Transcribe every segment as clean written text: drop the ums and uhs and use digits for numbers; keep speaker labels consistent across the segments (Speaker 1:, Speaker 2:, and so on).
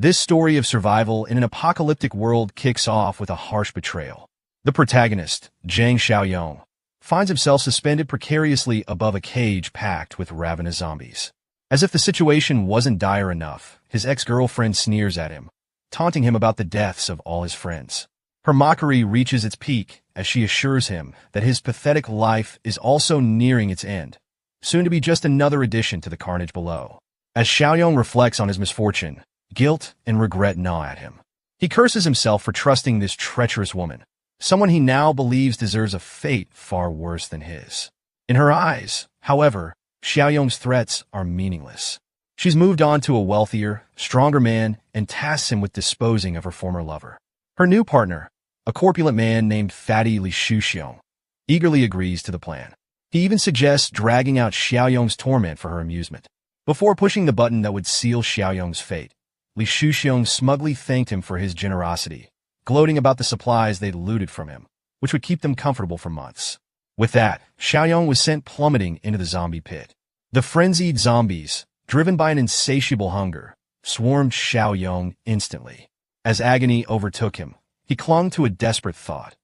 Speaker 1: This story of survival in an apocalyptic world kicks off with a harsh betrayal. The protagonist, Zhang Xiaoyong, finds himself suspended precariously above a cage packed with ravenous zombies. As if the situation wasn't dire enough, his ex-girlfriend sneers at him, taunting him about the deaths of all his friends. Her mockery reaches its peak as she assures him that his pathetic life is also nearing its end, soon to be just another addition to the carnage below. As Xiaoyong reflects on his misfortune, guilt and regret gnaw at him. He curses himself for trusting this treacherous woman, someone he now believes deserves a fate far worse than his. In her eyes, however, Xiaoyong's threats are meaningless. She's moved on to a wealthier, stronger man and tasks him with disposing of her former lover. Her new partner, a corpulent man named Fatty Li Shuxiong, eagerly agrees to the plan. He even suggests dragging out Xiaoyong's torment for her amusement. Before pushing the button that would seal Xiaoyong's fate, Li Shuxiong smugly thanked him for his generosity, gloating about the supplies they'd looted from him, which would keep them comfortable for months. With that, Xiaoyong was sent plummeting into the zombie pit. The frenzied zombies, driven by an insatiable hunger, swarmed Xiaoyong instantly. As agony overtook him, he clung to a desperate thought.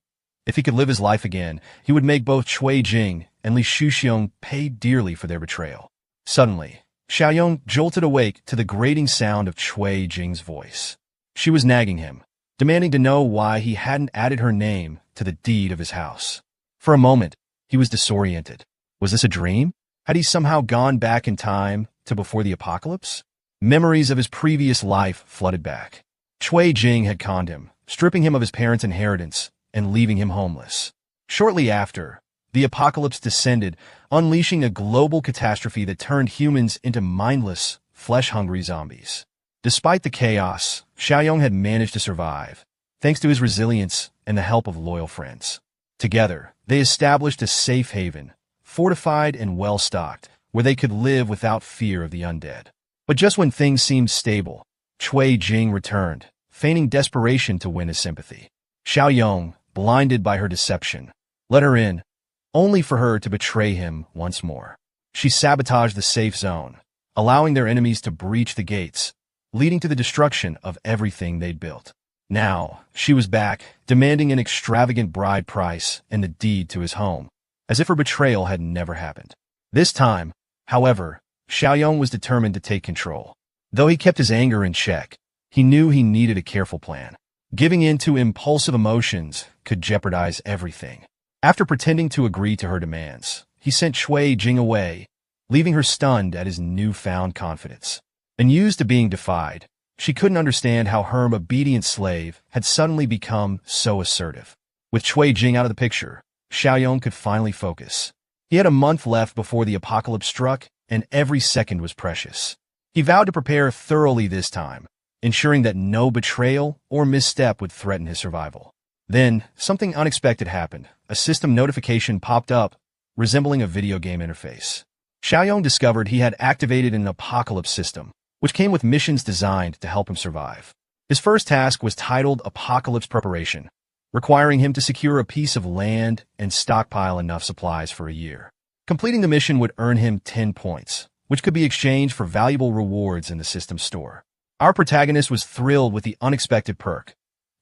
Speaker 1: If he could live his life again, he would make both Cui Jing and Li Shuxiong pay dearly for their betrayal. Suddenly, Xiaoyong jolted awake to the grating sound of Cui Jing's voice. She was nagging him, demanding to know why he hadn't added her name to the deed of his house. For a moment, he was disoriented. Was this a dream? Had he somehow gone back in time to before the apocalypse? Memories of his previous life flooded back. Cui Jing had conned him, stripping him of his parents' inheritance and leaving him homeless. Shortly after, the apocalypse descended, unleashing a global catastrophe that turned humans into mindless, flesh-hungry zombies. Despite the chaos, Xiaoyong had managed to survive, thanks to his resilience and the help of loyal friends. Together, they established a safe haven, fortified and well-stocked, where they could live without fear of the undead. But just when things seemed stable, Cui Jing returned, feigning desperation to win his sympathy. Xiaoyong, blinded by her deception, let her in, only for her to betray him once more. She sabotaged the safe zone, allowing their enemies to breach the gates, leading to the destruction of everything they'd built. Now, she was back, demanding an extravagant bride price and the deed to his home, as if her betrayal had never happened. This time, however, Xiaoyong was determined to take control. Though he kept his anger in check, he knew he needed a careful plan. Giving in to impulsive emotions could jeopardize everything. After pretending to agree to her demands, he sent Cui Jing away, leaving her stunned at his newfound confidence. Unused to being defied, she couldn't understand how her obedient slave had suddenly become so assertive. With Cui Jing out of the picture, Xiaoyong could finally focus. He had a month left before the apocalypse struck, and every second was precious. He vowed to prepare thoroughly this time, ensuring that no betrayal or misstep would threaten his survival. Then, something unexpected happened. A system notification popped up, resembling a video game interface. Xiaoyong discovered he had activated an apocalypse system, which came with missions designed to help him survive. His first task was titled Apocalypse Preparation, requiring him to secure a piece of land and stockpile enough supplies for a year. Completing the mission would earn him 10 points, which could be exchanged for valuable rewards in the system's store. Our protagonist was thrilled with the unexpected perk,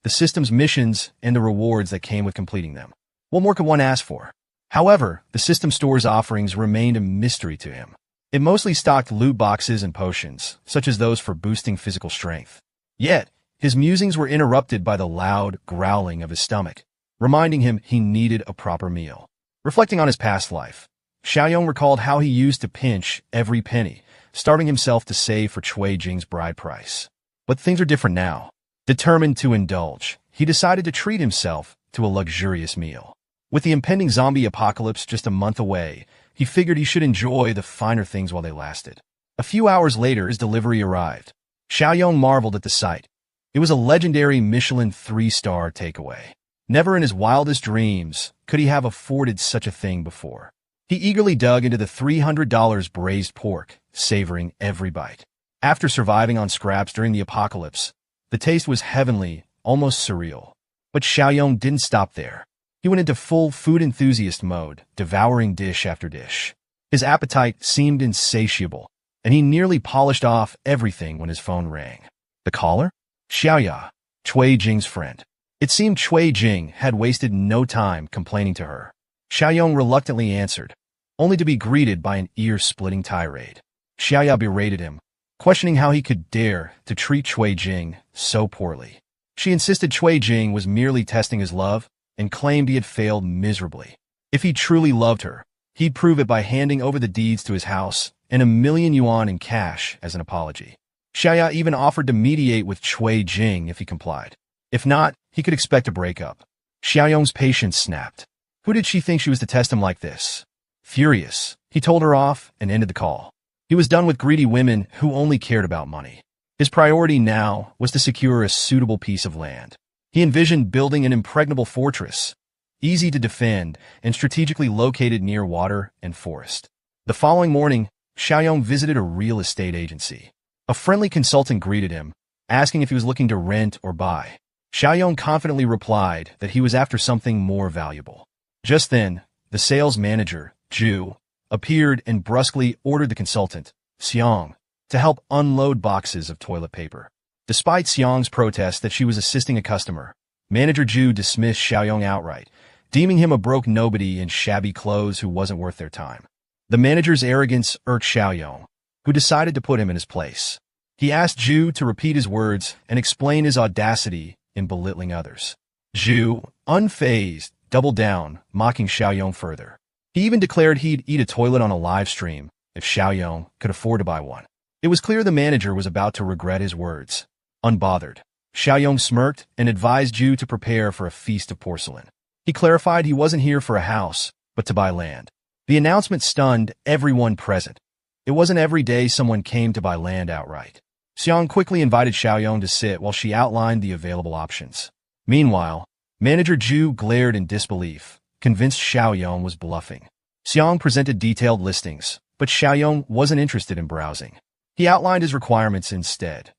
Speaker 1: the system's missions, and the rewards that came with completing them. What more could one ask for? However, the system store's offerings remained a mystery to him. It mostly stocked loot boxes and potions, such as those for boosting physical strength. Yet, his musings were interrupted by the loud growling of his stomach, reminding him he needed a proper meal. Reflecting on his past life, Xiaoyong recalled how he used to pinch every penny, starving himself to save for Cui Jing's bride price. But things are different now. Determined to indulge, he decided to treat himself to a luxurious meal. With the impending zombie apocalypse just a month away, he figured he should enjoy the finer things while they lasted. A few hours later, his delivery arrived. Xiaoyong marveled at the sight. It was a legendary Michelin 3-star takeaway. Never in his wildest dreams could he have afforded such a thing before. He eagerly dug into the $300 braised pork, savoring every bite. After surviving on scraps during the apocalypse, the taste was heavenly, almost surreal. But Xiaoyong didn't stop there. He went into full food enthusiast mode, devouring dish after dish. His appetite seemed insatiable, and he nearly polished off everything when his phone rang. The caller? Xiaoya, Cui Jing's friend. It seemed Cui Jing had wasted no time complaining to her. Xiaoyong reluctantly answered, only to be greeted by an ear-splitting tirade. Xiaoya berated him, questioning how he could dare to treat Cui Jing so poorly. She insisted Cui Jing was merely testing his love and claimed he had failed miserably. If he truly loved her, he'd prove it by handing over the deeds to his house and 1,000,000 yuan in cash as an apology. Xiaoya even offered to mediate with Cui Jing if he complied. If not, he could expect a breakup. Xiaoyong's patience snapped. Who did she think she was to test him like this? Furious, he told her off and ended the call. He was done with greedy women who only cared about money. His priority now was to secure a suitable piece of land. He envisioned building an impregnable fortress, easy to defend and strategically located near water and forest. The following morning, Xiaoyong visited a real estate agency. A friendly consultant greeted him, asking if he was looking to rent or buy. Xiaoyong confidently replied that he was after something more valuable. Just then, the sales manager, Zhu, appeared and brusquely ordered the consultant, Xiong, to help unload boxes of toilet paper. Despite Xiong's protest that she was assisting a customer, Manager Zhu dismissed Xiaoyong outright, deeming him a broke nobody in shabby clothes who wasn't worth their time. The manager's arrogance irked Xiaoyong, who decided to put him in his place. He asked Zhu to repeat his words and explain his audacity in belittling others. Zhu, unfazed, doubled down, mocking Xiaoyong further. He even declared he'd eat a toilet on a live stream if Xiaoyong could afford to buy one. It was clear the manager was about to regret his words. Unbothered, Xiaoyong smirked and advised Zhu to prepare for a feast of porcelain. He clarified he wasn't here for a house, but to buy land. The announcement stunned everyone present. It wasn't every day someone came to buy land outright. Xiong quickly invited Xiaoyong to sit while she outlined the available options. Meanwhile, Manager Zhu glared in disbelief, convinced Xiaoyong was bluffing. Xiong presented detailed listings, but Xiaoyong wasn't interested in browsing. He outlined his requirements instead.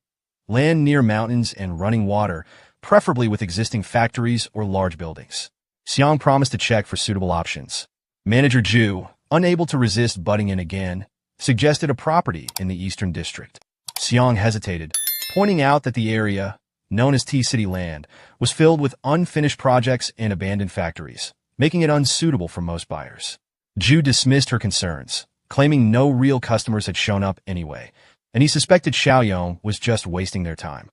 Speaker 1: Land near mountains and running water, preferably with existing factories or large buildings. Xiong promised to check for suitable options. Manager Zhu, unable to resist butting in again, suggested a property in the Eastern District. Xiong hesitated, pointing out that the area, known as T-City Land, was filled with unfinished projects and abandoned factories, making it unsuitable for most buyers. Zhu dismissed her concerns, claiming no real customers had shown up anyway, and he suspected Xiaoyong was just wasting their time.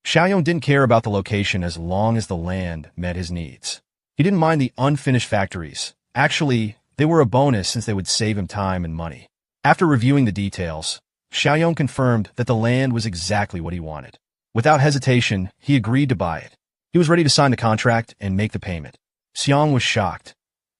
Speaker 1: Xiaoyong didn't care about the location as long as the land met his needs. He didn't mind the unfinished factories. Actually, they were a bonus since they would save him time and money. After reviewing the details, Xiaoyong confirmed that the land was exactly what he wanted. Without hesitation, he agreed to buy it. He was ready to sign the contract and make the payment. Xiong was shocked.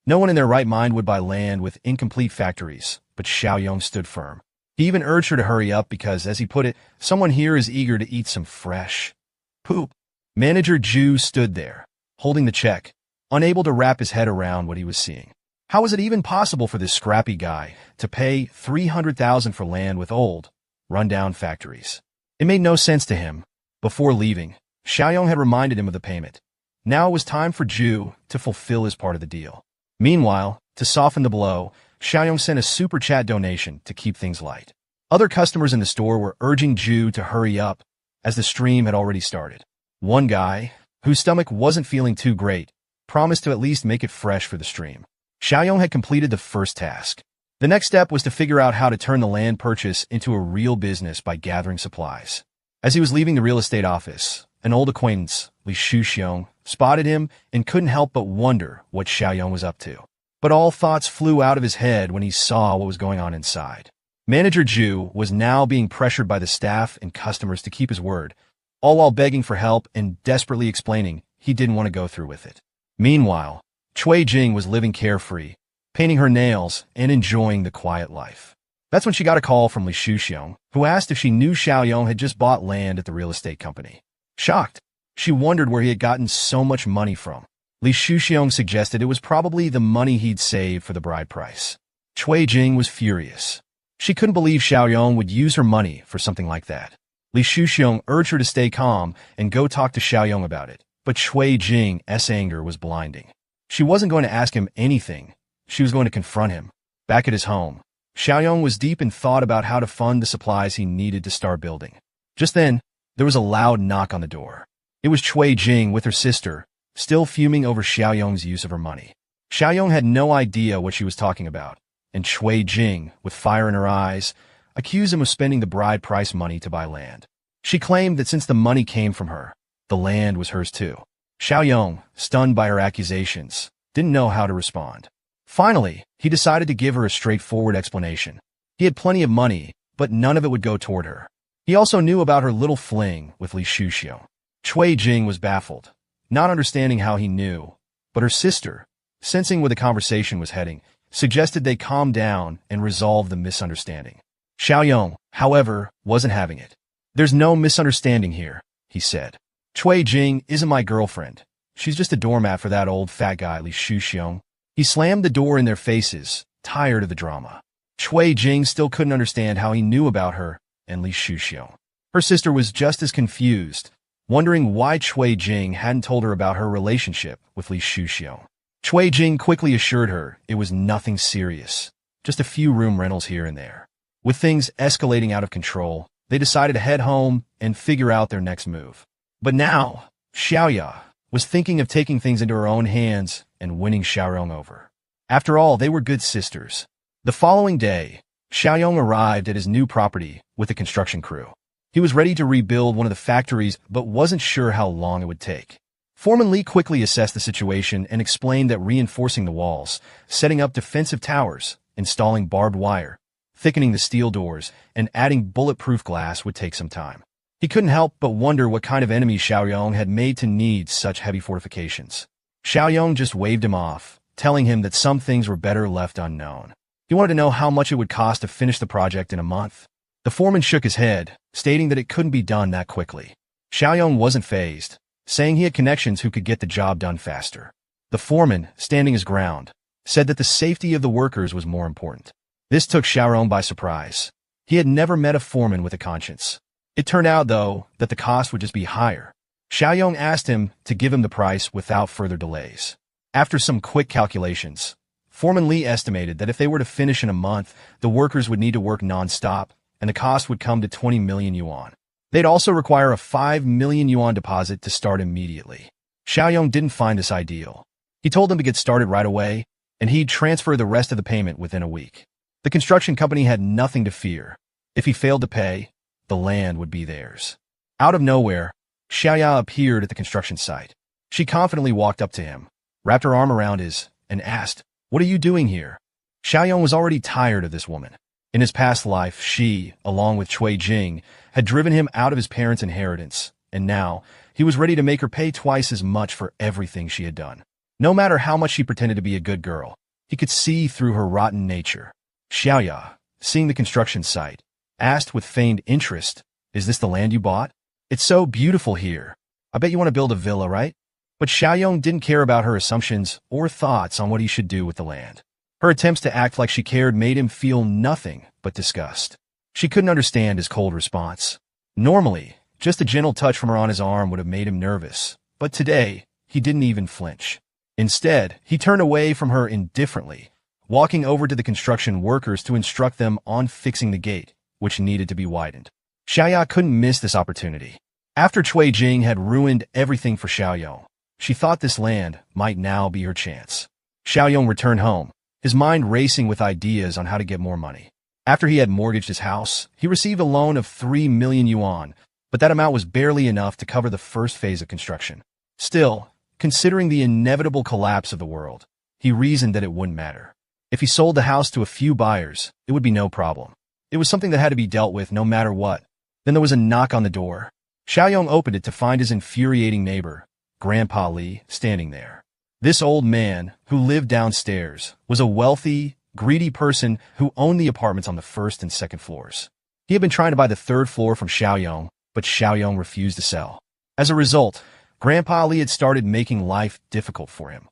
Speaker 1: No one in their right mind would buy land with incomplete factories, but Xiaoyong stood firm. He even urged her to hurry up because, as he put it, someone here is eager to eat some fresh poop. Manager Zhu stood there, holding the check, unable to wrap his head around what he was seeing. How was it even possible for this scrappy guy to pay 300,000 for land with old, run-down factories? It made no sense to him. Before leaving, Xiaoyong had reminded him of the payment. Now it was time for Zhu to fulfill his part of the deal. Meanwhile, to soften the blow, Xiaoyong sent a super chat donation to keep things light. Other customers in the store were urging Zhu to hurry up, as the stream had already started. One guy, whose stomach wasn't feeling too great, promised to at least make it fresh for the stream. Xiaoyong had completed the first task. The next step was to figure out how to turn the land purchase into a real business by gathering supplies. As he was leaving the real estate office, an old acquaintance, Li Shuxiong, spotted him and couldn't help but wonder what Xiaoyong was up to. But all thoughts flew out of his head when he saw what was going on inside. Manager Zhu was now being pressured by the staff and customers to keep his word, all while begging for help and desperately explaining he didn't want to go through with it. Meanwhile, Cui Jing was living carefree, painting her nails and enjoying the quiet life. That's when she got a call from Li Shuxiong, who asked if she knew Xiaoyong had just bought land at the real estate company. Shocked, she wondered where he had gotten so much money from. Li Shuxiong suggested it was probably the money he'd saved for the bride price. Cui Jing was furious. She couldn't believe Xiaoyong would use her money for something like that. Li Shuxiong urged her to stay calm and go talk to Xiaoyong about it, but Cui Jing's anger was blinding. She wasn't going to ask him anything. She was going to confront him. Back at his home, Xiaoyong was deep in thought about how to fund the supplies he needed to start building. Just then, There was a loud knock on the door. It was Cui Jing with her sister, still fuming over Xiaoyong's use of her money. Xiaoyong had no idea what she was talking about, and Cui Jing, with fire in her eyes, accused him of spending the bride price money to buy land. She claimed that since the money came from her, the land was hers too. Xiaoyong, stunned by her accusations, didn't know how to respond. Finally, he decided to give her a straightforward explanation. He had plenty of money, but none of it would go toward her. He also knew about her little fling with Li Shuxiong. Cui Jing was baffled, not understanding how he knew, but her sister, sensing where the conversation was heading, suggested they calm down and resolve the misunderstanding. Xiaoyong, however, wasn't having it. "There's no misunderstanding here," he said. "Cui Jing isn't my girlfriend. She's just a doormat for that old fat guy, Li Shuxiong." He slammed the door in their faces, tired of the drama. Cui Jing still couldn't understand how he knew about her and Li Shuxiong. Her sister was just as confused, wondering why Cui Jing hadn't told her about her relationship with Li Shuxiong. Cui Jing quickly assured her it was nothing serious, just a few room rentals here and there. With things escalating out of control, they decided to head home and figure out their next move. But now, Xiaoya was thinking of taking things into her own hands and winning Xiaoyong over. After all, they were good sisters. The following day, Xiaoyong arrived at his new property with the construction crew. He was ready to rebuild one of the factories, but wasn't sure how long it would take. Foreman Li quickly assessed the situation and explained that reinforcing the walls, setting up defensive towers, installing barbed wire, thickening the steel doors, and adding bulletproof glass would take some time. He couldn't help but wonder what kind of enemy Xiaoyong had made to need such heavy fortifications. Xiaoyong just waved him off, telling him that some things were better left unknown. He wanted to know how much it would cost to finish the project in a month. The foreman shook his head, stating that it couldn't be done that quickly. Xiaoyong wasn't fazed, saying he had connections who could get the job done faster. The foreman, standing his ground, said that the safety of the workers was more important. This took Xiaoyong by surprise. He had never met a foreman with a conscience. It turned out, though, that the cost would just be higher. Xiaoyong asked him to give him the price without further delays. After some quick calculations, Foreman Li estimated that if they were to finish in a month, the workers would need to work non-stop, and the cost would come to 20 million yuan. They'd also require a 5 million yuan deposit to start immediately. Xiaoyong didn't find this ideal. He told them to get started right away, and he'd transfer the rest of the payment within a week. The construction company had nothing to fear. If he failed to pay, the land would be theirs. Out of nowhere, Xiaoya appeared at the construction site. She confidently walked up to him, wrapped her arm around his, and asked, "What are you doing here?" Xiaoyong was already tired of this woman. In his past life, she, along with Cui Jing, had driven him out of his parents' inheritance, and now he was ready to make her pay twice as much for everything she had done. No matter how much she pretended to be a good girl, he could see through her rotten nature. Xiaoya, seeing the construction site, asked with feigned interest, "Is this the land you bought? It's so beautiful here. I bet you want to build a villa, right?" But Xiaoyong didn't care about her assumptions or thoughts on what he should do with the land. Her attempts to act like she cared made him feel nothing but disgust. She couldn't understand his cold response. Normally, just a gentle touch from her on his arm would have made him nervous, but today, he didn't even flinch. Instead, he turned away from her indifferently, walking over to the construction workers to instruct them on fixing the gate, which needed to be widened. Xiaoya couldn't miss this opportunity. After Cui Jing had ruined everything for Xiaoyong, she thought this land might now be her chance. Xiaoyong returned home, his mind racing with ideas on how to get more money. After he had mortgaged his house, he received a loan of 3 million yuan, but that amount was barely enough to cover the first phase of construction. Still, considering the inevitable collapse of the world, he reasoned that it wouldn't matter. If he sold the house to a few buyers, it would be no problem. It was something that had to be dealt with no matter what. Then there was a knock on the door. Xiaoyong opened it to find his infuriating neighbor, Grandpa Li, standing there. This old man, who lived downstairs, was a wealthy, greedy person who owned the apartments on the first and second floors. He had been trying to buy the third floor from Xiaoyong, but Xiaoyong refused to sell. As a result, Grandpa Li had started making life difficult for him,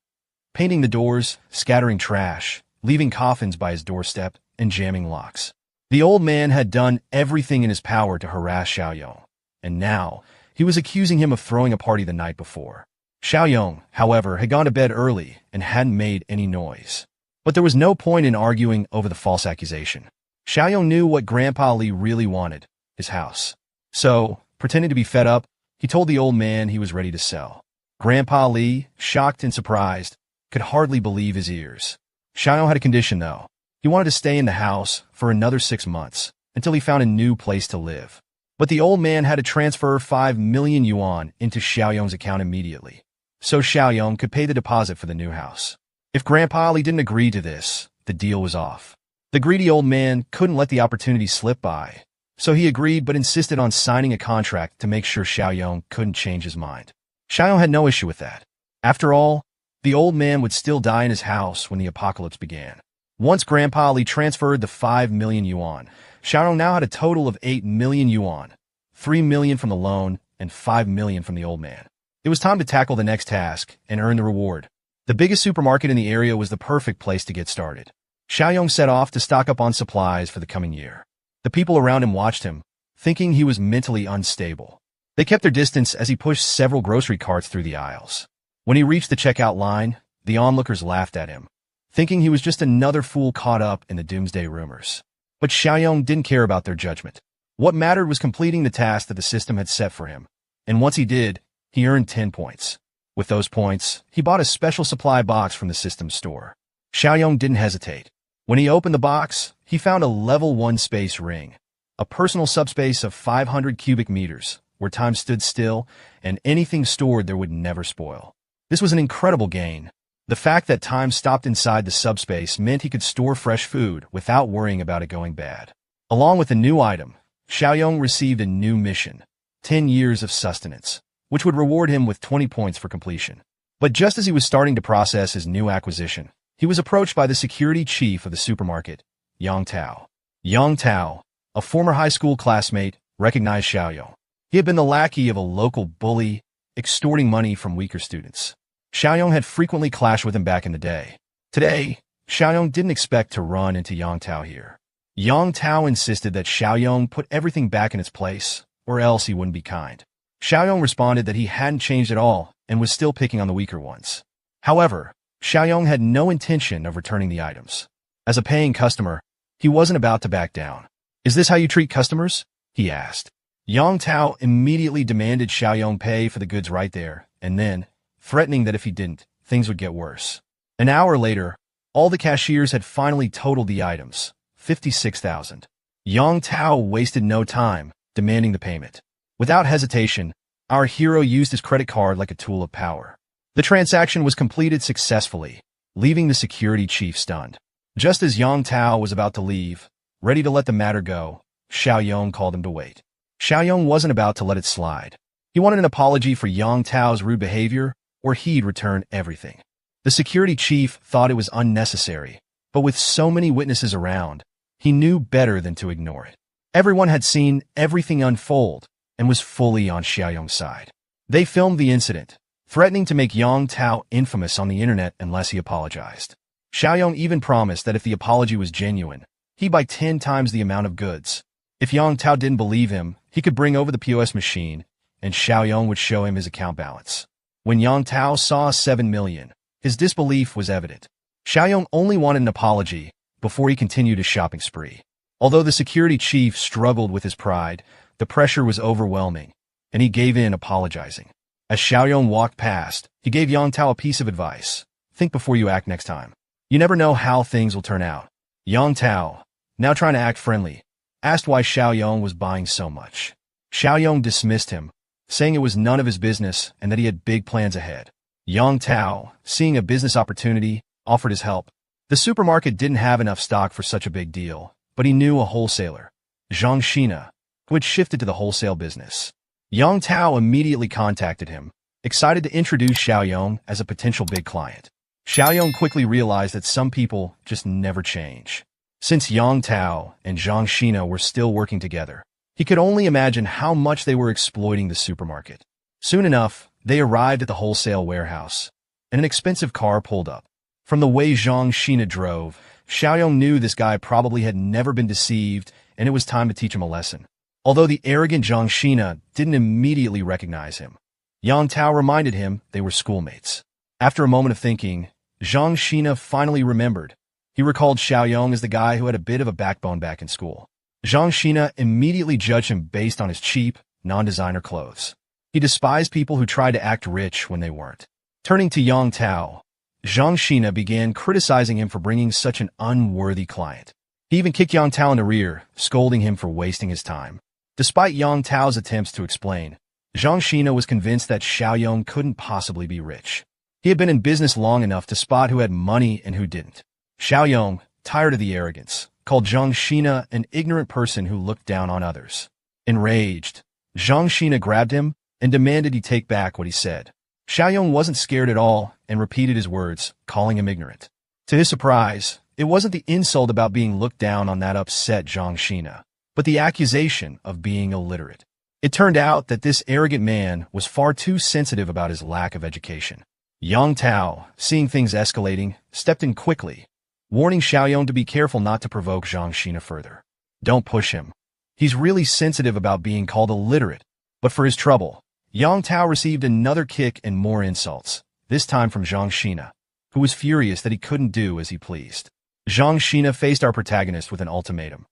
Speaker 1: painting the doors, scattering trash, leaving coffins by his doorstep, and jamming locks. The old man had done everything in his power to harass Xiaoyong, and now he was accusing him of throwing a party the night before. Xiaoyong, however, had gone to bed early and hadn't made any noise. But there was no point in arguing over the false accusation. Xiaoyong knew what Grandpa Li really wanted, his house. So, Pretending to be fed up, he told the old man he was ready to sell. Grandpa Li, shocked and surprised, could hardly believe his ears. Xiaoyong had a condition, though. He wanted to stay in the house for another 6 months, until he found a new place to live. But the old man had to transfer 5 million yuan into Xiaoyong's account immediately, so Xiaoyong could pay the deposit for the new house. If Grandpa Li didn't agree to this, the deal was off. The greedy old man couldn't let the opportunity slip by, so he agreed but insisted on signing a contract to make sure Xiaoyong couldn't change his mind. Xiaoyong had no issue with that. After all, the old man would still die in his house when the apocalypse began. Once Grandpa Li transferred the 5 million yuan, Xiaoyong now had a total of 8 million yuan, 3 million from the loan and 5 million from the old man. It was time to tackle the next task and earn the reward. The biggest supermarket in the area was the perfect place to get started. Xiaoyong set off to stock up on supplies for the coming year. The people around him watched him, thinking he was mentally unstable. They kept their distance as he pushed several grocery carts through the aisles. When he reached the checkout line, the onlookers laughed at him, thinking he was just another fool caught up in the doomsday rumors. But Xiaoyong didn't care about their judgment. What mattered was completing the task that the system had set for him, and once he did, he earned 10 points. With those points, he bought a special supply box from the system store. Xiaoyong didn't hesitate. When he opened the box, he found a level 1 space ring, a personal subspace of 500 cubic meters, where time stood still and anything stored there would never spoil. This was an incredible gain. The fact that time stopped inside the subspace meant he could store fresh food without worrying about it going bad. Along with the new item, Xiaoyong received a new mission, 10 years of sustenance, which would reward him with 20 points for completion. But just as he was starting to process his new acquisition, he was approached by the security chief of the supermarket, Yang Tao. Yang Tao, a former high school classmate, recognized Xiaoyong. He had been the lackey of a local bully, extorting money from weaker students. Xiaoyong had frequently clashed with him back in the day. Today, Xiaoyong didn't expect to run into Yang Tao here. Yang Tao insisted that Xiaoyong put everything back in its place, or else he wouldn't be kind. Xiaoyong responded that he hadn't changed at all and was still picking on the weaker ones. However, Xiaoyong had no intention of returning the items. As a paying customer, he wasn't about to back down. "Is this how you treat customers?" he asked. Yang Tao immediately demanded Xiaoyong pay for the goods right there, and then, threatening that if he didn't, things would get worse. An hour later, all the cashiers had finally totaled the items, 56,000. Yang Tao wasted no time, demanding the payment. Without hesitation, our hero used his credit card like a tool of power. The transaction was completed successfully, leaving the security chief stunned. Just as Yang Tao was about to leave, ready to let the matter go, Xiaoyong called him to wait. Xiaoyong wasn't about to let it slide. He wanted an apology for Yang Tao's rude behavior, or he'd return everything. The security chief thought it was unnecessary, but with so many witnesses around, he knew better than to ignore it. Everyone had seen everything unfold and was fully on Xiaoyong's side. They filmed the incident, threatening to make Yang Tao infamous on the internet unless he apologized. Xiaoyong even promised that if the apology was genuine, he'd buy 10 times the amount of goods. If Yang Tao didn't believe him, he could bring over the POS machine, and Xiaoyong would show him his account balance. When Yang Tao saw 7 million, his disbelief was evident. Xiaoyong only wanted an apology before he continued his shopping spree. Although the security chief struggled with his pride, the pressure was overwhelming, and he gave in, apologizing. As Xiaoyong walked past, he gave Yang Tao a piece of advice. Think before you act next time. You never know how things will turn out. Yang Tao, now trying to act friendly, asked why Xiaoyong was buying so much. Xiaoyong dismissed him, saying it was none of his business and that he had big plans ahead. Yang Tao, seeing a business opportunity, offered his help. The supermarket didn't have enough stock for such a big deal, but he knew a wholesaler, Zhang Shina, who had shifted to the wholesale business. Yang Tao immediately contacted him, excited to introduce Xiaoyong as a potential big client. Xiaoyong quickly realized that some people just never change. Since Yang Tao and Zhang Shina were still working together, he could only imagine how much they were exploiting the supermarket. Soon enough, they arrived at the wholesale warehouse, and an expensive car pulled up. From the way Zhang Shina drove, Xiaoyong knew this guy probably had never been deceived, and it was time to teach him a lesson. Although the arrogant Zhang Shina didn't immediately recognize him, Yang Tao reminded him they were schoolmates. After a moment of thinking, Zhang Shina finally remembered. He recalled Xiaoyong as the guy who had a bit of a backbone back in school. Zhang Shina immediately judged him based on his cheap, non-designer clothes. He despised people who tried to act rich when they weren't. Turning to Yang Tao, Zhang Shina began criticizing him for bringing such an unworthy client. He even kicked Yang Tao in the rear, scolding him for wasting his time. Despite Yang Tao's attempts to explain, Zhang Shina was convinced that Xiaoyong couldn't possibly be rich. He had been in business long enough to spot who had money and who didn't. Xiaoyong, tired of the arrogance, called Zhang Shina an ignorant person who looked down on others. Enraged, Zhang Shina grabbed him and demanded he take back what he said. Xiaoyong wasn't scared at all and repeated his words, calling him ignorant. To his surprise, it wasn't the insult about being looked down on that upset Zhang Shina, but the accusation of being illiterate. It turned out that this arrogant man was far too sensitive about his lack of education. Yang Tao, seeing things escalating, stepped in quickly, warning Xiaoyong to be careful not to provoke Zhang Shina further. Don't push him. He's really sensitive about being called illiterate. But for his trouble, Yang Tao received another kick and more insults, this time from Zhang Shina, who was furious that he couldn't do as he pleased. Zhang Shina faced our protagonist with an ultimatum.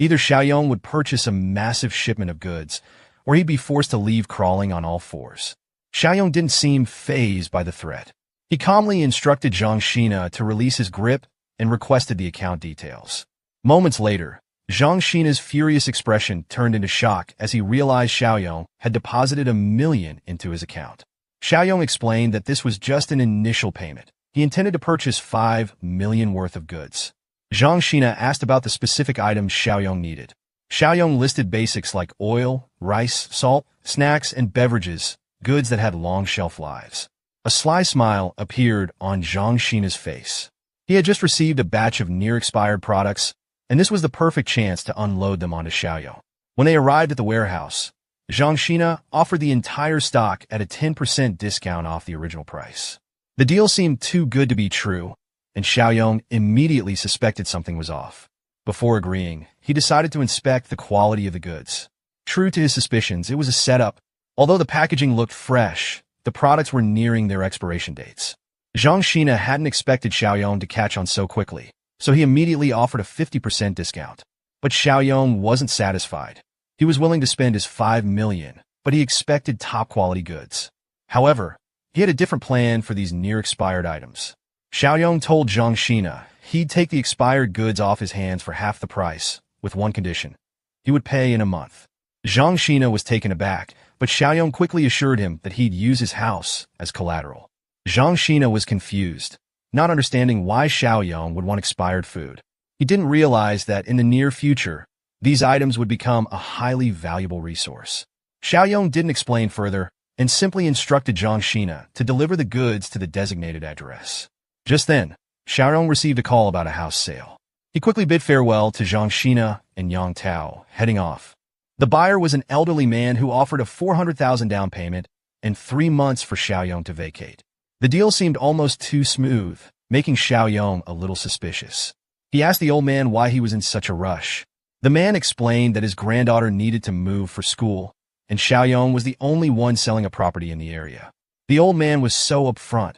Speaker 1: Either Xiaoyong would purchase a massive shipment of goods, or he'd be forced to leave crawling on all fours. Xiaoyong didn't seem fazed by the threat. He calmly instructed Zhang Shina to release his grip and requested the account details. Moments later, Zhang Shina's furious expression turned into shock as he realized Xiaoyong had deposited $1 million into his account. Xiaoyong explained that this was just an initial payment. He intended to purchase $5 million worth of goods. Zhang Shina asked about the specific items Xiaoyong needed. Xiaoyong listed basics like oil, rice, salt, snacks, and beverages, goods that had long shelf lives. A sly smile appeared on Zhang Shina's face. He had just received a batch of near-expired products, and this was the perfect chance to unload them onto Xiaoyong. When they arrived at the warehouse, Zhang Shina offered the entire stock at a 10% discount off the original price. The deal seemed too good to be true, and Xiaoyong immediately suspected something was off. Before agreeing, he decided to inspect the quality of the goods. True to his suspicions, it was a setup. Although the packaging looked fresh, the products were nearing their expiration dates. Zhang Shina hadn't expected Xiaoyong to catch on so quickly, so he immediately offered a 50% discount. But Xiaoyong wasn't satisfied. He was willing to spend his $5 million, but he expected top-quality goods. However, he had a different plan for these near-expired items. Xiaoyong told Zhang Shina he'd take the expired goods off his hands for half the price, with one condition. He would pay in a month. Zhang Shina was taken aback, but Xiaoyong quickly assured him that he'd use his house as collateral. Zhang Shina was confused, not understanding why Xiaoyong would want expired food. He didn't realize that in the near future, these items would become a highly valuable resource. Xiaoyong didn't explain further and simply instructed Zhang Shina to deliver the goods to the designated address. Just then, Xiaoyong received a call about a house sale. He quickly bid farewell to Zhang Shina and Yang Tao, heading off. The buyer was an elderly man who offered a $400,000 down payment and 3 months for Xiaoyong to vacate. The deal seemed almost too smooth, making Xiaoyong a little suspicious. He asked the old man why he was in such a rush. The man explained that his granddaughter needed to move for school, and Xiaoyong was the only one selling a property in the area. The old man was so upfront,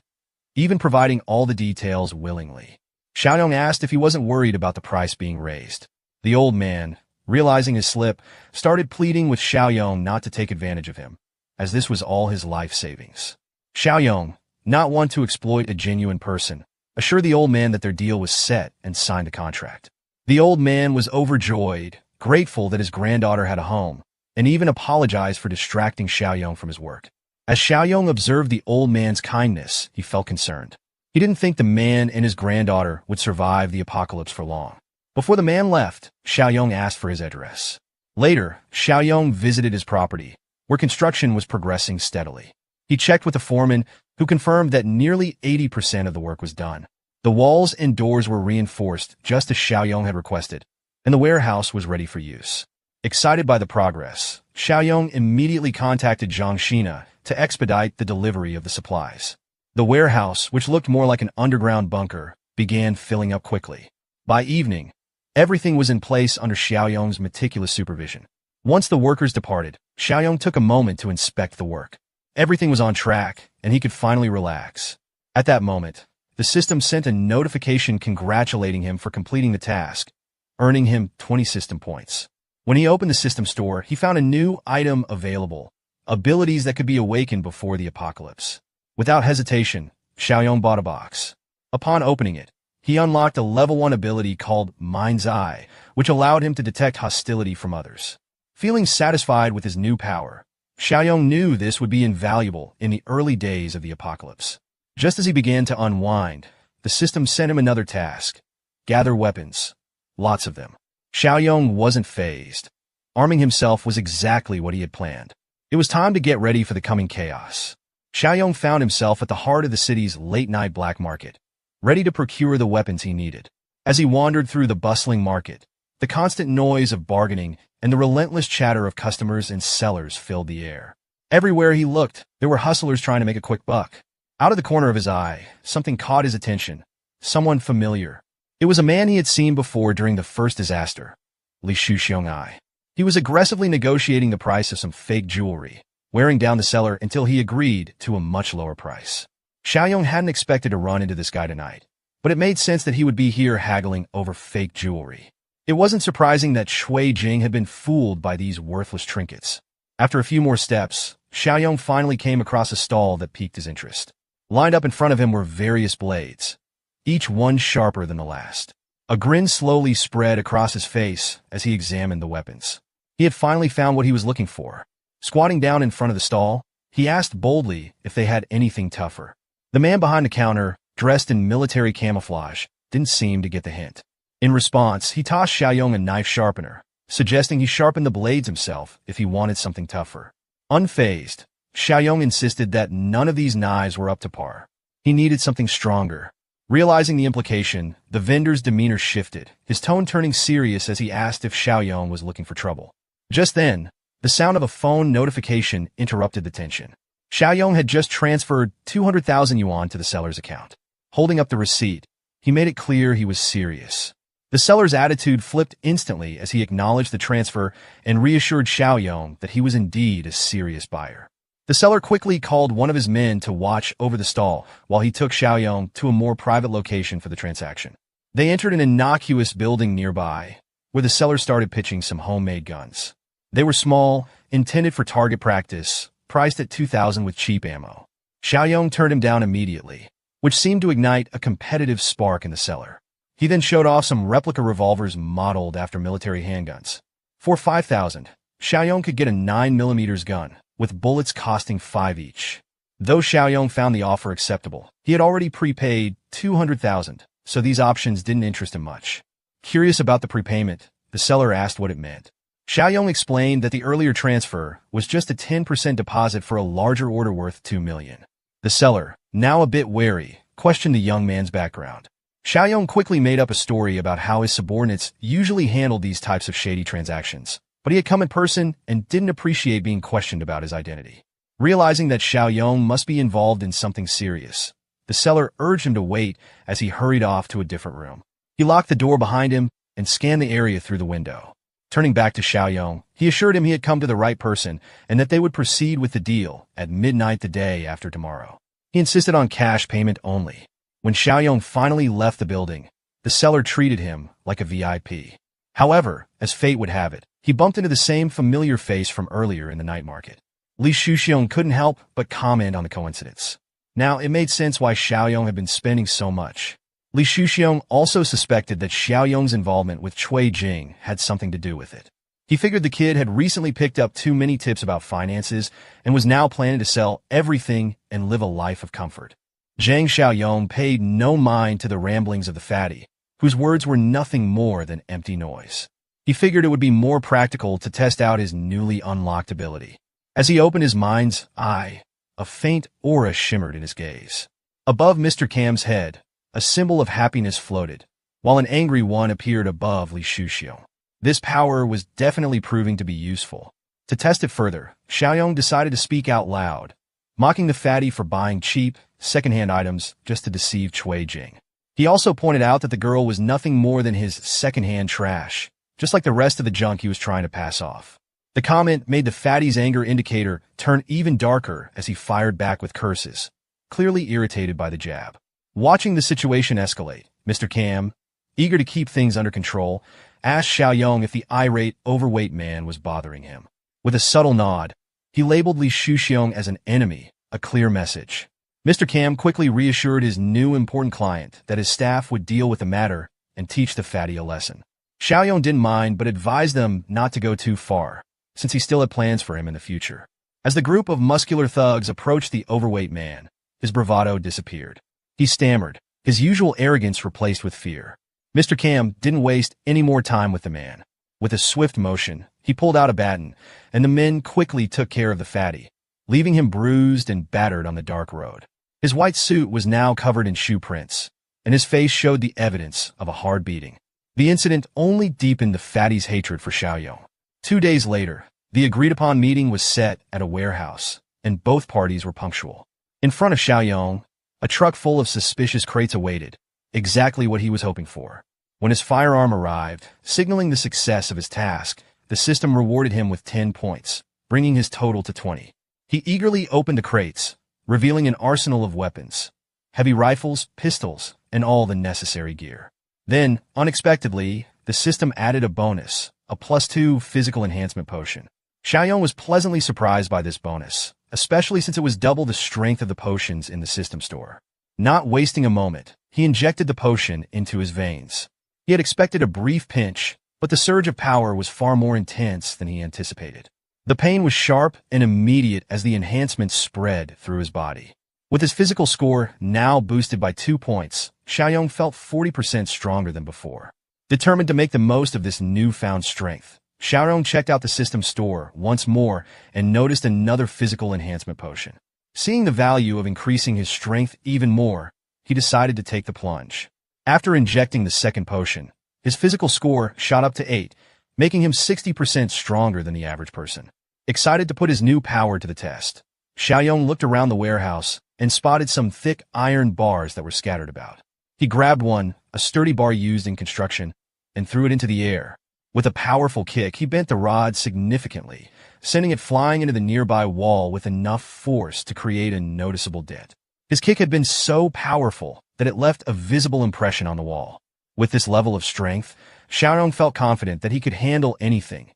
Speaker 1: even providing all the details willingly. Xiaoyong asked if he wasn't worried about the price being raised. The old man, realizing his slip, started pleading with Xiaoyong not to take advantage of him, as this was all his life savings. Xiaoyong, not one to exploit a genuine person, assured the old man that their deal was set and signed a contract. The old man was overjoyed, grateful that his granddaughter had a home, and even apologized for distracting Xiaoyong from his work. As Xiaoyong observed the old man's kindness, he felt concerned. He didn't think the man and his granddaughter would survive the apocalypse for long. Before the man left, Xiaoyong asked for his address. Later, Xiaoyong visited his property, where construction was progressing steadily. He checked with the foreman, who confirmed that nearly 80% of the work was done. The walls and doors were reinforced just as Xiaoyong had requested, and the warehouse was ready for use. Excited by the progress, Xiaoyong immediately contacted Zhang Shina to expedite the delivery of the supplies. The warehouse, which looked more like an underground bunker, began filling up quickly. By evening, everything was in place under Xiaoyong's meticulous supervision. Once the workers departed, Xiaoyong took a moment to inspect the work. Everything was on track, and he could finally relax. At that moment, the system sent a notification congratulating him for completing the task, earning him 20 system points. When he opened the system store, he found a new item available, abilities that could be awakened before the apocalypse. Without hesitation, Xiaoyong bought a box. Upon opening it, he unlocked a level 1 ability called Mind's Eye, which allowed him to detect hostility from others. Feeling satisfied with his new power, Xiaoyong knew this would be invaluable in the early days of the apocalypse. Just as he began to unwind, the system sent him another task: gather weapons. Lots of them. Xiaoyong wasn't fazed. Arming himself was exactly what he had planned. It was time to get ready for the coming chaos. Xiaoyong found himself at the heart of the city's late-night black market, ready to procure the weapons he needed. As he wandered through the bustling market, the constant noise of bargaining and the relentless chatter of customers and sellers filled the air. Everywhere he looked, there were hustlers trying to make a quick buck. Out of the corner of his eye, something caught his attention. Someone familiar. It was a man he had seen before during the first disaster, Li Shuxiong. He was aggressively negotiating the price of some fake jewelry, wearing down the seller until he agreed to a much lower price. Xiaoyong hadn't expected to run into this guy tonight, but it made sense that he would be here haggling over fake jewelry. It wasn't surprising that Shui Jing had been fooled by these worthless trinkets. After a few more steps, Xiaoyong finally came across a stall that piqued his interest. Lined up in front of him were various blades, each one sharper than the last. A grin slowly spread across his face as he examined the weapons. He had finally found what he was looking for. Squatting down in front of the stall, he asked boldly if they had anything tougher. The man behind the counter, dressed in military camouflage, didn't seem to get the hint. In response, he tossed Xiaoyong a knife sharpener, suggesting he sharpen the blades himself if he wanted something tougher. Unfazed, Xiaoyong insisted that none of these knives were up to par. He needed something stronger. Realizing the implication, the vendor's demeanor shifted, his tone turning serious as he asked if Xiaoyong was looking for trouble. Just then, the sound of a phone notification interrupted the tension. Xiaoyong had just transferred 200,000 yuan to the seller's account. Holding up the receipt, he made it clear he was serious. The seller's attitude flipped instantly as he acknowledged the transfer and reassured Xiaoyong that he was indeed a serious buyer. The seller quickly called one of his men to watch over the stall while he took Xiaoyong to a more private location for the transaction. They entered an innocuous building nearby, where the seller started pitching some homemade guns. They were small, intended for target practice, priced at 2,000 with cheap ammo. Xiaoyong turned him down immediately, which seemed to ignite a competitive spark in the seller. He then showed off some replica revolvers modeled after military handguns. For 5,000, Xiaoyong could get a 9mm gun, with bullets costing 5 each. Though Xiaoyong found the offer acceptable, he had already prepaid 200,000, so these options didn't interest him much. Curious about the prepayment, the seller asked what it meant. Xiaoyong explained that the earlier transfer was just a 10% deposit for a larger order worth 2 million. The seller, now a bit wary, questioned the young man's background. Xiaoyong quickly made up a story about how his subordinates usually handled these types of shady transactions, but he had come in person and didn't appreciate being questioned about his identity. Realizing that Xiaoyong must be involved in something serious, the seller urged him to wait as he hurried off to a different room. He locked the door behind him and scanned the area through the window. Turning back to Xiaoyong, he assured him he had come to the right person and that they would proceed with the deal at midnight the day after tomorrow. He insisted on cash payment only. When Xiaoyong finally left the building, the seller treated him like a VIP. However, as fate would have it, he bumped into the same familiar face from earlier in the night market. Li Shuxiong couldn't help but comment on the coincidence. Now, it made sense why Xiaoyong had been spending so much. Li Shuxiong also suspected that Xiaoyong's involvement with Shui Jing had something to do with it. He figured the kid had recently picked up too many tips about finances and was now planning to sell everything and live a life of comfort. Zhang Xiaoyong paid no mind to the ramblings of the fatty, whose words were nothing more than empty noise. He figured it would be more practical to test out his newly unlocked ability. As he opened his mind's eye, a faint aura shimmered in his gaze. Above Mr. Cam's head, a symbol of happiness floated, while an angry one appeared above Li Shuxiong. This power was definitely proving to be useful. To test it further, Xiaoyong decided to speak out loud, mocking the fatty for buying cheap, second-hand items just to deceive Shui Jing. He also pointed out that the girl was nothing more than his second-hand trash, just like the rest of the junk he was trying to pass off. The comment made the fatty's anger indicator turn even darker as he fired back with curses, clearly irritated by the jab. Watching the situation escalate, Mr. Cam, eager to keep things under control, asked Xiaoyong if the irate, overweight man was bothering him. With a subtle nod, he labeled Li Shuxiong as an enemy, a clear message. Mr. Kam quickly reassured his new important client that his staff would deal with the matter and teach the fatty a lesson. Xiaoyong didn't mind but advised them not to go too far, since he still had plans for him in the future. As the group of muscular thugs approached the overweight man, his bravado disappeared. He stammered, his usual arrogance replaced with fear. Mr. Kam didn't waste any more time with the man. With a swift motion, he pulled out a baton, and the men quickly took care of the fatty, leaving him bruised and battered on the dark road. His white suit was now covered in shoe prints, and his face showed the evidence of a hard beating. The incident only deepened the fatty's hatred for Xiaoyong. 2 days later, the agreed-upon meeting was set at a warehouse, and both parties were punctual. In front of Xiaoyong, a truck full of suspicious crates awaited, exactly what he was hoping for. When his firearm arrived, signaling the success of his task, the system rewarded him with 10 points, bringing his total to 20. He eagerly opened the crates, revealing an arsenal of weapons, heavy rifles, pistols, and all the necessary gear. Then, unexpectedly, the system added a bonus, a +2 physical enhancement potion. Xiaoyong was pleasantly surprised by this bonus, especially since it was double the strength of the potions in the system store. Not wasting a moment, he injected the potion into his veins. He had expected a brief pinch, but the surge of power was far more intense than he anticipated. The pain was sharp and immediate as the enhancement spread through his body. With his physical score now boosted by 2 points, Xiaoyong felt 40% stronger than before. Determined to make the most of this newfound strength, Xiaoyong checked out the system store once more and noticed another physical enhancement potion. Seeing the value of increasing his strength even more, he decided to take the plunge. After injecting the second potion, his physical score shot up to 8, making him 60% stronger than the average person. Excited to put his new power to the test, Xiaoyong looked around the warehouse and spotted some thick iron bars that were scattered about. He grabbed one, a sturdy bar used in construction, and threw it into the air. With a powerful kick, he bent the rod significantly, sending it flying into the nearby wall with enough force to create a noticeable dent. His kick had been so powerful that it left a visible impression on the wall. With this level of strength, Xiaoyong felt confident that he could handle anything,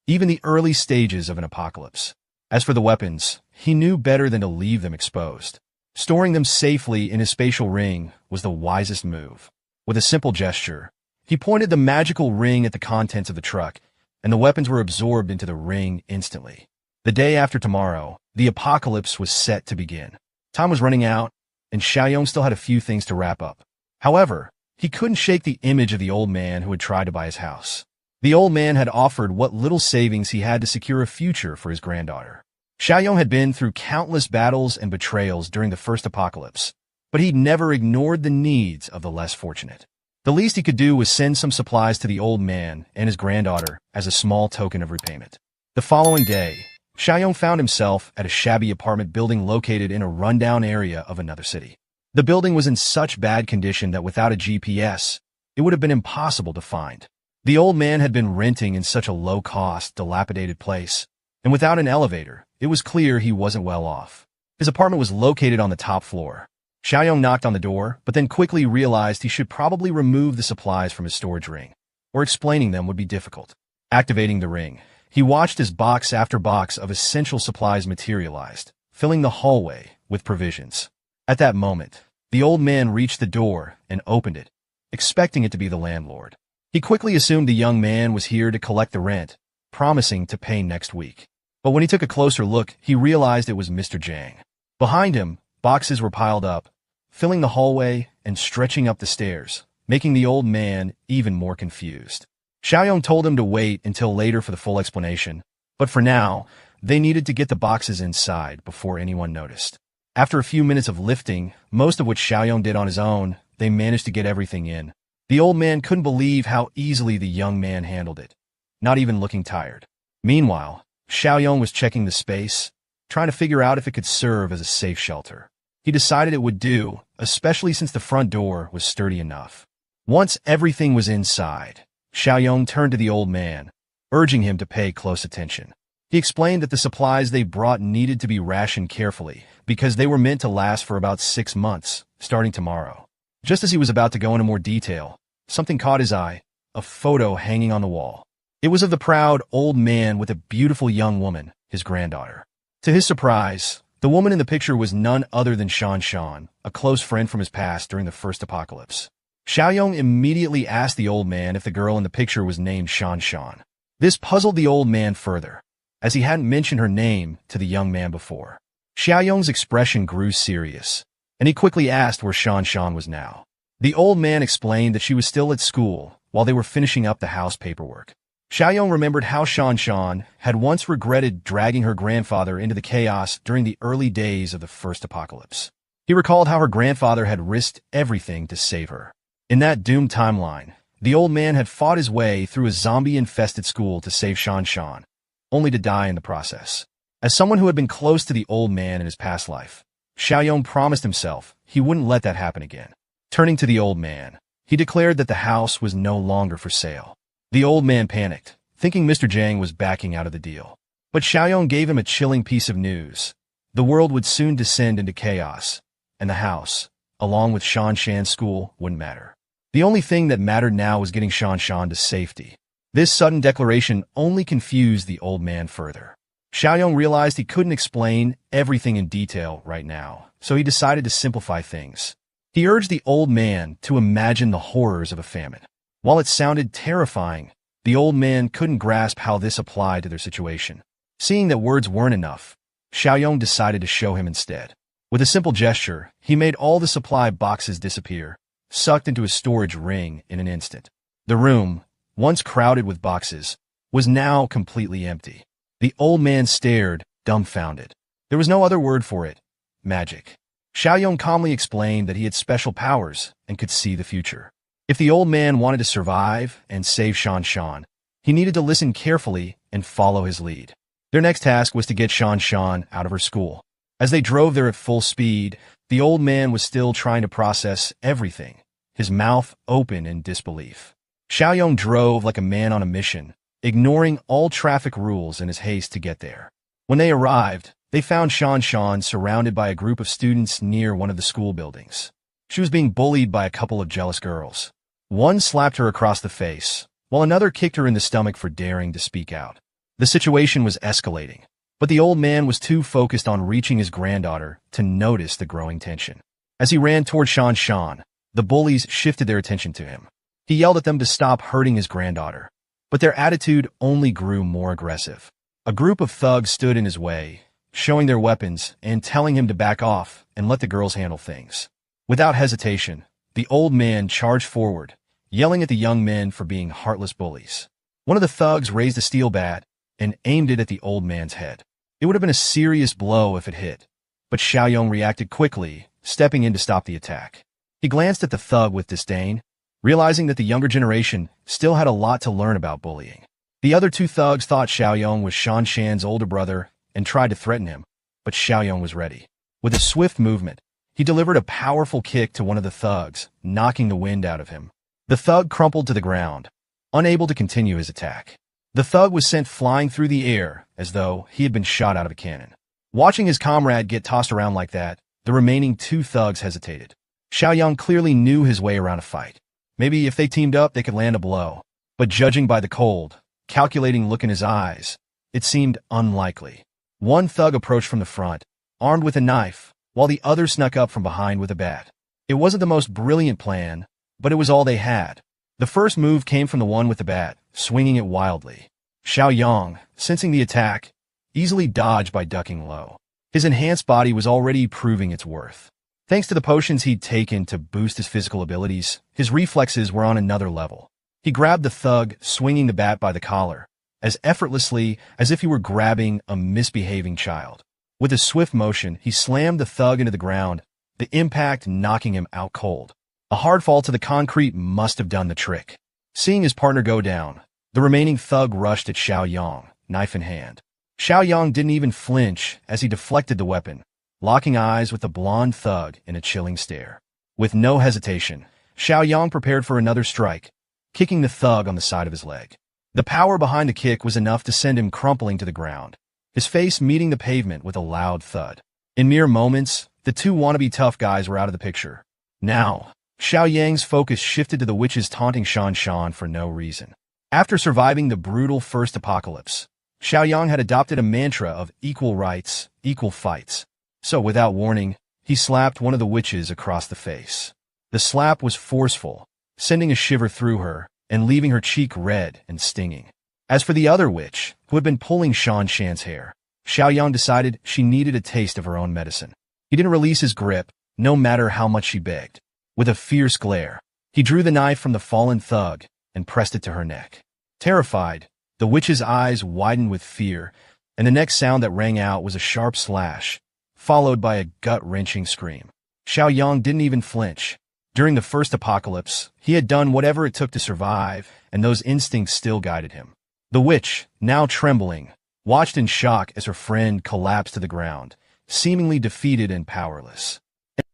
Speaker 1: even the early stages of an apocalypse. As for the weapons, he knew better than to leave them exposed. Storing them safely in his spatial ring was the wisest move. With a simple gesture, he pointed the magical ring at the contents of the truck, and the weapons were absorbed into the ring instantly. The day after tomorrow, the apocalypse was set to begin. Time was running out, and Xiaoyong still had a few things to wrap up. However, he couldn't shake the image of the old man who had tried to buy his house. The old man had offered what little savings he had to secure a future for his granddaughter. Xiaoyong had been through countless battles and betrayals during the first apocalypse, but he'd never ignored the needs of the less fortunate. The least he could do was send some supplies to the old man and his granddaughter as a small token of repayment. The following day, Xiaoyong found himself at a shabby apartment building located in a rundown area of another city. The building was in such bad condition that without a GPS, it would have been impossible to find. The old man had been renting in such a low-cost, dilapidated place, and without an elevator, it was clear he wasn't well off. His apartment was located on the top floor. Xiaoyong knocked on the door, but then quickly realized he should probably remove the supplies from his storage ring, or explaining them would be difficult. Activating the ring, he watched as box after box of essential supplies materialized, filling the hallway with provisions. At that moment, the old man reached the door and opened it, expecting it to be the landlord. He quickly assumed the young man was here to collect the rent, promising to pay next week. But when he took a closer look, he realized it was Mr. Zhang. Behind him, boxes were piled up, filling the hallway and stretching up the stairs, making the old man even more confused. Xiaoyong told him to wait until later for the full explanation, but for now, they needed to get the boxes inside before anyone noticed. After a few minutes of lifting, most of which Xiaoyong did on his own, they managed to get everything in. The old man couldn't believe how easily the young man handled it, not even looking tired. Meanwhile, Xiaoyong was checking the space, trying to figure out if it could serve as a safe shelter. He decided it would do, especially since the front door was sturdy enough. Once everything was inside, Xiaoyong turned to the old man, urging him to pay close attention. He explained that the supplies they brought needed to be rationed carefully because they were meant to last for about 6 months, starting tomorrow. Just as he was about to go into more detail, something caught his eye, a photo hanging on the wall. It was of the proud old man with a beautiful young woman, his granddaughter. To his surprise, the woman in the picture was none other than Shan, a close friend from his past during the first apocalypse. Xiaoyong immediately asked the old man if the girl in the picture was named Shan. This puzzled the old man further, as he hadn't mentioned her name to the young man before. Xiaoyong's expression grew serious, and he quickly asked where Shan was now. The old man explained that she was still at school while they were finishing up the house paperwork. Xiaoyong remembered how Shan had once regretted dragging her grandfather into the chaos during the early days of the first apocalypse. He recalled how her grandfather had risked everything to save her. In that doomed timeline, the old man had fought his way through a zombie-infested school to save Shan, only to die in the process. As someone who had been close to the old man in his past life, Xiaoyong promised himself he wouldn't let that happen again. Turning to the old man, he declared that the house was no longer for sale. The old man panicked, thinking Mr. Zhang was backing out of the deal. But Xiaoyong gave him a chilling piece of news. The world would soon descend into chaos, and the house, along with Shan's school, wouldn't matter. The only thing that mattered now was getting Shan to safety. This sudden declaration only confused the old man further. Xiaoyong realized he couldn't explain everything in detail right now, so he decided to simplify things. He urged the old man to imagine the horrors of a famine. While it sounded terrifying, the old man couldn't grasp how this applied to their situation. Seeing that words weren't enough, Xiaoyong decided to show him instead. With a simple gesture, he made all the supply boxes disappear, sucked into a storage ring in an instant. The room, once crowded with boxes, was now completely empty. The old man stared, dumbfounded. There was no other word for it. Magic. Xiaoyong calmly explained that he had special powers and could see the future. If the old man wanted to survive and save Shan, he needed to listen carefully and follow his lead. Their next task was to get Shan out of her school. As they drove there at full speed, the old man was still trying to process everything, his mouth open in disbelief. Xiaoyong drove like a man on a mission, ignoring all traffic rules in his haste to get there. When they arrived, they found Shan surrounded by a group of students near one of the school buildings. She was being bullied by a couple of jealous girls. One slapped her across the face, while another kicked her in the stomach for daring to speak out. The situation was escalating, but the old man was too focused on reaching his granddaughter to notice the growing tension. As he ran toward Shan, the bullies shifted their attention to him. He yelled at them to stop hurting his granddaughter, but their attitude only grew more aggressive. A group of thugs stood in his way, showing their weapons and telling him to back off and let the girls handle things. Without hesitation, the old man charged forward, yelling at the young men for being heartless bullies. One of the thugs raised a steel bat and aimed it at the old man's head. It would have been a serious blow if it hit, but Xiaoyong reacted quickly, stepping in to stop the attack. He glanced at the thug with disdain, realizing that the younger generation still had a lot to learn about bullying. The other two thugs thought Xiaoyong was Shan's older brother and tried to threaten him, but Xiaoyong was ready. With a swift movement, he delivered a powerful kick to one of the thugs, knocking the wind out of him. The thug crumpled to the ground, unable to continue his attack. The thug was sent flying through the air as though he had been shot out of a cannon. Watching his comrade get tossed around like that, the remaining two thugs hesitated. Xiaoyong clearly knew his way around a fight. Maybe if they teamed up, they could land a blow. But judging by the cold, calculating look in his eyes, it seemed unlikely. One thug approached from the front, armed with a knife, while the other snuck up from behind with a bat. It wasn't the most brilliant plan, but it was all they had. The first move came from the one with the bat, swinging it wildly. Xiaoyong, sensing the attack, easily dodged by ducking low. His enhanced body was already proving its worth. Thanks to the potions he'd taken to boost his physical abilities, his reflexes were on another level. He grabbed the thug, swinging the bat by the collar, as effortlessly as if he were grabbing a misbehaving child. With a swift motion, he slammed the thug into the ground, the impact knocking him out cold. A hard fall to the concrete must have done the trick. Seeing his partner go down, the remaining thug rushed at Xiaoyong, knife in hand. Xiaoyong didn't even flinch as he deflected the weapon, locking eyes with the blonde thug in a chilling stare. With no hesitation, Xiaoyong prepared for another strike, kicking the thug on the side of his leg. The power behind the kick was enough to send him crumpling to the ground, his face meeting the pavement with a loud thud. In mere moments, the two wannabe tough guys were out of the picture. Now, Xiao Yang's focus shifted to the witches taunting Shan Shan for no reason. After surviving the brutal first apocalypse, Xiao Yang had adopted a mantra of equal rights, equal fights. So, without warning, he slapped one of the witches across the face. The slap was forceful, sending a shiver through her and leaving her cheek red and stinging. As for the other witch, who had been pulling Shan Shan's hair, Xiao Yang decided she needed a taste of her own medicine. He didn't release his grip, no matter how much she begged. With a fierce glare, he drew the knife from the fallen thug and pressed it to her neck. Terrified, the witch's eyes widened with fear, and the next sound that rang out was a sharp slash, followed by a gut-wrenching scream. Xiao Yang didn't even flinch. During the first apocalypse, he had done whatever it took to survive, and those instincts still guided him. The witch, now trembling, watched in shock as her friend collapsed to the ground, seemingly defeated and powerless.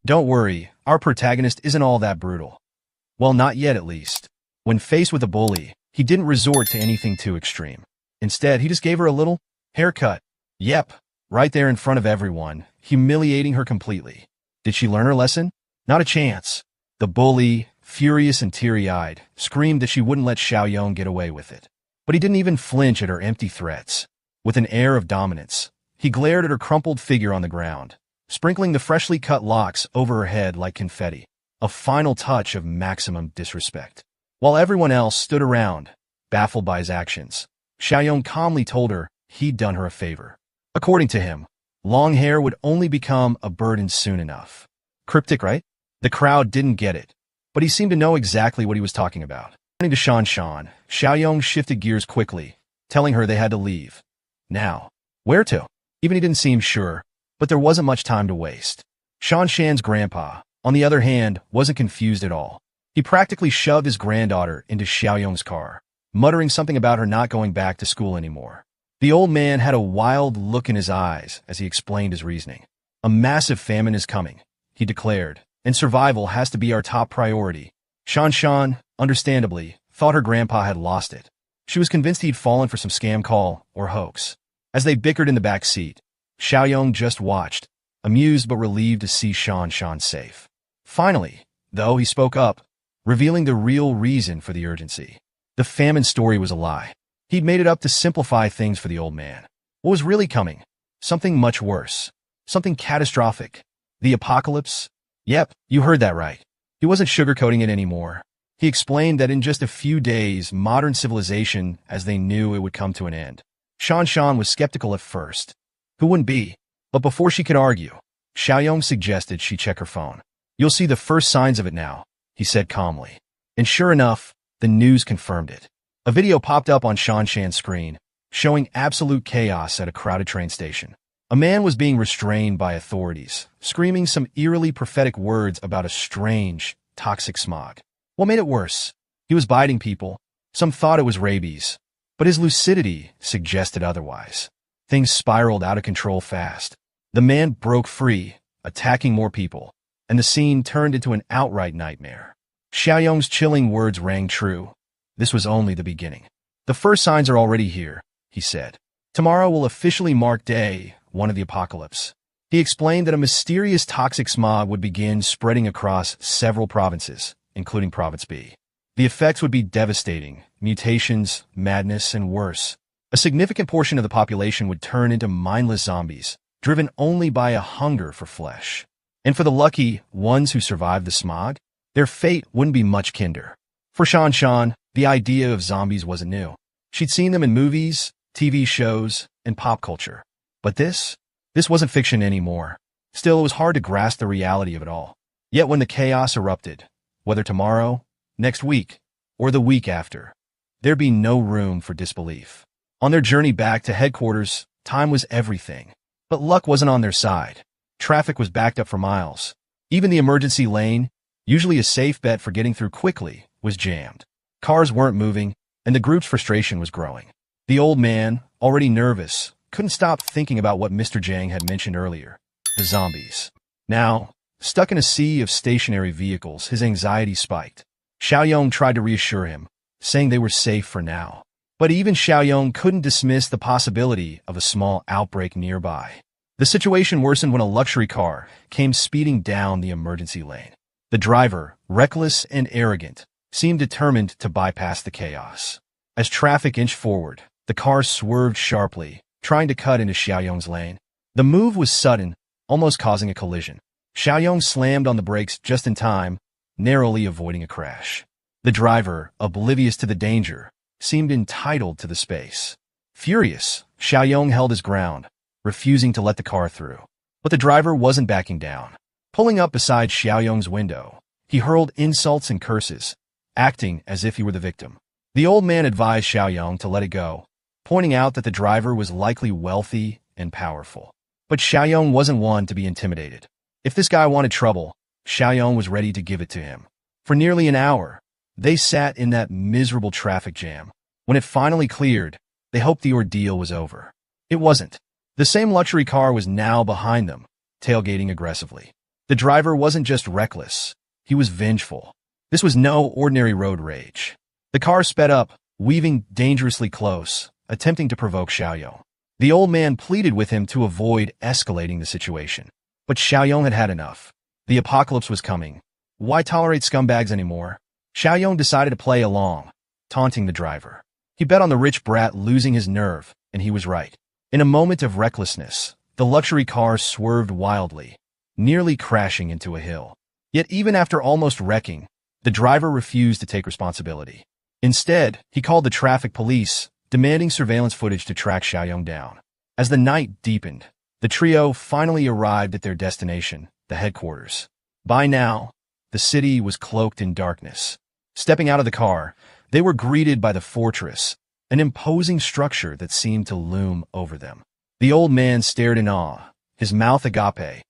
Speaker 1: Don't worry, our protagonist isn't all that brutal. Well, not yet at least. When faced with a bully, he didn't resort to anything too extreme. Instead, he just gave her a little haircut. Yep, right there in front of everyone, humiliating her completely. Did she learn her lesson? Not a chance. The bully, furious and teary-eyed, screamed that she wouldn't let Xiao Yang get away with it. But he didn't even flinch at her empty threats. With an air of dominance, he glared at her crumpled figure on the ground, sprinkling the freshly cut locks over her head like confetti, a final touch of maximum disrespect. While everyone else stood around, baffled by his actions, Xiao Yang calmly told her he'd done her a favor. According to him, long hair would only become a burden soon enough. Cryptic, right? The crowd didn't get it, but he seemed to know exactly what he was talking about. Turning to Shan Shan, Xiao Yang shifted gears quickly, telling her they had to leave. Now, where to? Even he didn't seem sure, but there wasn't much time to waste. Shan Shan's grandpa, on the other hand, wasn't confused at all. He practically shoved his granddaughter into Xiao Yang's car, muttering something about her not going back to school anymore. The old man had a wild look in his eyes as he explained his reasoning. A massive famine is coming, he declared, and survival has to be our top priority. Shan Shan, understandably, thought her grandpa had lost it. She was convinced he'd fallen for some scam call or hoax. As they bickered in the back seat, Xiao Yang just watched, amused but relieved to see Shan Shan safe. Finally, though, he spoke up, revealing the real reason for the urgency. The famine story was a lie. He'd made it up to simplify things for the old man. What was really coming? Something much worse. Something catastrophic. The apocalypse? Yep, you heard that right. He wasn't sugarcoating it anymore. He explained that in just a few days, modern civilization, as they knew it, would come to an end. Shan Shan was skeptical at first. Who wouldn't be? But before she could argue, Xiao Yang suggested she check her phone. You'll see the first signs of it now, he said calmly. And sure enough, the news confirmed it. A video popped up on Shan Shan's screen, showing absolute chaos at a crowded train station. A man was being restrained by authorities, screaming some eerily prophetic words about a strange, toxic smog. What made it worse? He was biting people. Some thought it was rabies, but his lucidity suggested otherwise. Things spiraled out of control fast. The man broke free, attacking more people, and the scene turned into an outright nightmare. Xiao Yang's chilling words rang true. This was only the beginning. The first signs are already here, he said. Tomorrow will officially mark day one of the apocalypse. He explained that a mysterious toxic smog would begin spreading across several provinces, including Province B. The effects would be devastating: mutations, madness, and worse. A significant portion of the population would turn into mindless zombies, driven only by a hunger for flesh. And for the lucky ones who survived the smog, their fate wouldn't be much kinder. For Shan Shan, the idea of zombies wasn't new. She'd seen them in movies, TV shows, and pop culture. But this wasn't fiction anymore. Still, it was hard to grasp the reality of it all. Yet when the chaos erupted, whether tomorrow, next week, or the week after, there'd be no room for disbelief. On their journey back to headquarters, time was everything. But luck wasn't on their side. Traffic was backed up for miles. Even the emergency lane, usually a safe bet for getting through quickly, was jammed. Cars weren't moving, and the group's frustration was growing. The old man, already nervous, couldn't stop thinking about what Mr. Zhang had mentioned earlier: the zombies. Now, stuck in a sea of stationary vehicles, his anxiety spiked. Xiao Yang tried to reassure him, saying they were safe for now. But even Xiao Yang couldn't dismiss the possibility of a small outbreak nearby. The situation worsened when a luxury car came speeding down the emergency lane. The driver, reckless and arrogant, seemed determined to bypass the chaos. As traffic inched forward, the car swerved sharply, trying to cut into Xiaoyong's lane. The move was sudden, almost causing a collision. Xiaoyong slammed on the brakes just in time, narrowly avoiding a crash. The driver, oblivious to the danger, seemed entitled to the space. Furious, Xiaoyong held his ground, refusing to let the car through. But the driver wasn't backing down. Pulling up beside Xiaoyong's window, he hurled insults and curses, acting as if he were the victim. The old man advised Xiaoyong to let it go, pointing out that the driver was likely wealthy and powerful. But Xiaoyong wasn't one to be intimidated. If this guy wanted trouble, Xiaoyong was ready to give it to him. For nearly an hour, they sat in that miserable traffic jam. When it finally cleared, they hoped the ordeal was over. It wasn't. The same luxury car was now behind them, tailgating aggressively. The driver wasn't just reckless, he was vengeful. This was no ordinary road rage. The car sped up, weaving dangerously close, attempting to provoke Xiaoyong. The old man pleaded with him to avoid escalating the situation. But Xiaoyong had had enough. The apocalypse was coming. Why tolerate scumbags anymore? Xiaoyong decided to play along, taunting the driver. He bet on the rich brat losing his nerve, and he was right. In a moment of recklessness, the luxury car swerved wildly, nearly crashing into a hill. Yet even after almost wrecking, the driver refused to take responsibility. Instead, he called the traffic police, demanding surveillance footage to track Xiaoyong down. As the night deepened, the trio finally arrived at their destination, the headquarters. By now, the city was cloaked in darkness. Stepping out of the car, they were greeted by the fortress, an imposing structure that seemed to loom over them. The old man stared in awe, his mouth agape,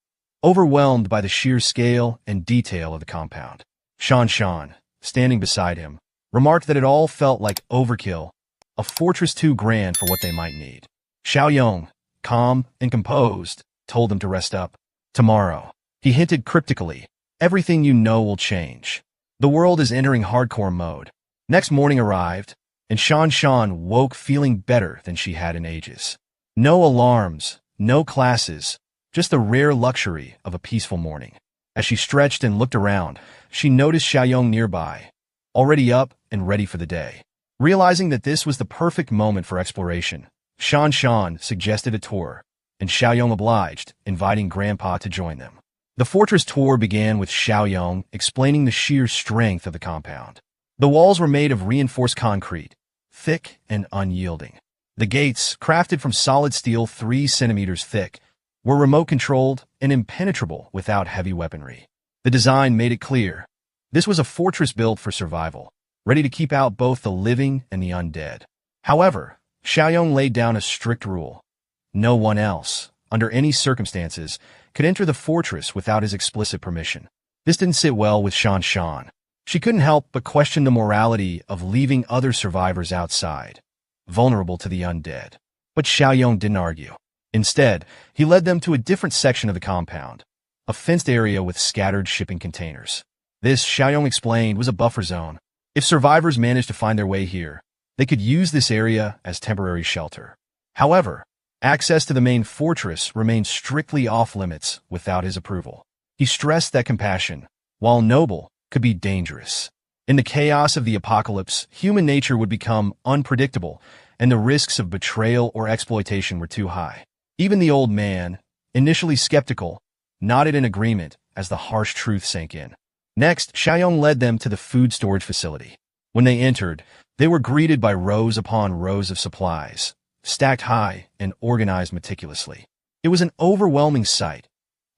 Speaker 1: overwhelmed by the sheer scale and detail of the compound. Shan, standing beside him, remarked that it all felt like overkill, a fortress too grand for what they might need. Xiaoyong, calm and composed, told him to rest up. Tomorrow, he hinted cryptically, everything you know will change. The world is entering hardcore mode. Next morning arrived, and Shan woke feeling better than she had in ages. No alarms, no classes, just the rare luxury of a peaceful morning. As she stretched and looked around, she noticed Xiaoyong nearby, already up and ready for the day. Realizing that this was the perfect moment for exploration, Shan suggested a tour, and Xiaoyong obliged, inviting Grandpa to join them. The fortress tour began with Xiaoyong explaining the sheer strength of the compound. The walls were made of reinforced concrete, thick and unyielding. The gates, crafted from solid steel 3 centimeters thick, were remote-controlled and impenetrable without heavy weaponry. The design made it clear. This was a fortress built for survival, ready to keep out both the living and the undead. However, Xiaoyong laid down a strict rule. No one else, under any circumstances, could enter the fortress without his explicit permission. This didn't sit well with Shan. She couldn't help but question the morality of leaving other survivors outside, vulnerable to the undead. But Xiaoyong didn't argue. Instead, he led them to a different section of the compound, a fenced area with scattered shipping containers. This, Xiaoyong explained, was a buffer zone. If survivors managed to find their way here, they could use this area as temporary shelter. However, access to the main fortress remained strictly off-limits without his approval. He stressed that compassion, while noble, could be dangerous. In the chaos of the apocalypse, human nature would become unpredictable, and the risks of betrayal or exploitation were too high. Even the old man, initially skeptical, nodded in agreement as the harsh truth sank in. Next, Xiaoyong led them to the food storage facility. When they entered, they were greeted by rows upon rows of supplies, stacked high and organized meticulously. It was an overwhelming sight,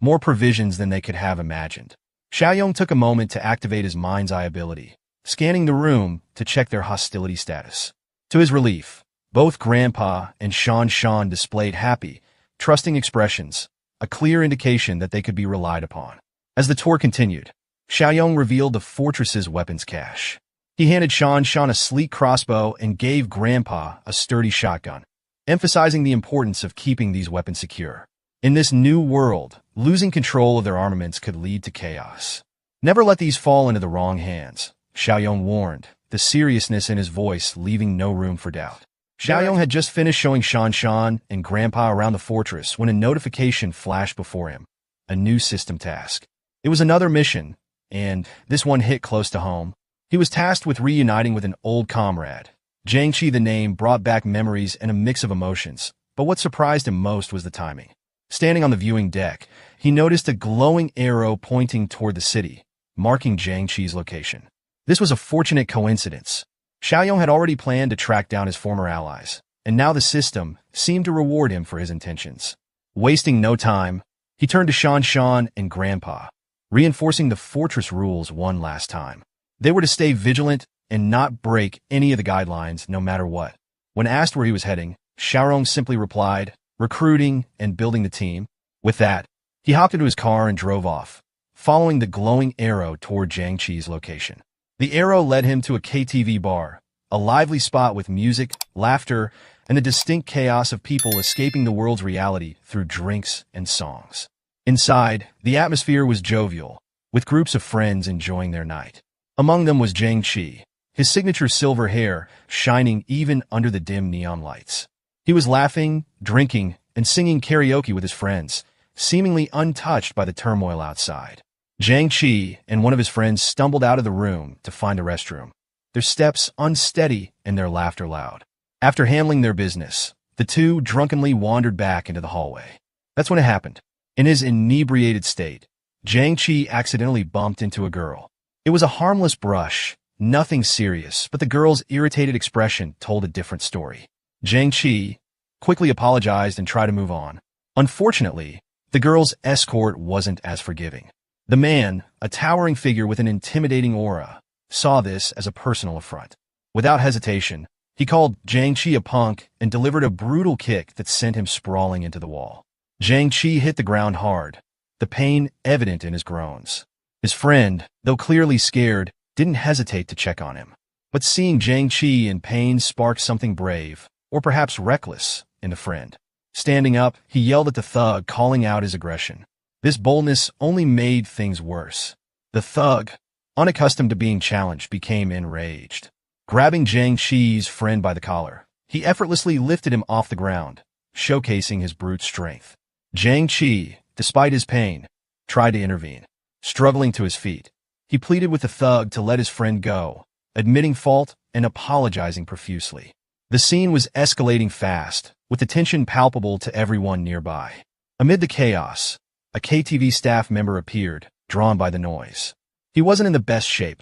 Speaker 1: more provisions than they could have imagined. Xiaoyong took a moment to activate his mind's eye ability, scanning the room to check their hostility status. To his relief, both Grandpa and Shan displayed happy, trusting expressions, a clear indication that they could be relied upon. As the tour continued, Xiaoyong revealed the fortress's weapons cache. He handed Shan a sleek crossbow and gave Grandpa a sturdy shotgun, emphasizing the importance of keeping these weapons secure. In this new world, losing control of their armaments could lead to chaos. Never let these fall into the wrong hands, Xiaoyong warned, the seriousness in his voice leaving no room for doubt. Xiaoyong had just finished showing Shan and Grandpa around the fortress when a notification flashed before him, a new system task. It was another mission, and this one hit close to home. He was tasked with reuniting with an old comrade. Jiangqi, the name, brought back memories and a mix of emotions, but what surprised him most was the timing. Standing on the viewing deck, he noticed a glowing arrow pointing toward the city, marking Jiangqi's location. This was a fortunate coincidence. Xiaoyong had already planned to track down his former allies, and now the system seemed to reward him for his intentions. Wasting no time, he turned to Shan and Grandpa, reinforcing the fortress rules one last time. They were to stay vigilant and not break any of the guidelines no matter what. When asked where he was heading, Xiaorong simply replied, recruiting and building the team. With that, he hopped into his car and drove off, following the glowing arrow toward Jiangqi's location. The arrow led him to a KTV bar, a lively spot with music, laughter, and the distinct chaos of people escaping the world's reality through drinks and songs. Inside, the atmosphere was jovial, with groups of friends enjoying their night. Among them was Jiangqi, his signature silver hair shining even under the dim neon lights. He was laughing, drinking, and singing karaoke with his friends, seemingly untouched by the turmoil outside. Jiangqi and one of his friends stumbled out of the room to find a restroom, their steps unsteady and their laughter loud. After handling their business, the two drunkenly wandered back into the hallway. That's when it happened. In his inebriated state, Jiangqi accidentally bumped into a girl. It was a harmless brush, nothing serious, but the girl's irritated expression told a different story. Jiangqi quickly apologized and tried to move on. Unfortunately, the girl's escort wasn't as forgiving. The man, a towering figure with an intimidating aura, saw this as a personal affront. Without hesitation, he called Jiangqi a punk and delivered a brutal kick that sent him sprawling into the wall. Jiangqi hit the ground hard, the pain evident in his groans. His friend, though clearly scared, didn't hesitate to check on him. But seeing Jiangqi in pain sparked something brave, or perhaps reckless, in the friend. Standing up, he yelled at the thug, calling out his aggression. This boldness only made things worse. The thug, unaccustomed to being challenged, became enraged. Grabbing Jiangqi's friend by the collar, he effortlessly lifted him off the ground, showcasing his brute strength. Jiangqi, despite his pain, tried to intervene. Struggling to his feet, he pleaded with the thug to let his friend go, admitting fault and apologizing profusely. The scene was escalating fast, with the tension palpable to everyone nearby. Amid the chaos, a KTV staff member appeared, drawn by the noise. He wasn't in the best shape,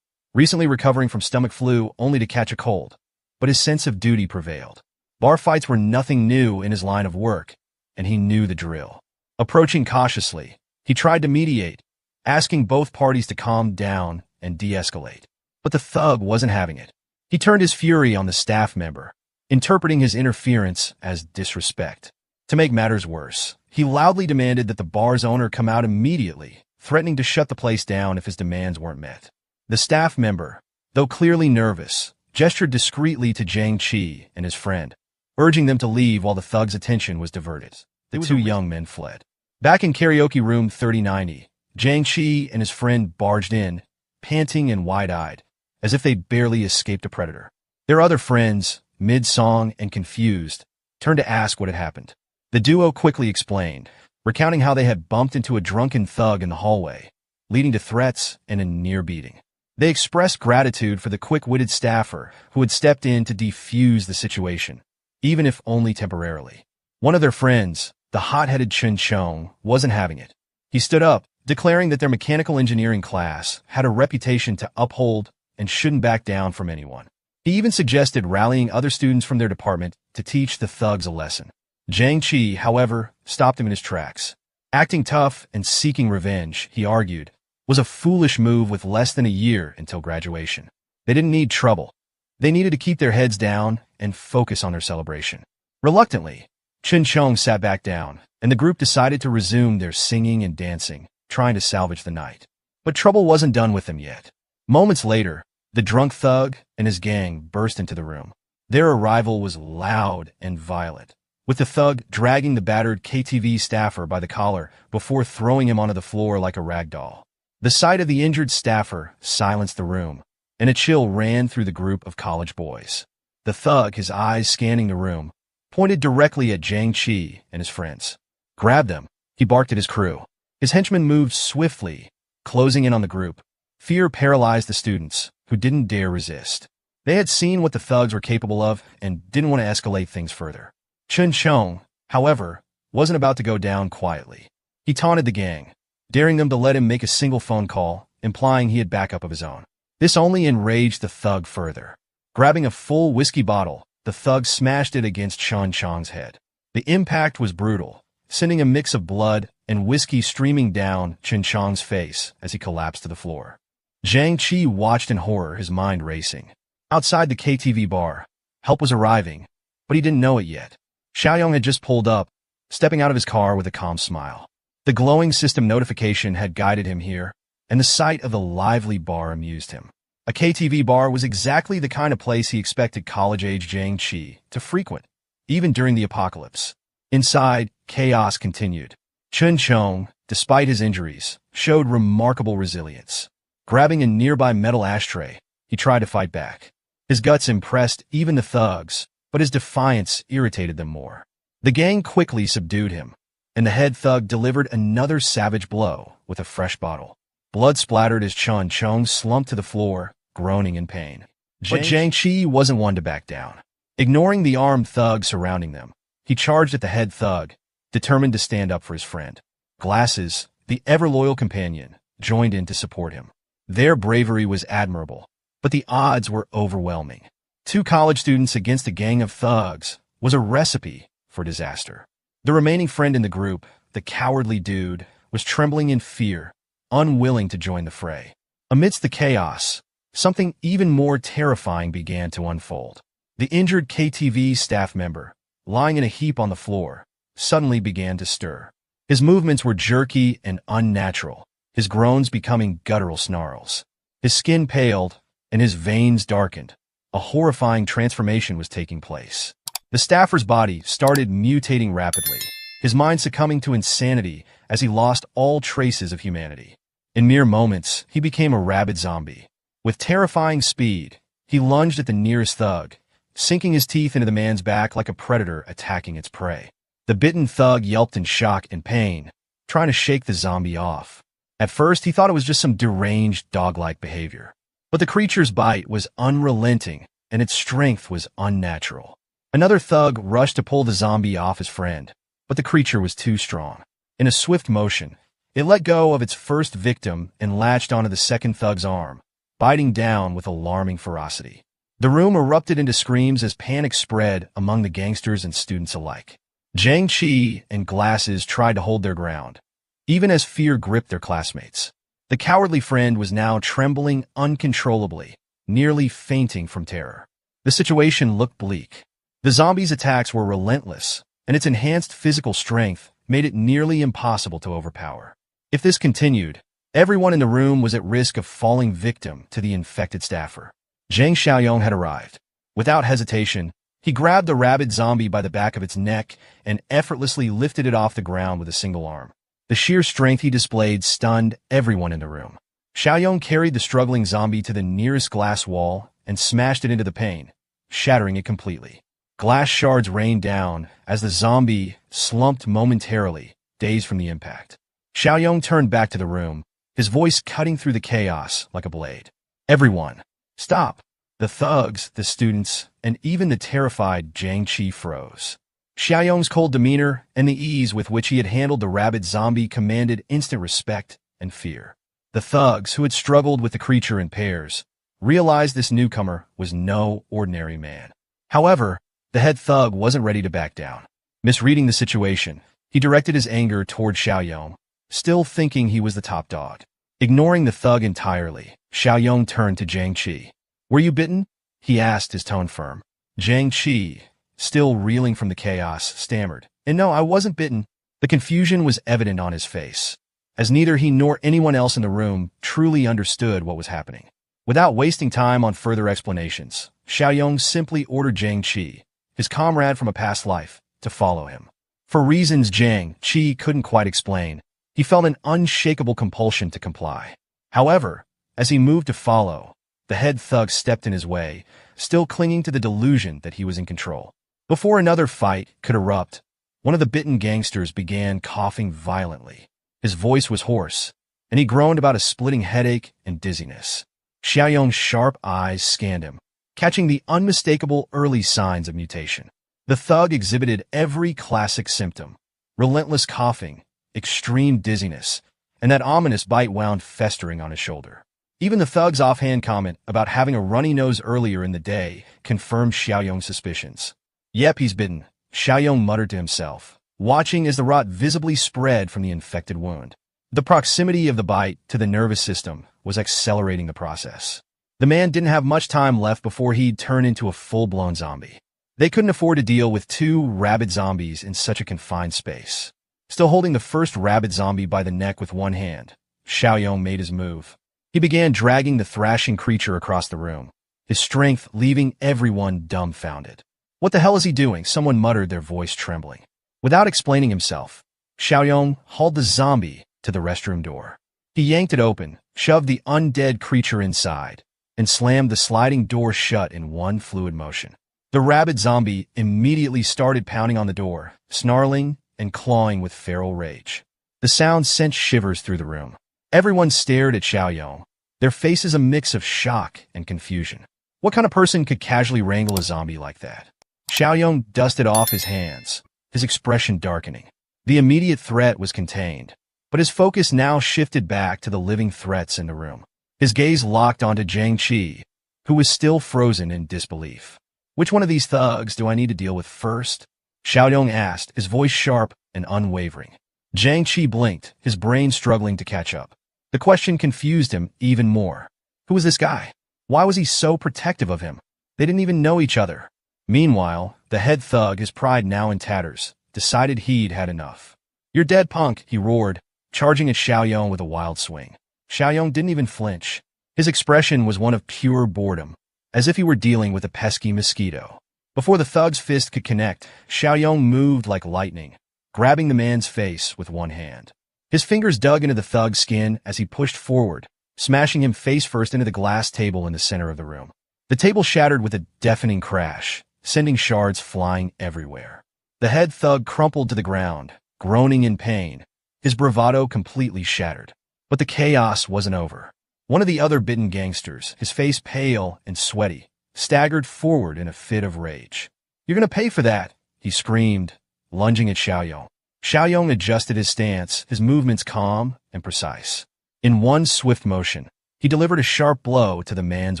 Speaker 1: recently recovering from stomach flu only to catch a cold, but his sense of duty prevailed. Bar fights were nothing new in his line of work, and he knew the drill. Approaching cautiously, he tried to mediate, asking both parties to calm down and de-escalate. But the thug wasn't having it. He turned his fury on the staff member, interpreting his interference as disrespect. To make matters worse, he loudly demanded that the bar's owner come out immediately, threatening to shut the place down if his demands weren't met. The staff member, though clearly nervous, gestured discreetly to Jiangqi and his friend, urging them to leave while the thug's attention was diverted. The two young men fled. Back in karaoke room 3090, Jiangqi and his friend barged in, panting and wide-eyed, as if they'd barely escaped a predator. Their other friends, mid-song and confused, turned to ask what had happened. The duo quickly explained, recounting how they had bumped into a drunken thug in the hallway, leading to threats and a near beating. They expressed gratitude for the quick-witted staffer who had stepped in to defuse the situation, even if only temporarily. One of their friends, the hot-headed Chen Chong, wasn't having it. He stood up, declaring that their mechanical engineering class had a reputation to uphold and shouldn't back down from anyone. He even suggested rallying other students from their department to teach the thugs a lesson. Jiangqi, however, stopped him in his tracks. Acting tough and seeking revenge, he argued, was a foolish move with less than a year until graduation. They didn't need trouble. They needed to keep their heads down and focus on their celebration. Reluctantly, Chen Chong sat back down, and the group decided to resume their singing and dancing, trying to salvage the night. But trouble wasn't done with them yet. Moments later, the drunk thug and his gang burst into the room. Their arrival was loud and violent, with the thug dragging the battered KTV staffer by the collar before throwing him onto the floor like a rag doll. The sight of the injured staffer silenced the room, and a chill ran through the group of college boys. The thug, his eyes scanning the room, pointed directly at Jiangqi and his friends. "Grab them," he barked at his crew. His henchmen moved swiftly, closing in on the group, Fear paralyzed the students, who didn't dare resist. They had seen what the thugs were capable of and didn't want to escalate things further. Chun Chong, however, wasn't about to go down quietly. He taunted the gang, daring them to let him make a single phone call, implying he had backup of his own. This only enraged the thug further. Grabbing a full whiskey bottle, the thug smashed it against Chun Chong's head. The impact was brutal, sending a mix of blood and whiskey streaming down Chun Chong's face as he collapsed to the floor. Zhang Qi watched in horror, his mind racing. Outside the KTV bar, help was arriving, but he didn't know it yet. Xiaoyong had just pulled up, stepping out of his car with a calm smile. The glowing system notification had guided him here, and the sight of the lively bar amused him. A KTV bar was exactly the kind of place he expected college-age Zhang Qi to frequent, even during the apocalypse. Inside, chaos continued. Chun Chong, despite his injuries, showed remarkable resilience. Grabbing a nearby metal ashtray, he tried to fight back. His guts impressed even the thugs, but his defiance irritated them more. The gang quickly subdued him, and the head thug delivered another savage blow with a fresh bottle. Blood splattered as Chun Chong slumped to the floor, groaning in pain. But Zhang Qi wasn't one to back down. Ignoring the armed thugs surrounding them, he charged at the head thug, determined to stand up for his friend. Glasses, the ever-loyal companion, joined in to support him. Their bravery was admirable, but the odds were overwhelming. 2 college students against a gang of thugs was a recipe for disaster. The remaining friend in the group, the cowardly dude, was trembling in fear, unwilling to join the fray. Amidst the chaos, something even more terrifying began to unfold. The injured KTV staff member, lying in a heap on the floor, suddenly began to stir. His movements were jerky and unnatural, his groans becoming guttural snarls. His skin paled, and his veins darkened. A horrifying transformation was taking place. The staffer's body started mutating rapidly, his mind succumbing to insanity as he lost all traces of humanity. In mere moments, he became a rabid zombie. With terrifying speed, he lunged at the nearest thug, sinking his teeth into the man's back like a predator attacking its prey. The bitten thug yelped in shock and pain, trying to shake the zombie off. At first, he thought it was just some deranged dog-like behavior. But the creature's bite was unrelenting, and its strength was unnatural. Another thug rushed to pull the zombie off his friend, but the creature was too strong. In a swift motion, it let go of its first victim and latched onto the second thug's arm, biting down with alarming ferocity. The room erupted into screams as panic spread among the gangsters and students alike. Zhang Qi and Glasses tried to hold their ground, even as fear gripped their classmates. The cowardly friend was now trembling uncontrollably, nearly fainting from terror. The situation looked bleak. The zombie's attacks were relentless, and its enhanced physical strength made it nearly impossible to overpower. If this continued, everyone in the room was at risk of falling victim to the infected staffer. Zhang Xiaoyong had arrived. Without hesitation, he grabbed the rabid zombie by the back of its neck and effortlessly lifted it off the ground with a single arm. The sheer strength he displayed stunned everyone in the room. Xiaoyong carried the struggling zombie to the nearest glass wall and smashed it into the pane, shattering it completely. Glass shards rained down as the zombie slumped momentarily, dazed from the impact. Xiaoyong turned back to the room, his voice cutting through the chaos like a blade. "Everyone, stop!" The thugs, the students, and even the terrified Zhang Qi froze. Xiaoyong's cold demeanor and the ease with which he had handled the rabid zombie commanded instant respect and fear. The thugs, who had struggled with the creature in pairs, realized this newcomer was no ordinary man. However, the head thug wasn't ready to back down. Misreading the situation, he directed his anger toward Xiaoyong, still thinking he was the top dog. Ignoring the thug entirely, Xiaoyong turned to Zhang Qi. "Were you bitten?" he asked, his tone firm. Zhang Qi, still reeling from the chaos, stammered, "And no, I wasn't bitten." The confusion was evident on his face, as neither he nor anyone else in the room truly understood what was happening. Without wasting time on further explanations, Xiaoyong simply ordered Zhang Qi, his comrade from a past life, to follow him. For reasons Zhang Qi couldn't quite explain, he felt an unshakable compulsion to comply. However, as he moved to follow, the head thug stepped in his way, still clinging to the delusion that he was in control. Before another fight could erupt, one of the bitten gangsters began coughing violently. His voice was hoarse, and he groaned about a splitting headache and dizziness. Xiaoyong's sharp eyes scanned him, catching the unmistakable early signs of mutation. The thug exhibited every classic symptom: relentless coughing, extreme dizziness, and that ominous bite wound festering on his shoulder. Even the thug's offhand comment about having a runny nose earlier in the day confirmed Xiaoyong's suspicions. Yep, he's bitten, Xiaoyong muttered to himself, watching as the rot visibly spread from the infected wound. The proximity of the bite to the nervous system was accelerating the process. The man didn't have much time left before he'd turn into a full-blown zombie. They couldn't afford to deal with two rabid zombies in such a confined space. Still holding the first rabid zombie by the neck with one hand, Xiaoyong made his move. He began dragging the thrashing creature across the room, his strength leaving everyone dumbfounded. What the hell is he doing? Someone muttered, their voice trembling. Without explaining himself, Xiaoyong hauled the zombie to the restroom door. He yanked it open, shoved the undead creature inside, and slammed the sliding door shut in one fluid motion. The rabid zombie immediately started pounding on the door, snarling and clawing with feral rage. The sound sent shivers through the room. Everyone stared at Xiaoyong, their faces a mix of shock and confusion. What kind of person could casually wrangle a zombie like that? Xiaoyong dusted off his hands, his expression darkening. The immediate threat was contained, but his focus now shifted back to the living threats in the room. His gaze locked onto Jiang Qi, who was still frozen in disbelief. Which one of these thugs do I need to deal with first? Xiaoyong asked, his voice sharp and unwavering. Jiang Qi blinked, his brain struggling to catch up. The question confused him even more. Who was this guy? Why was he so protective of him? They didn't even know each other. Meanwhile, the head thug, his pride now in tatters, decided he'd had enough. "You're dead, punk," he roared, charging at Xiaoyong with a wild swing. Xiaoyong didn't even flinch. His expression was one of pure boredom, as if he were dealing with a pesky mosquito. Before the thug's fist could connect, Xiaoyong moved like lightning, grabbing the man's face with one hand. His fingers dug into the thug's skin as he pushed forward, smashing him face first into the glass table in the center of the room. The table shattered with a deafening crash, sending shards flying everywhere. The head thug crumpled to the ground, groaning in pain, his bravado completely shattered. But the chaos wasn't over. One of the other bitten gangsters, his face pale and sweaty, staggered forward in a fit of rage. "You're gonna pay for that," he screamed, lunging at Xiaoyong. Xiaoyong adjusted his stance, his movements calm and precise. In one swift motion, he delivered a sharp blow to the man's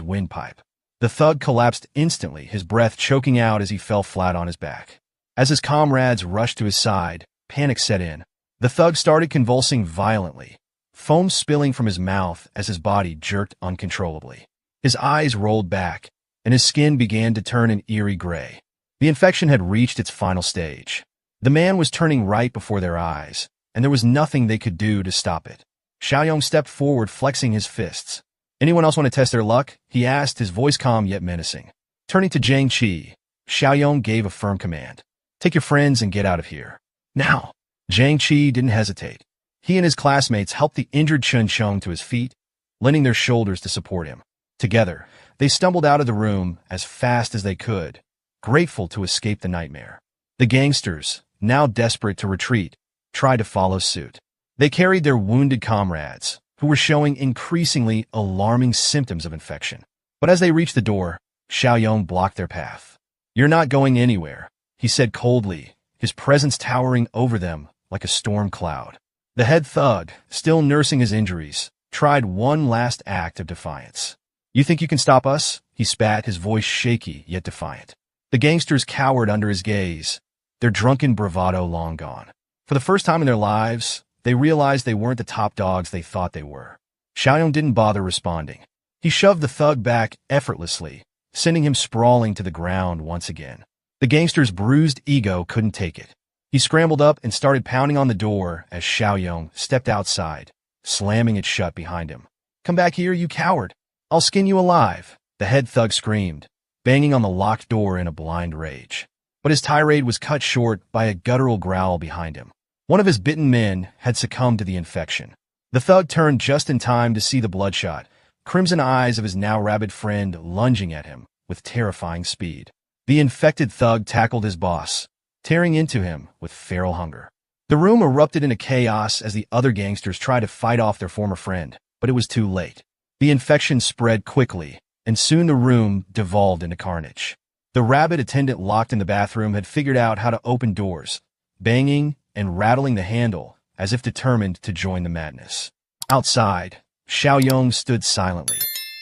Speaker 1: windpipe. The thug collapsed instantly, his breath choking out as he fell flat on his back. As his comrades rushed to his side, panic set in. The thug started convulsing violently, foam spilling from his mouth as his body jerked uncontrollably. His eyes rolled back, and his skin began to turn an eerie gray. The infection had reached its final stage. The man was turning right before their eyes, and there was nothing they could do to stop it. Xiaoyong stepped forward, flexing his fists. "Anyone else want to test their luck?" he asked, his voice calm yet menacing. Turning to Jiang Qi, Xiaoyong gave a firm command. "Take your friends and get out of here. Now!" Jiang Qi didn't hesitate. He and his classmates helped the injured Chun Chong to his feet, lending their shoulders to support him. Together, they stumbled out of the room as fast as they could, grateful to escape the nightmare. The gangsters, now desperate to retreat, tried to follow suit. They carried their wounded comrades, who were showing increasingly alarming symptoms of infection. But as they reached the door, Xiaoyong blocked their path. "You're not going anywhere," he said coldly, his presence towering over them like a storm cloud. The head thug, still nursing his injuries, tried one last act of defiance. "You think you can stop us?" he spat, his voice shaky yet defiant. The gangsters cowered under his gaze, their drunken bravado long gone. For the first time in their lives, they realized they weren't the top dogs they thought they were. Xiaoyong didn't bother responding. He shoved the thug back effortlessly, sending him sprawling to the ground once again. The gangster's bruised ego couldn't take it. He scrambled up and started pounding on the door as Xiaoyong stepped outside, slamming it shut behind him. "Come back here, you coward! I'll skin you alive!" the head thug screamed, banging on the locked door in a blind rage. But his tirade was cut short by a guttural growl behind him. One of his bitten men had succumbed to the infection. The thug turned just in time to see the bloodshot, crimson eyes of his now rabid friend lunging at him with terrifying speed. The infected thug tackled his boss, tearing into him with feral hunger. The The room erupted into chaos as the other gangsters tried to fight off their former friend, but it was too late. The infection spread quickly, and soon the room devolved into carnage. The rabid attendant locked in the bathroom had figured out how to open doors, banging and rattling the handle as if determined to join the madness. Outside, Xiaoyong stood silently,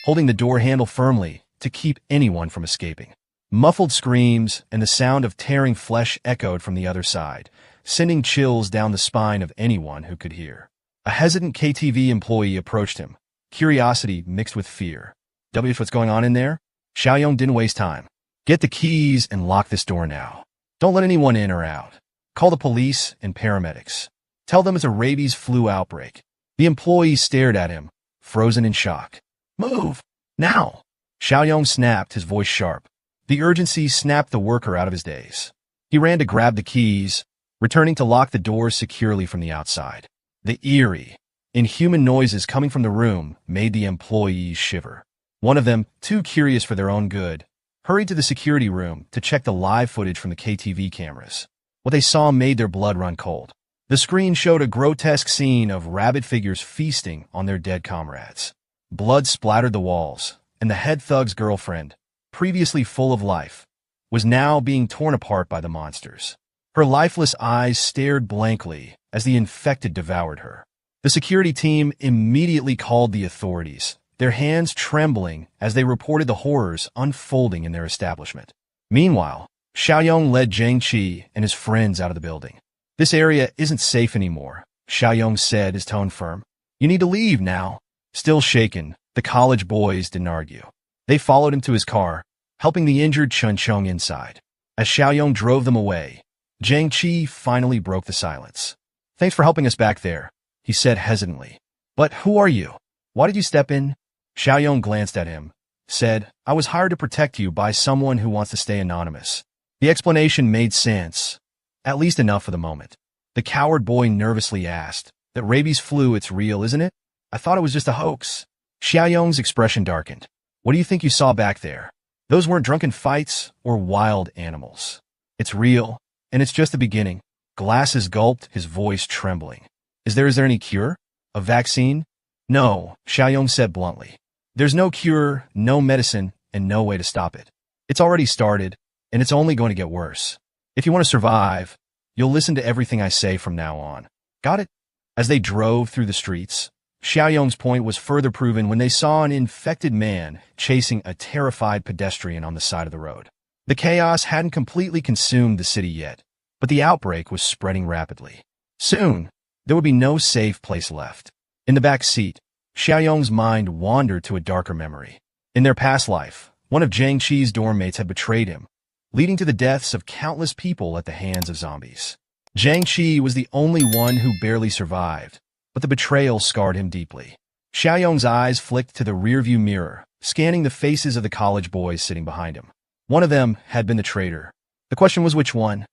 Speaker 1: holding the door handle firmly to keep anyone from escaping. Muffled screams and the sound of tearing flesh echoed from the other side, sending chills down the spine of anyone who could hear. A hesitant KTV employee approached him, curiosity mixed with fear. What's going on in there? Xiaoyong didn't waste time. Get the keys and lock this door now. Don't let anyone in or out. Call the police and paramedics. Tell them it's a rabies flu outbreak. The employee stared at him, frozen in shock. Move! Now! Xiaoyong snapped, his voice sharp. The urgency snapped the worker out of his daze. He ran to grab the keys, returning to lock the doors securely from the outside. The eerie, inhuman noises coming from the room made the employees shiver. One of them, too curious for their own good, hurried to the security room to check the live footage from the KTV cameras. What they saw made their blood run cold. The screen showed a grotesque scene of rabid figures feasting on their dead comrades. Blood splattered the walls, and the head thug's girlfriend, previously full of life, was now being torn apart by the monsters. Her lifeless eyes stared blankly as the infected devoured her. The security team immediately called the authorities, their hands trembling as they reported the horrors unfolding in their establishment. Meanwhile, Xiaoyong led Zhang Qi and his friends out of the building. This area isn't safe anymore, Xiaoyong said, his tone firm. You need to leave now. Still shaken, the college boys didn't argue. They followed him to his car, helping the injured Chunchong inside. As Xiaoyong drove them away, Zhang Qi finally broke the silence. Thanks for helping us back there, he said hesitantly. But who are you? Why did you step in? Xiaoyong glanced at him, said, I was hired to protect you by someone who wants to stay anonymous. The explanation made sense, at least enough for the moment. The coward boy nervously asked, that rabies flu, it's real, isn't it? I thought it was just a hoax. Xiaoyong's expression darkened. What do you think you saw back there? Those weren't drunken fights or wild animals. It's real, and it's just the beginning. Glasses gulped, his voice trembling. Is there any cure? A vaccine? No, Xiaoyong said bluntly. There's no cure, no medicine, and no way to stop it. It's already started, and it's only going to get worse. If you want to survive, you'll listen to everything I say from now on. Got it? As they drove through the streets, Xiaoyong's point was further proven when they saw an infected man chasing a terrified pedestrian on the side of the road. The chaos hadn't completely consumed the city yet, but the outbreak was spreading rapidly. Soon, there would be no safe place left. In the back seat, Xiaoyong's mind wandered to a darker memory. In their past life, one of Zhang Qi's dorm mates had betrayed him, leading to the deaths of countless people at the hands of zombies. Zhang Qi was the only one who barely survived, but the betrayal scarred him deeply. Xiaoyong's eyes flicked to the rearview mirror, scanning the faces of the college boys sitting behind him. One of them had been the traitor. The question was which one?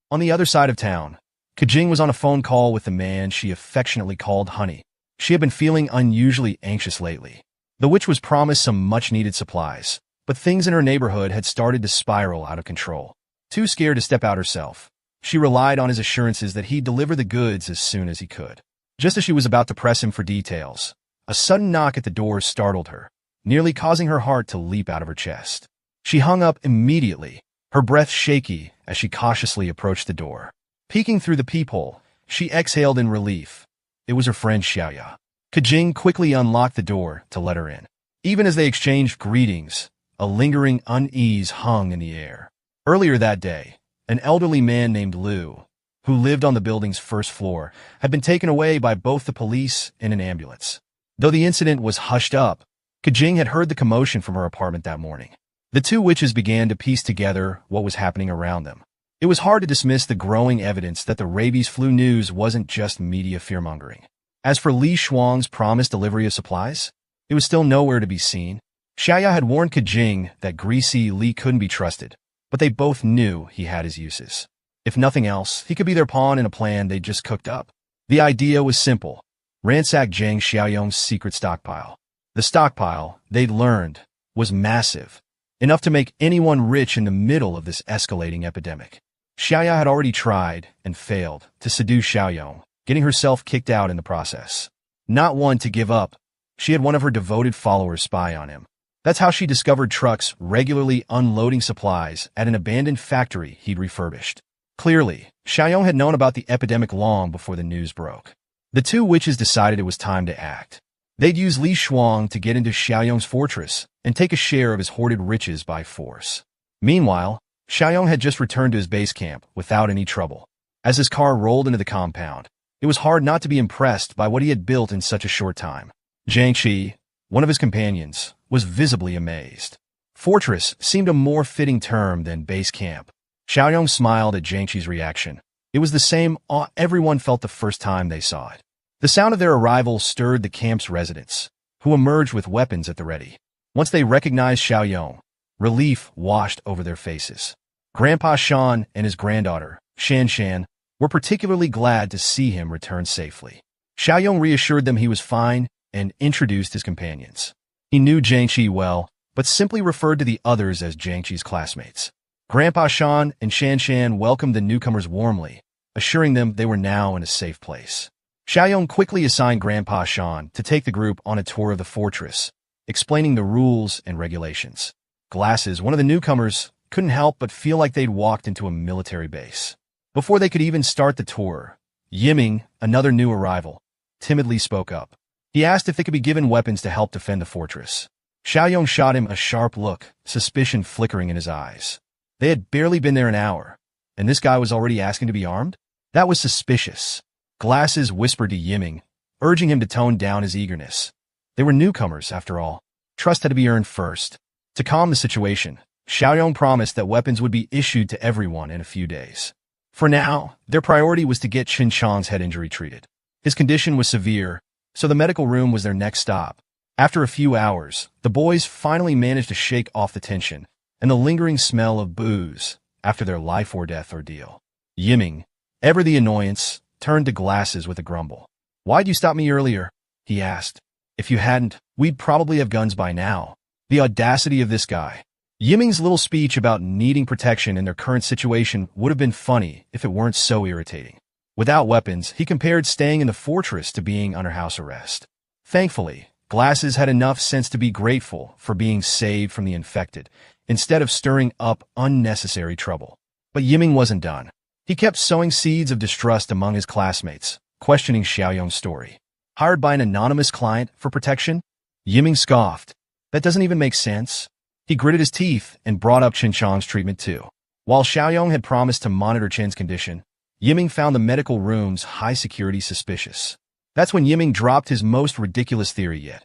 Speaker 1: On the other side of town, Kajing was on a phone call with the man she affectionately called Honey. She had been feeling unusually anxious lately. The witch was promised some much-needed supplies, but things in her neighborhood had started to spiral out of control. Too scared to step out herself, she relied on his assurances that he'd deliver the goods as soon as he could. Just as she was about to press him for details, a sudden knock at the door startled her, nearly causing her heart to leap out of her chest. She hung up immediately, her breath shaky as she cautiously approached the door. Peeking through the peephole, she exhaled in relief. It was her friend Xiaoya. Kajing quickly unlocked the door to let her in. Even as they exchanged greetings, a lingering unease hung in the air. Earlier that day, an elderly man named Liu, who lived on the building's first floor, had been taken away by both the police and an ambulance. Though the incident was hushed up, Kajing had heard the commotion from her apartment that morning. The two witches began to piece together what was happening around them. It was hard to dismiss the growing evidence that the rabies flu news wasn't just media fearmongering. As for Li Shuang's promised delivery of supplies, it was still nowhere to be seen. Xiaoya had warned Kajing that greasy Li couldn't be trusted, but they both knew he had his uses. If nothing else, he could be their pawn in a plan they'd just cooked up. The idea was simple: ransack Zhang Xiaoyong's secret stockpile. The stockpile, they'd learned, was massive, enough to make anyone rich in the middle of this escalating epidemic. Xiaoya had already tried, and failed, to seduce Xiaoyong, getting herself kicked out in the process. Not one to give up, she had one of her devoted followers spy on him. That's how she discovered trucks regularly unloading supplies at an abandoned factory he'd refurbished. Clearly, Xiaoyong had known about the epidemic long before the news broke. The two witches decided it was time to act. They'd use Li Shuang to get into Xiaoyong's fortress and take a share of his hoarded riches by force. Meanwhile, Xiaoyong had just returned to his base camp without any trouble. As his car rolled into the compound, it was hard not to be impressed by what he had built in such a short time. Zhang Qi, one of his companions, was visibly amazed. Fortress seemed a more fitting term than base camp. Xiaoyong smiled at Zhang Qi's reaction. It was the same awe everyone felt the first time they saw it. The sound of their arrival stirred the camp's residents, who emerged with weapons at the ready. Once they recognized Xiaoyong, relief washed over their faces. Grandpa Shan and his granddaughter, Shan Shan, were particularly glad to see him return safely. Xiaoyong reassured them he was fine and introduced his companions. He knew Zhang Qi well, but simply referred to the others as Zhang Qi's classmates. Grandpa Shan and Shan Shan welcomed the newcomers warmly, assuring them they were now in a safe place. Xiaoyong quickly assigned Grandpa Shan to take the group on a tour of the fortress, explaining the rules and regulations. Glasses, one of the newcomers, couldn't help but feel like they'd walked into a military base. Before they could even start the tour, Yiming, another new arrival, timidly spoke up. He asked if they could be given weapons to help defend the fortress. Xiaoyong shot him a sharp look, suspicion flickering in his eyes. They had barely been there an hour, and this guy was already asking to be armed? That was suspicious. Glasses whispered to Yiming, urging him to tone down his eagerness. They were newcomers, after all. Trust had to be earned first. To calm the situation, Xiaoyong promised that weapons would be issued to everyone in a few days. For now, their priority was to get Qin Chang's head injury treated. His condition was severe, so the medical room was their next stop. After a few hours, the boys finally managed to shake off the tension and the lingering smell of booze after their life-or-death ordeal. Yiming, ever the annoyance, turned to Glasses with a grumble. "Why'd you stop me earlier?" he asked. "If you hadn't, we'd probably have guns by now." The audacity of this guy. Yiming's little speech about needing protection in their current situation would have been funny if it weren't so irritating. Without weapons, he compared staying in the fortress to being under house arrest. Thankfully, Glasses had enough sense to be grateful for being saved from the infected, instead of stirring up unnecessary trouble. But Yiming wasn't done. He kept sowing seeds of distrust among his classmates, questioning Xiaoyong's story. Hired by an anonymous client for protection? Yiming scoffed. That doesn't even make sense. He gritted his teeth and brought up Qin Chang's treatment too. While Xiaoyong had promised to monitor Qin's condition, Yiming found the medical room's high security suspicious. That's when Yiming dropped his most ridiculous theory yet.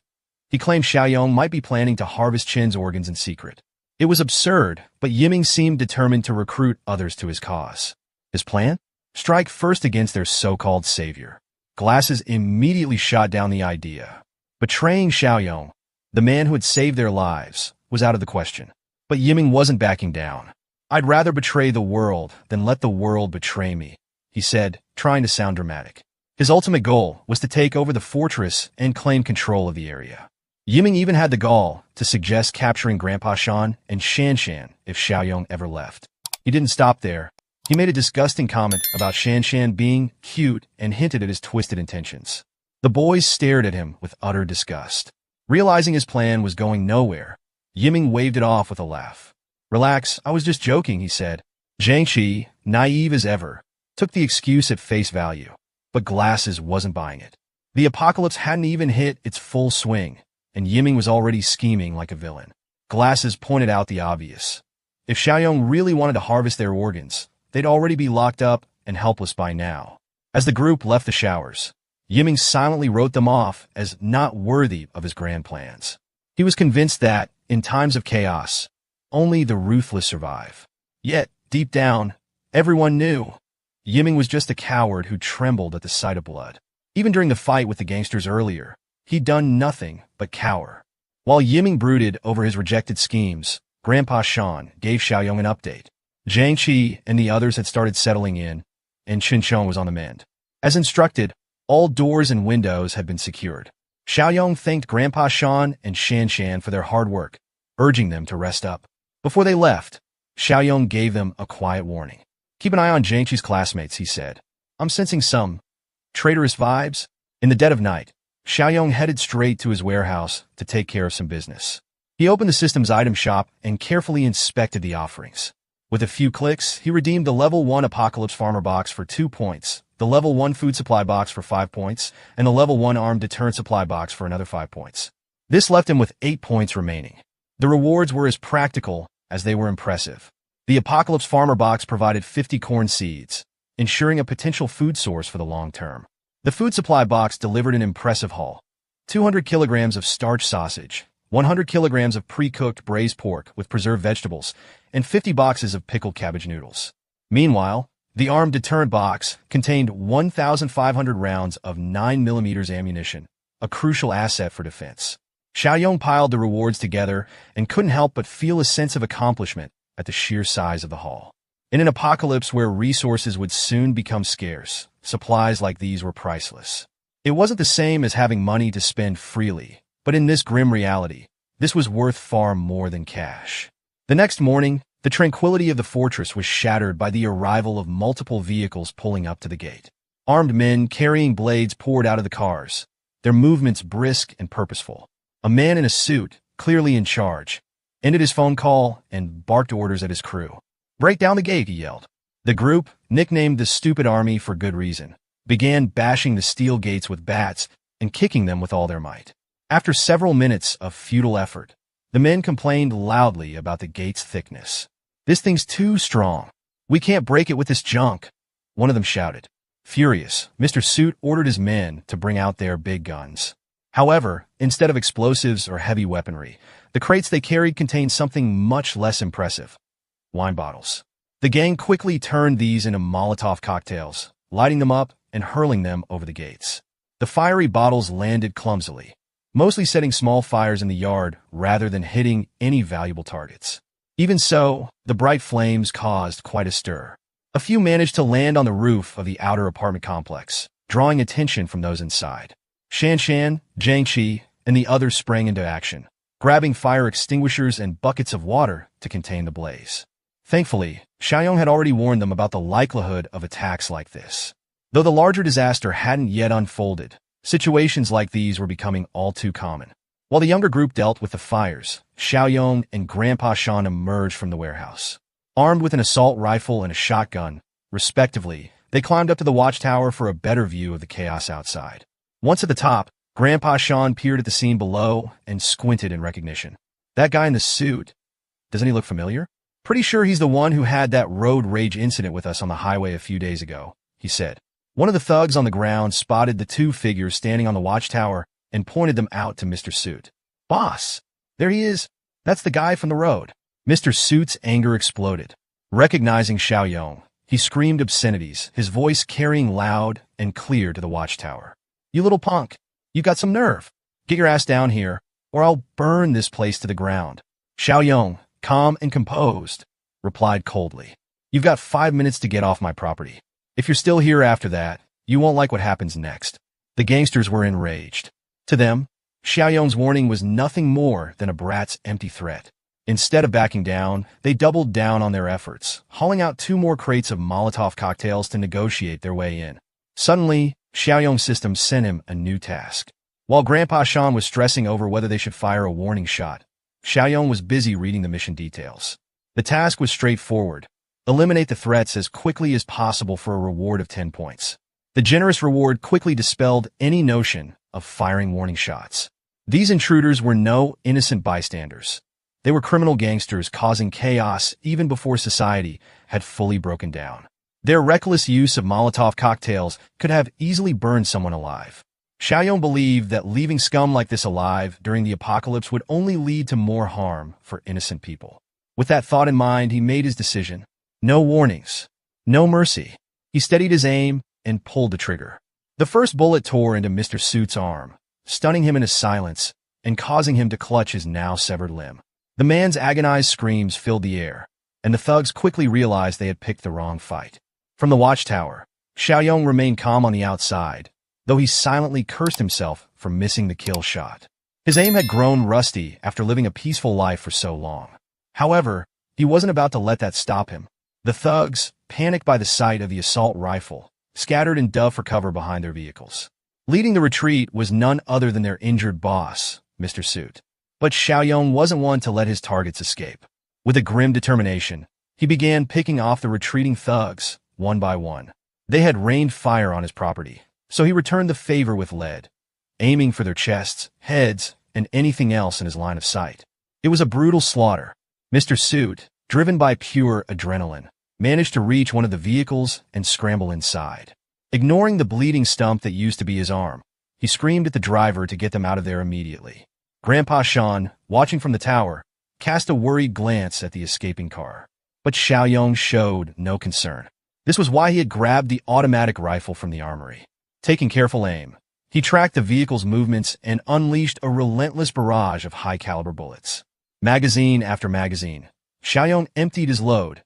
Speaker 1: He claimed Xiaoyong might be planning to harvest Qin's organs in secret. It was absurd, but Yiming seemed determined to recruit others to his cause. His plan? Strike first against their so-called savior. Glasses immediately shot down the idea. Betraying Xiaoyong, the man who had saved their lives, was out of the question. But Yiming wasn't backing down. "I'd rather betray the world than let the world betray me," he said, trying to sound dramatic. His ultimate goal was to take over the fortress and claim control of the area. Yiming even had the gall to suggest capturing Grandpa Shan and Shan Shan if Xiaoyong ever left. He didn't stop there. He made a disgusting comment about Shan Shan being cute and hinted at his twisted intentions. The boys stared at him with utter disgust. Realizing his plan was going nowhere, Yiming waved it off with a laugh. "Relax, I was just joking," he said. Zhang Qi, naive as ever, took the excuse at face value, but Glasses wasn't buying it. The apocalypse hadn't even hit its full swing, and Yiming was already scheming like a villain. Glasses pointed out the obvious. If Xiaoyong really wanted to harvest their organs, they'd already be locked up and helpless by now. As the group left the showers, Yiming silently wrote them off as not worthy of his grand plans. He was convinced that, in times of chaos, only the ruthless survive. Yet, deep down, everyone knew. Yiming was just a coward who trembled at the sight of blood. Even during the fight with the gangsters earlier, he'd done nothing but cower. While Yiming brooded over his rejected schemes, Grandpa Shan gave Xiaoyong an update. Zhang Qi and the others had started settling in, and Qin Chang was on the mend. As instructed, all doors and windows had been secured. Xiaoyong thanked Grandpa Shan and Shan Shan for their hard work, urging them to rest up. Before they left, Xiaoyong gave them a quiet warning. Keep an eye on Jiangqi's classmates, he said. I'm sensing some traitorous vibes. In the dead of night, Xiaoyong headed straight to his warehouse to take care of some business. He opened the system's item shop and carefully inspected the offerings. With a few clicks, he redeemed the Level 1 Apocalypse Farmer box for 2 points, the Level 1 Food Supply box for 5 points, and the Level 1 Armed Deterrent Supply box for another 5 points. This left him with 8 points remaining. The rewards were as practical as they were impressive. The Apocalypse Farmer box provided 50 corn seeds, ensuring a potential food source for the long term. The Food Supply box delivered an impressive haul: 200 kilograms of starch sausage, 100 kilograms of pre-cooked braised pork with preserved vegetables, and 50 boxes of pickled cabbage noodles. Meanwhile, the Armed Deterrent box contained 1,500 rounds of 9mm ammunition, a crucial asset for defense. Xiaoyong piled the rewards together and couldn't help but feel a sense of accomplishment at the sheer size of the haul. In an apocalypse where resources would soon become scarce, supplies like these were priceless. It wasn't the same as having money to spend freely, but in this grim reality, this was worth far more than cash. The next morning, the tranquility of the fortress was shattered by the arrival of multiple vehicles pulling up to the gate. Armed men carrying blades poured out of the cars, their movements brisk and purposeful. A man in a suit, clearly in charge, ended his phone call and barked orders at his crew. "Break down the gate," he yelled. The group, nicknamed the Stupid Army for good reason, began bashing the steel gates with bats and kicking them with all their might. After several minutes of futile effort, the men complained loudly about the gate's thickness. "This thing's too strong. We can't break it with this junk," one of them shouted. Furious, Mr. Suit ordered his men to bring out their big guns. However, instead of explosives or heavy weaponry, the crates they carried contained something much less impressive: wine bottles. The gang quickly turned these into Molotov cocktails, lighting them up and hurling them over the gates. The fiery bottles landed clumsily, mostly setting small fires in the yard rather than hitting any valuable targets. Even so, the bright flames caused quite a stir. A few managed to land on the roof of the outer apartment complex, drawing attention from those inside. Shanshan, Jiangqi, and the others sprang into action, grabbing fire extinguishers and buckets of water to contain the blaze. Thankfully, Xiaoyong had already warned them about the likelihood of attacks like this. Though the larger disaster hadn't yet unfolded, situations like these were becoming all too common. While the younger group dealt with the fires, Xiaoyong and Grandpa Shan emerged from the warehouse. Armed with an assault rifle and a shotgun, respectively, they climbed up to the watchtower for a better view of the chaos outside. Once at the top, Grandpa Shan peered at the scene below and squinted in recognition. "That guy in the suit, doesn't he look familiar? Pretty sure he's the one who had that road rage incident with us on the highway a few days ago," he said. One of the thugs on the ground spotted the two figures standing on the watchtower and pointed them out to Mr. Suit. "Boss, there he is. That's the guy from the road." Mr. Suit's anger exploded. Recognizing Xiaoyong, he screamed obscenities, his voice carrying loud and clear to the watchtower. "You little punk, you got some nerve. Get your ass down here, or I'll burn this place to the ground." Xiaoyong, calm and composed, replied coldly, "You've got 5 minutes to get off my property. If you're still here after that, you won't like what happens next." The gangsters were enraged. To them, Xiaoyong's warning was nothing more than a brat's empty threat. Instead of backing down, they doubled down on their efforts, hauling out 2 more crates of Molotov cocktails to negotiate their way in. Suddenly, Xiaoyong's system sent him a new task. While Grandpa Shan was stressing over whether they should fire a warning shot, Xiaoyong was busy reading the mission details. The task was straightforward: eliminate the threats as quickly as possible for a reward of 10 points. The generous reward quickly dispelled any notion of firing warning shots. These intruders were no innocent bystanders. They were criminal gangsters causing chaos even before society had fully broken down. Their reckless use of Molotov cocktails could have easily burned someone alive. Xiaoyong believed that leaving scum like this alive during the apocalypse would only lead to more harm for innocent people. With that thought in mind, he made his decision. No warnings, no mercy. He steadied his aim and pulled the trigger. The first bullet tore into Mr. Suit's arm, stunning him into silence and causing him to clutch his now severed limb. The man's agonized screams filled the air, and the thugs quickly realized they had picked the wrong fight. From the watchtower, Xiaoyong remained calm on the outside, though he silently cursed himself for missing the kill shot. His aim had grown rusty after living a peaceful life for so long. However, he wasn't about to let that stop him. The thugs, panicked by the sight of the assault rifle, scattered and dove for cover behind their vehicles. Leading the retreat was none other than their injured boss, Mr. Suit. But Xiaoyong wasn't one to let his targets escape. With a grim determination, he began picking off the retreating thugs, one by one. They had rained fire on his property, so he returned the favor with lead, aiming for their chests, heads, and anything else in his line of sight. It was a brutal slaughter. Mr. Suit, driven by pure adrenaline, managed to reach one of the vehicles and scramble inside. Ignoring the bleeding stump that used to be his arm, he screamed at the driver to get them out of there immediately. Grandpa Sean, watching from the tower, cast a worried glance at the escaping car. But Xiaoyong showed no concern. This was why he had grabbed the automatic rifle from the armory. Taking careful aim, he tracked the vehicle's movements and unleashed a relentless barrage of high-caliber bullets. Magazine after magazine, Xiaoyong emptied his load,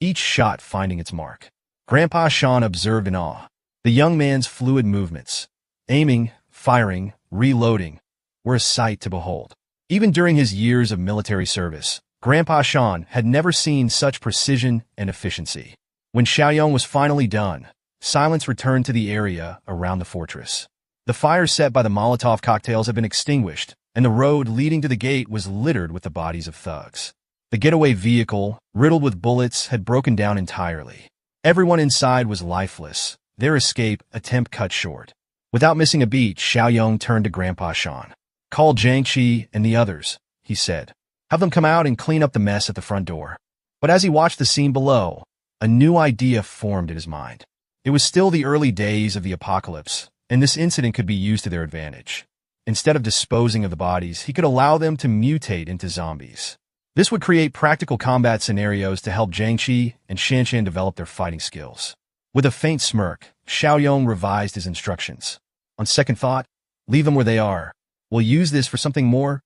Speaker 1: each shot finding its mark. Grandpa Sean observed in awe. The young man's fluid movements, aiming, firing, reloading, were a sight to behold. Even during his years of military service, Grandpa Sean had never seen such precision and efficiency. When Xiaoyong was finally done, silence returned to the area around the fortress. The fire set by the Molotov cocktails had been extinguished, and the road leading to the gate was littered with the bodies of thugs. The getaway vehicle, riddled with bullets, had broken down entirely. Everyone inside was lifeless, their escape attempt cut short. Without missing a beat, Xiaoyong turned to Grandpa Sean. "Call Jiangqi and the others," he said. "Have them come out and clean up the mess at the front door." But as he watched the scene below, a new idea formed in his mind. It was still the early days of the apocalypse, and this incident could be used to their advantage. Instead of disposing of the bodies, he could allow them to mutate into zombies. This would create practical combat scenarios to help Jiangqi and Shanshan develop their fighting skills. With a faint smirk, Xiaoyong revised his instructions. On second thought, leave them where they are. We'll use this for something more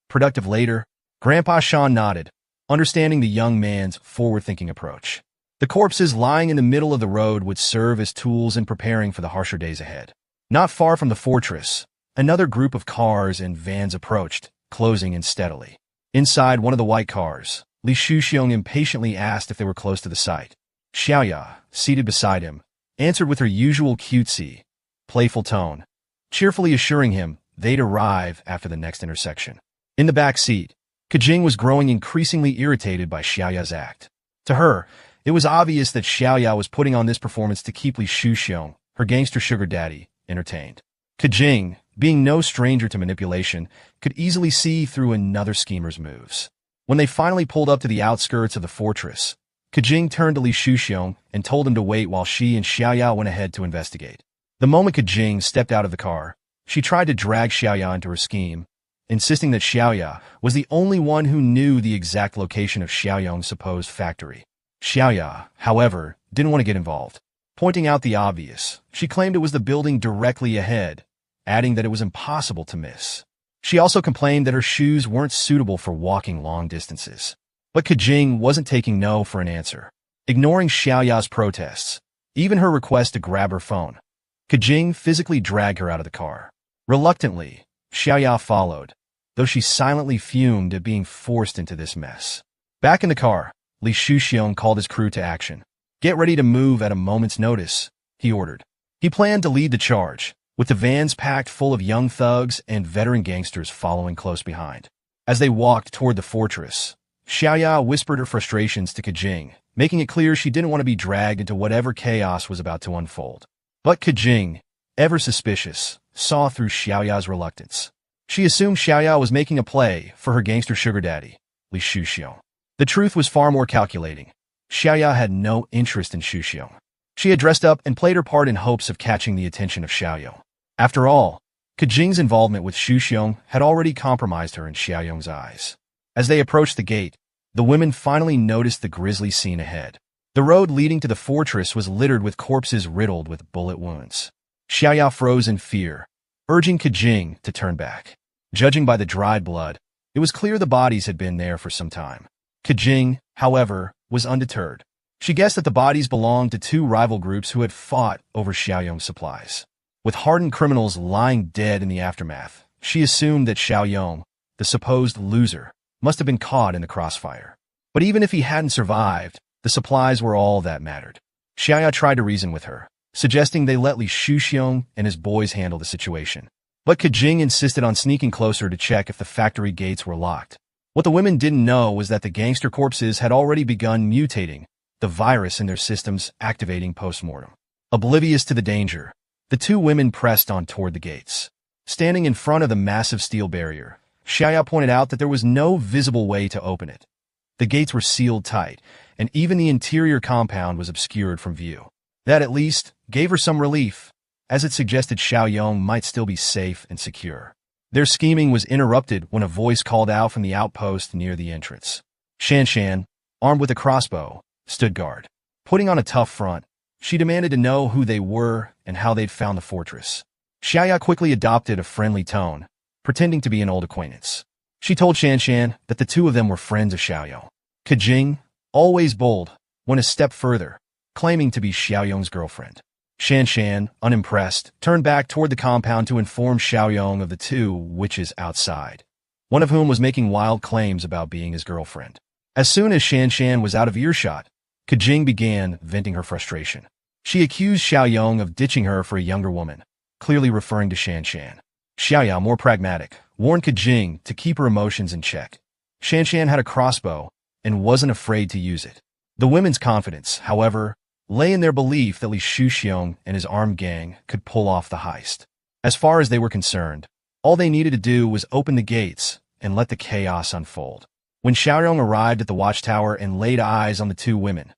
Speaker 1: productive later. Grandpa Sean nodded, understanding the young man's forward-thinking approach. The corpses lying in the middle of the road would serve as tools in preparing for the harsher days ahead. Not far from the fortress, another group of cars and vans approached, closing in steadily. Inside one of the white cars, Li Shuxiong impatiently asked if they were close to the site. Xiaoya, seated beside him, answered with her usual cutesy, playful tone, cheerfully assuring him they'd arrive after the next intersection. In the back seat, Kajing was growing increasingly irritated by Xiaoya's act. To her, it was obvious that Xiaoya was putting on this performance to keep Li Shuxiong, her gangster sugar daddy, entertained. Kajing, being no stranger to manipulation, could easily see through another schemer's moves. When they finally pulled up to the outskirts of the fortress, Kajing turned to Li Shuxiong and told him to wait while she and Xiaoya went ahead to investigate. The moment Kajing stepped out of the car, she tried to drag Xiaoya into her scheme, insisting that Xiaoya was the only one who knew the exact location of Xiaoyong's supposed factory. Xiaoya, however, didn't want to get involved. Pointing out the obvious, she claimed it was the building directly ahead, adding that it was impossible to miss. She also complained that her shoes weren't suitable for walking long distances. But Kajing wasn't taking no for an answer. Ignoring Xiaoya's protests, even her request to grab her phone, Kajing physically dragged her out of the car. Reluctantly, Xiaoya followed, though she silently fumed at being forced into this mess. Back in the car, Li Shuxiong called his crew to action. "Get ready to move at a moment's notice," he ordered. He planned to lead the charge, with the vans packed full of young thugs and veteran gangsters following close behind. As they walked toward the fortress, Xiaoya whispered her frustrations to Kajing, making it clear she didn't want to be dragged into whatever chaos was about to unfold. But Kajing, ever suspicious, saw through Xiaoya's reluctance. She assumed Xiaoya was making a play for her gangster sugar daddy, Li Shuxiong. The truth was far more calculating. Xiaoya had no interest in Shuxiong. She had dressed up and played her part in hopes of catching the attention of Xiaoyong. After all, Kajing's involvement with Shuxiong had already compromised her in Xiaoyong's eyes. As they approached the gate, the women finally noticed the grisly scene ahead. The road leading to the fortress was littered with corpses riddled with bullet wounds. Xiaoya froze in fear, urging Kajing to turn back. Judging by the dried blood, it was clear the bodies had been there for some time. Kajing, however, was undeterred. She guessed that the bodies belonged to two rival groups who had fought over Xiaoyong's supplies. With hardened criminals lying dead in the aftermath, she assumed that Xiaoyong, the supposed loser, must have been caught in the crossfire. But even if he hadn't survived, The supplies were all that mattered. Xiaoya tried to reason with her, suggesting they let Li Shuxiong and his boys handle the situation. But Kajing insisted on sneaking closer to check if the factory gates were locked. What the women didn't know was that the gangster corpses had already begun mutating, the virus in their systems activating post-mortem. Oblivious to the danger, the two women pressed on toward the gates. Standing in front of the massive steel barrier, Xiaoya pointed out that there was no visible way to open it. The gates were sealed tight, and even the interior compound was obscured from view. That, at least, gave her some relief, as it suggested Xiaoyong might still be safe and secure. Their scheming was interrupted when a voice called out from the outpost near the entrance. Shanshan, armed with a crossbow, stood guard. Putting on a tough front, she demanded to know who they were and how they'd found the fortress. Xiaoya quickly adopted a friendly tone, pretending to be an old acquaintance. She told Shanshan that the two of them were friends of Xiaoyong. Kajing, always bold, went a step further, claiming to be Xiaoyong's girlfriend. Shanshan, unimpressed, turned back toward the compound to inform Xiaoyong of the two witches outside, one of whom was making wild claims about being his girlfriend. As soon as Shanshan was out of earshot, Kajing began venting her frustration. She accused Xiaoyong of ditching her for a younger woman, clearly referring to Shanshan. Xiaoya, more pragmatic, warned Kajing to keep her emotions in check. Shanshan had a crossbow and wasn't afraid to use it. The women's confidence, however, lay in their belief that Li Shuxiong and his armed gang could pull off the heist. As far as they were concerned, all they needed to do was open the gates and let the chaos unfold. When Xiaoyong arrived at the watchtower and laid eyes on the two women,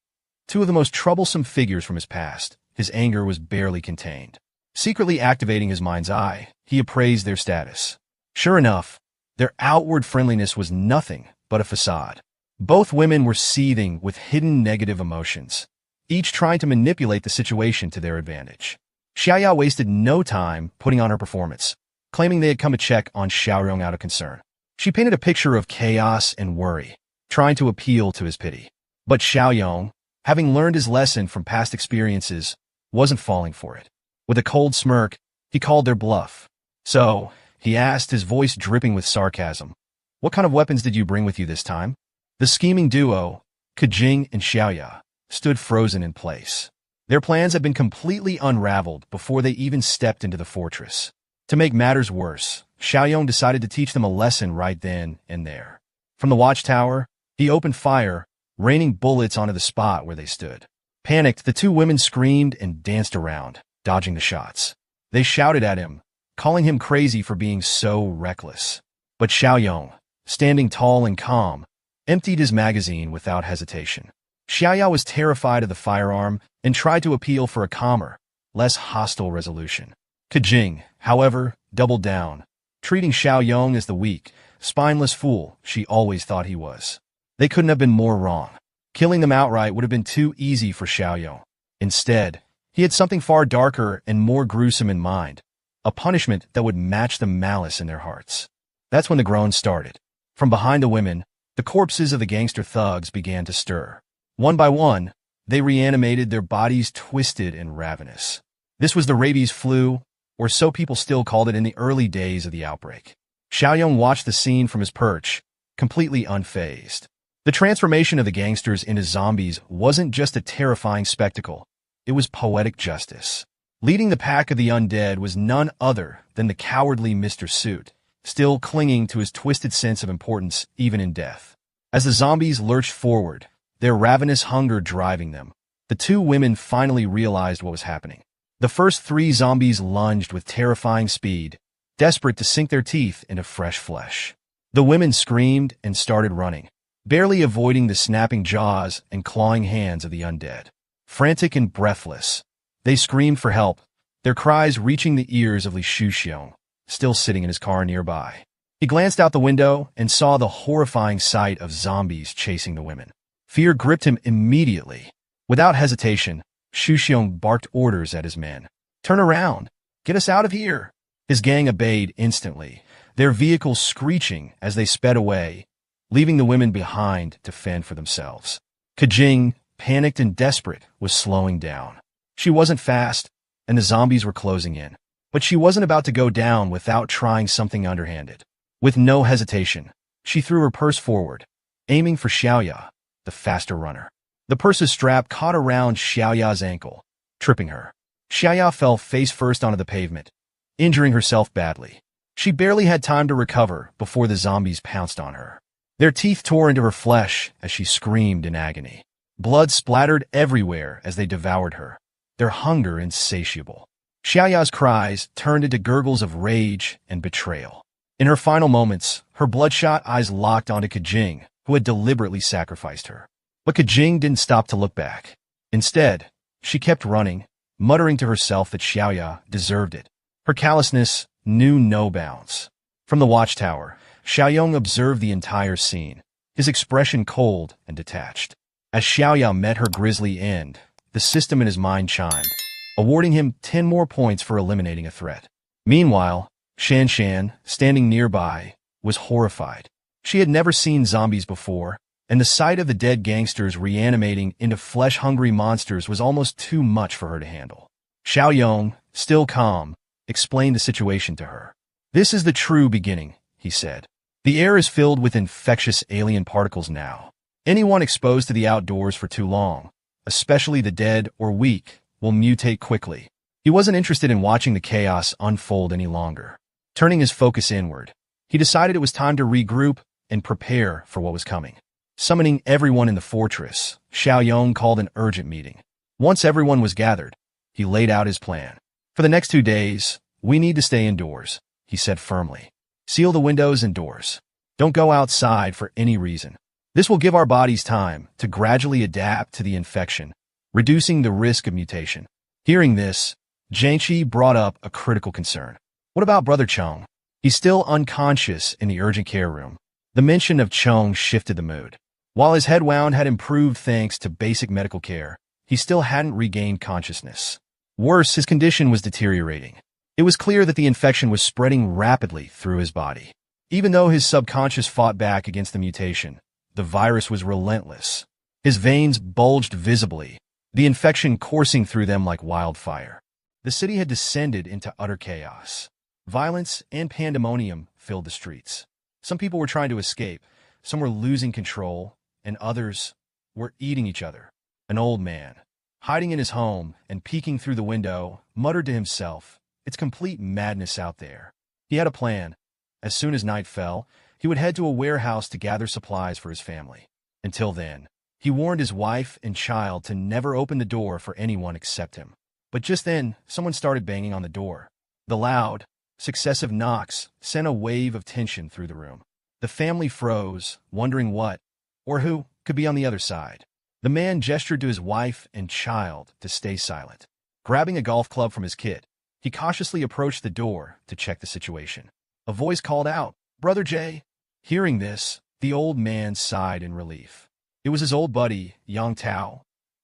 Speaker 1: two of the most troublesome figures from his past, his anger was barely contained. Secretly activating his mind's eye, he appraised their status. Sure enough, their outward friendliness was nothing but a facade. Both women were seething with hidden negative emotions, each trying to manipulate the situation to their advantage. Xiaoya wasted no time putting on her performance, claiming they had come to check on Xiaoyong out of concern. She painted a picture of chaos and worry, trying to appeal to his pity. But Xiaoyong, having learned his lesson from past experiences, wasn't falling for it. With a cold smirk, he called their bluff. "So," he asked, his voice dripping with sarcasm, "what kind of weapons did you bring with you this time?" The scheming duo, Kajing and Xiaoya, stood frozen in place. Their plans had been completely unraveled before they even stepped into the fortress. To make matters worse, Xiaoyong decided to teach them a lesson right then and there. From the watchtower, he opened fire, raining bullets onto the spot where they stood. Panicked, the two women screamed and danced around, dodging the shots. They shouted at him, calling him crazy for being so reckless. But Xiaoyong, standing tall and calm, emptied his magazine without hesitation. Xiaoya was terrified of the firearm and tried to appeal for a calmer, less hostile resolution. Kajing, however, doubled down, treating Xiaoyong as the weak, spineless fool she always thought he was. They couldn't have been more wrong. Killing them outright would have been too easy for Xiaoyong. Instead, he had something far darker and more gruesome in mind, a punishment that would match the malice in their hearts. That's when the groans started. From behind the women, the corpses of the gangster thugs began to stir. One by one, they reanimated, their bodies twisted and ravenous. This was the rabies flu, or so people still called it in the early days of the outbreak. Xiaoyong watched the scene from his perch, completely unfazed. The transformation of the gangsters into zombies wasn't just a terrifying spectacle, it was poetic justice. Leading the pack of the undead was none other than the cowardly Mr. Suit, still clinging to his twisted sense of importance even in death. As the zombies lurched forward, their ravenous hunger driving them, the two women finally realized what was happening. The first three zombies lunged with terrifying speed, desperate to sink their teeth into fresh flesh. The women screamed and started running, barely avoiding the snapping jaws and clawing hands of the undead. Frantic and breathless, they screamed for help, their cries reaching the ears of Li Shuxiong, still sitting in his car nearby. He glanced out the window and saw the horrifying sight of zombies chasing the women. Fear gripped him immediately. Without hesitation, Shuxiong barked orders at his men. "Turn around! Get us out of here!" His gang obeyed instantly, their vehicles screeching as they sped away, leaving the women behind to fend for themselves. Kajing, panicked and desperate, was slowing down. She wasn't fast, and the zombies were closing in. But she wasn't about to go down without trying something underhanded. With no hesitation, she threw her purse forward, aiming for Xiaoya, the faster runner. The purse's strap caught around Xiaoya's ankle, tripping her. Xiaoya fell face first onto the pavement, injuring herself badly. She barely had time to recover before the zombies pounced on her. Their teeth tore into her flesh as she screamed in agony. Blood splattered everywhere as they devoured her, their hunger insatiable. Xiaoya's cries turned into gurgles of rage and betrayal. In her final moments, her bloodshot eyes locked onto Kajing, who had deliberately sacrificed her. But Kajing didn't stop to look back. Instead, she kept running, muttering to herself that Xiaoya deserved it. Her callousness knew no bounds. From the watchtower, Xiaoyong observed the entire scene, his expression cold and detached. As Xiaoya met her grisly end, the system in his mind chimed, awarding him 10 more points for eliminating a threat. Meanwhile, Shan Shan, standing nearby, was horrified. She had never seen zombies before, and the sight of the dead gangsters reanimating into flesh-hungry monsters was almost too much for her to handle. Xiaoyong, still calm, explained the situation to her. "This is the true beginning," he said. "The air is filled with infectious alien particles now. Anyone exposed to the outdoors for too long, especially the dead or weak, will mutate quickly." He wasn't interested in watching the chaos unfold any longer. Turning his focus inward, he decided it was time to regroup and prepare for what was coming. Summoning everyone in the fortress, Xiaoyong called an urgent meeting. Once everyone was gathered, he laid out his plan. "For the next 2 days, we need to stay indoors," he said firmly. "Seal the windows and doors. Don't go outside for any reason. This will give our bodies time to gradually adapt to the infection, reducing the risk of mutation." Hearing this, Jiangxi brought up a critical concern. "What about Brother Chong? He's still unconscious in the urgent care room." The mention of Chong shifted the mood. While his head wound had improved thanks to basic medical care, he still hadn't regained consciousness. Worse, his condition was deteriorating. It was clear that the infection was spreading rapidly through his body. Even though his subconscious fought back against the mutation, the virus was relentless. His veins bulged visibly, the infection coursing through them like wildfire. The city had descended into utter chaos. Violence and pandemonium filled the streets. Some people were trying to escape, some were losing control, and others were eating each other. An old man, hiding in his home and peeking through the window, muttered to himself, "It's complete madness out there." He had a plan. As soon as night fell, he would head to a warehouse to gather supplies for his family. Until then, he warned his wife and child to never open the door for anyone except him. But just then, someone started banging on the door. The loud, successive knocks sent a wave of tension through the room. The family froze, wondering what, or who, could be on the other side. The man gestured to his wife and child to stay silent. Grabbing a golf club from his kit, he cautiously approached the door to check the situation. A voice called out, "Brother Jay." Hearing this, the old man sighed in relief. It was his old buddy, Yang Tao,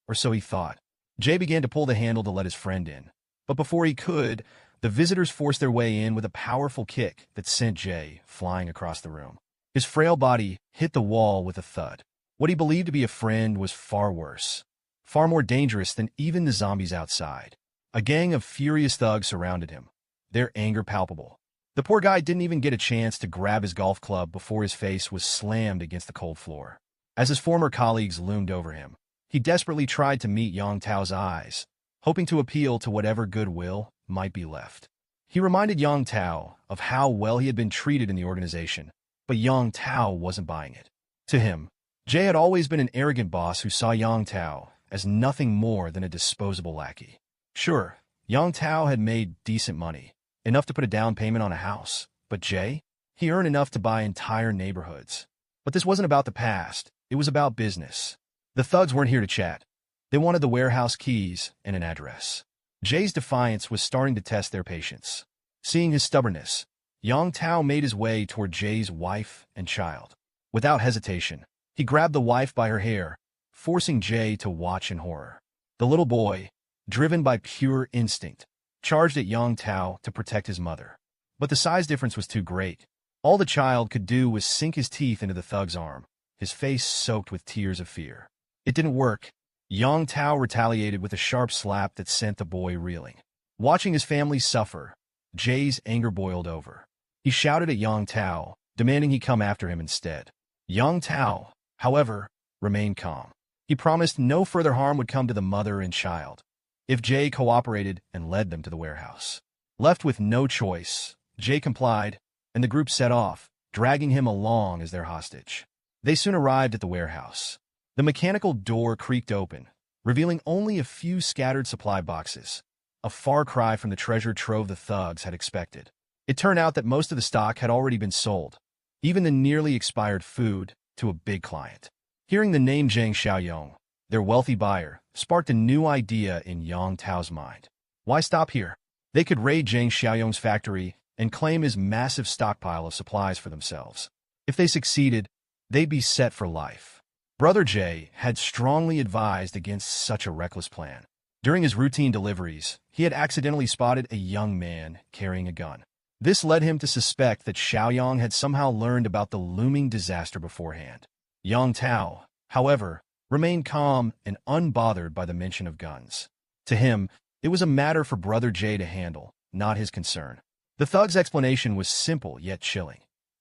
Speaker 1: or so he thought. Jay began to pull the handle to let his friend in. But before he could, the visitors forced their way in with a powerful kick that sent Jay flying across the room. His frail body hit the wall with a thud. What he believed to be a friend was far worse, far more dangerous than even the zombies outside. A gang of furious thugs surrounded him, their anger palpable. The poor guy didn't even get a chance to grab his golf club before his face was slammed against the cold floor. As his former colleagues loomed over him, he desperately tried to meet Yang Tao's eyes, hoping to appeal to whatever goodwill might be left. He reminded Yang Tao of how well he had been treated in the organization, but Yang Tao wasn't buying it. To him, Jay had always been an arrogant boss who saw Yang Tao as nothing more than a disposable lackey. Sure, Yang Tao had made decent money, enough to put a down payment on a house, but Jay? He earned enough to buy entire neighborhoods. But this wasn't about the past, it was about business. The thugs weren't here to chat. They wanted the warehouse keys and an address. Jay's defiance was starting to test their patience. Seeing his stubbornness, Yang Tao made his way toward Jay's wife and child. Without hesitation, he grabbed the wife by her hair, forcing Jay to watch in horror. The little boy, driven by pure instinct, charged at Yang Tao to protect his mother. But the size difference was too great. All the child could do was sink his teeth into the thug's arm, his face soaked with tears of fear. It didn't work. Yang Tao retaliated with a sharp slap that sent the boy reeling. Watching his family suffer, Jay's anger boiled over. He shouted at Yang Tao, demanding he come after him instead. Yang Tao, however, remained calm. He promised no further harm would come to the mother and child if Jay cooperated and led them to the warehouse. Left with no choice, Jay complied, and the group set off, dragging him along as their hostage. They soon arrived at the warehouse. The mechanical door creaked open, revealing only a few scattered supply boxes, a far cry from the treasure trove the thugs had expected. It turned out that most of the stock had already been sold, even the nearly expired food, to a big client. Hearing the name Zhang Xiaoyong, their wealthy buyer, sparked a new idea in Yang Tao's mind. Why stop here? They could raid Zhang Xiaoyong's factory and claim his massive stockpile of supplies for themselves. If they succeeded, they'd be set for life. Brother Jay had strongly advised against such a reckless plan. During his routine deliveries, he had accidentally spotted a young man carrying a gun. This led him to suspect that Xiaoyong had somehow learned about the looming disaster beforehand. Yang Tao, however, remained calm and unbothered by the mention of guns. To him, it was a matter for Brother Jay to handle, not his concern. The thug's explanation was simple yet chilling.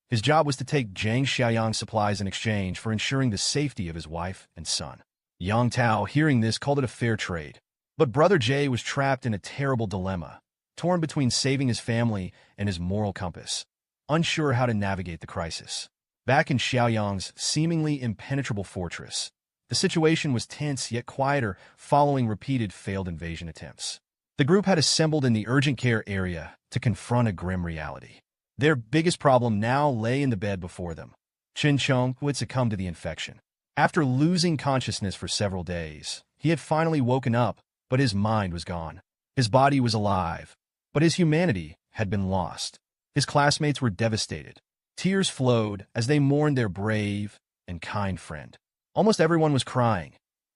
Speaker 1: His job was to take Zhang Xiaoyong's supplies in exchange for ensuring the safety of his wife and son. Yang Tao, hearing this, called it a fair trade. But Brother Jay was trapped in a terrible dilemma, torn between saving his family and his moral compass, unsure how to navigate the crisis. Back in Xiaoyong's seemingly impenetrable fortress, the situation was tense yet quieter following repeated failed invasion attempts. The group had assembled in the urgent care area to confront a grim reality. Their biggest problem now lay in the bed before them. Chen Chong, who had succumbed to the infection. After losing consciousness for several days, he had finally woken up, but his mind was gone. His body was alive, but his humanity had been lost. His classmates were devastated. Tears flowed as they mourned their brave and kind friend. Almost everyone was crying.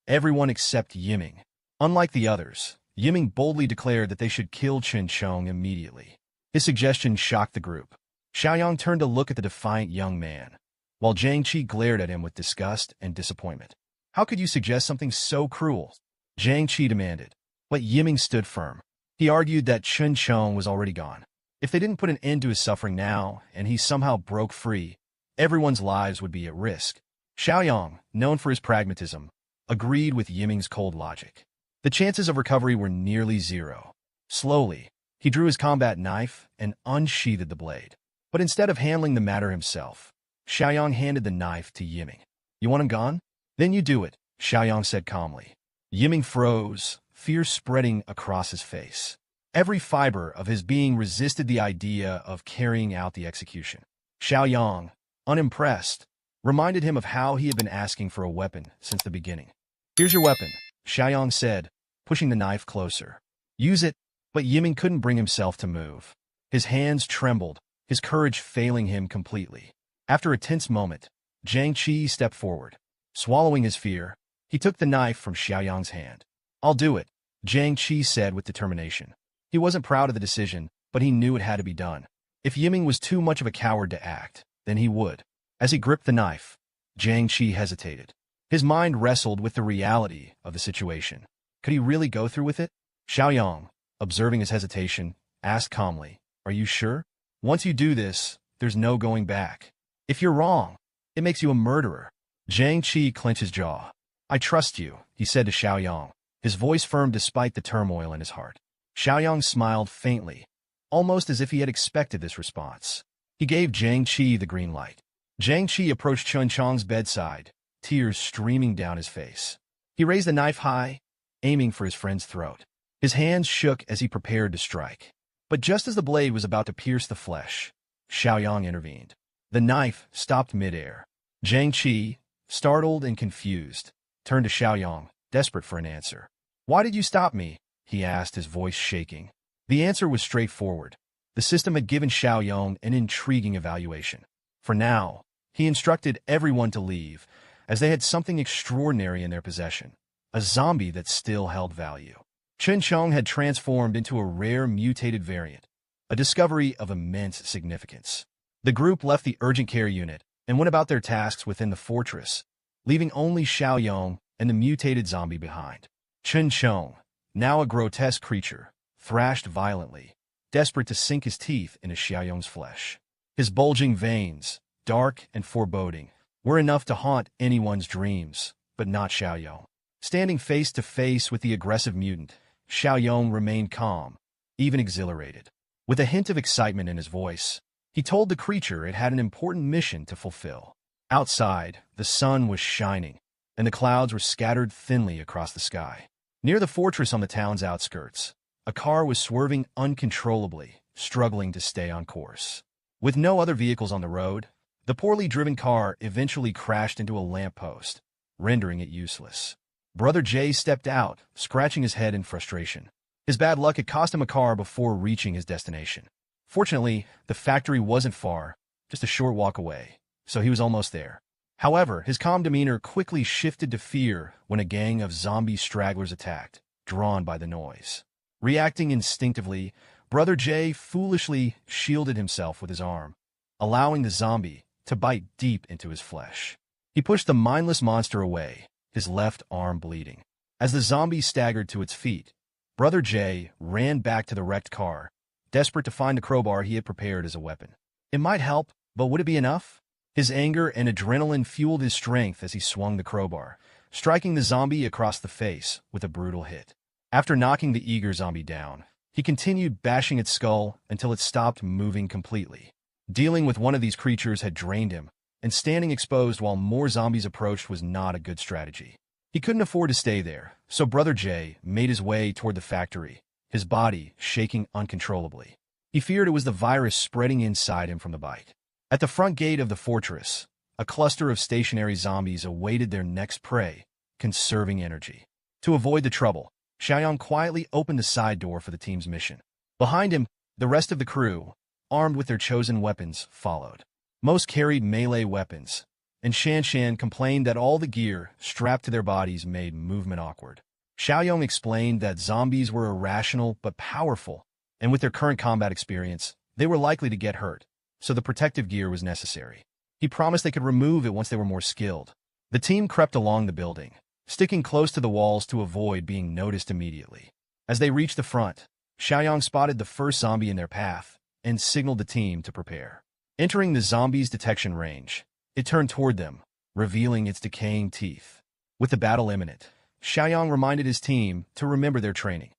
Speaker 1: Everyone except Yiming. Unlike the others, Yiming boldly declared that they should kill Chen Chong immediately. His suggestion shocked the group. Xiaoyong turned to look at the defiant young man, while Zhang Qi glared at him with disgust and disappointment. How could you suggest something so cruel? Zhang Qi demanded. But Yiming stood firm. He argued that Chen Chong was already gone. If they didn't put an end to his suffering now, and he somehow broke free, everyone's lives would be at risk. Xiaoyong, known for his pragmatism, agreed with Yiming's cold logic. The chances of recovery were nearly zero. Slowly, he drew his combat knife and unsheathed the blade. But instead of handling the matter himself, Xiaoyong handed the knife to Yiming. You want him gone? Then you do it, Xiaoyong said calmly. Yiming froze, fear spreading across his face. Every fiber of his being resisted the idea of carrying out the execution. Xiaoyong, unimpressed, reminded him of how he had been asking for a weapon since the beginning. Here's your weapon, Xiaoyong said, pushing the knife closer. Use it, but Yiming couldn't bring himself to move. His hands trembled, his courage failing him completely. After a tense moment, Zhang Qi stepped forward. Swallowing his fear, he took the knife from Xiaoyong's hand. I'll do it, Zhang Qi said with determination. He wasn't proud of the decision, but he knew it had to be done. If Yiming was too much of a coward to act, then he would. As he gripped the knife, Zhang Qi hesitated. His mind wrestled with the reality of the situation. Could he really go through with it? Xiaoyong, observing his hesitation, asked calmly, Are you sure? Once you do this, there's no going back. If you're wrong, it makes you a murderer. Zhang Qi clenched his jaw. I trust you, he said to Xiaoyong, his voice firm despite the turmoil in his heart. Xiaoyong smiled faintly, almost as if he had expected this response. He gave Zhang Qi the green light. Zhang Qi approached Chen Chong's bedside, tears streaming down his face. He raised the knife high, aiming for his friend's throat. His hands shook as he prepared to strike. But just as the blade was about to pierce the flesh, Xiaoyong intervened. The knife stopped midair. Zhang Qi, startled and confused, turned to Xiaoyong, desperate for an answer. Why did you stop me? He asked, his voice shaking. The answer was straightforward. The system had given Xiaoyong an intriguing evaluation. For now, he instructed everyone to leave, as they had something extraordinary in their possession, a zombie that still held value. Chen Chong had transformed into a rare mutated variant, a discovery of immense significance. The group left the urgent care unit and went about their tasks within the fortress, leaving only Xiaoyong and the mutated zombie behind. Chen Chong, now a grotesque creature, thrashed violently, desperate to sink his teeth into Xiaoyong's flesh. His bulging veins, dark and foreboding, were enough to haunt anyone's dreams, but not Xiaoyong. Standing face to face with the aggressive mutant, Xiaoyong remained calm, even exhilarated. With a hint of excitement in his voice, he told the creature it had an important mission to fulfill. Outside, the sun was shining, and the clouds were scattered thinly across the sky. Near the fortress on the town's outskirts, a car was swerving uncontrollably, struggling to stay on course. With no other vehicles on the road, the poorly driven car eventually crashed into a lamppost, rendering it useless. Brother Jay stepped out, scratching his head in frustration. His bad luck had cost him a car before reaching his destination. Fortunately, the factory wasn't far, just a short walk away, so he was almost there. However, his calm demeanor quickly shifted to fear when a gang of zombie stragglers attacked, drawn by the noise. Reacting instinctively, Brother Jay foolishly shielded himself with his arm, allowing the zombie to bite deep into his flesh. He pushed the mindless monster away, his left arm bleeding. As the zombie staggered to its feet, Brother Jay ran back to the wrecked car, desperate to find the crowbar he had prepared as a weapon. It might help, but would it be enough? His anger and adrenaline fueled his strength as he swung the crowbar, striking the zombie across the face with a brutal hit. After knocking the eager zombie down, he continued bashing its skull until it stopped moving completely. Dealing with one of these creatures had drained him, and standing exposed while more zombies approached was not a good strategy. He couldn't afford to stay there, so Brother Jay made his way toward the factory, his body shaking uncontrollably. He feared it was the virus spreading inside him from the bite. At the front gate of the fortress, a cluster of stationary zombies awaited their next prey, conserving energy. To avoid the trouble, Xiaoyong quietly opened the side door for the team's mission. Behind him, the rest of the crew, armed with their chosen weapons, followed. Most carried melee weapons, and Shan complained that all the gear strapped to their bodies made movement awkward. Xiaoyong explained that zombies were irrational but powerful, and with their current combat experience, they were likely to get hurt, so the protective gear was necessary. He promised they could remove it once they were more skilled. The team crept along the building, sticking close to the walls to avoid being noticed immediately. As they reached the front, Xiaoyong spotted the first zombie in their path and signaled the team to prepare. Entering the zombie's detection range, it turned toward them, revealing its decaying teeth. With the battle imminent, Xiaoyong reminded his team to remember their training.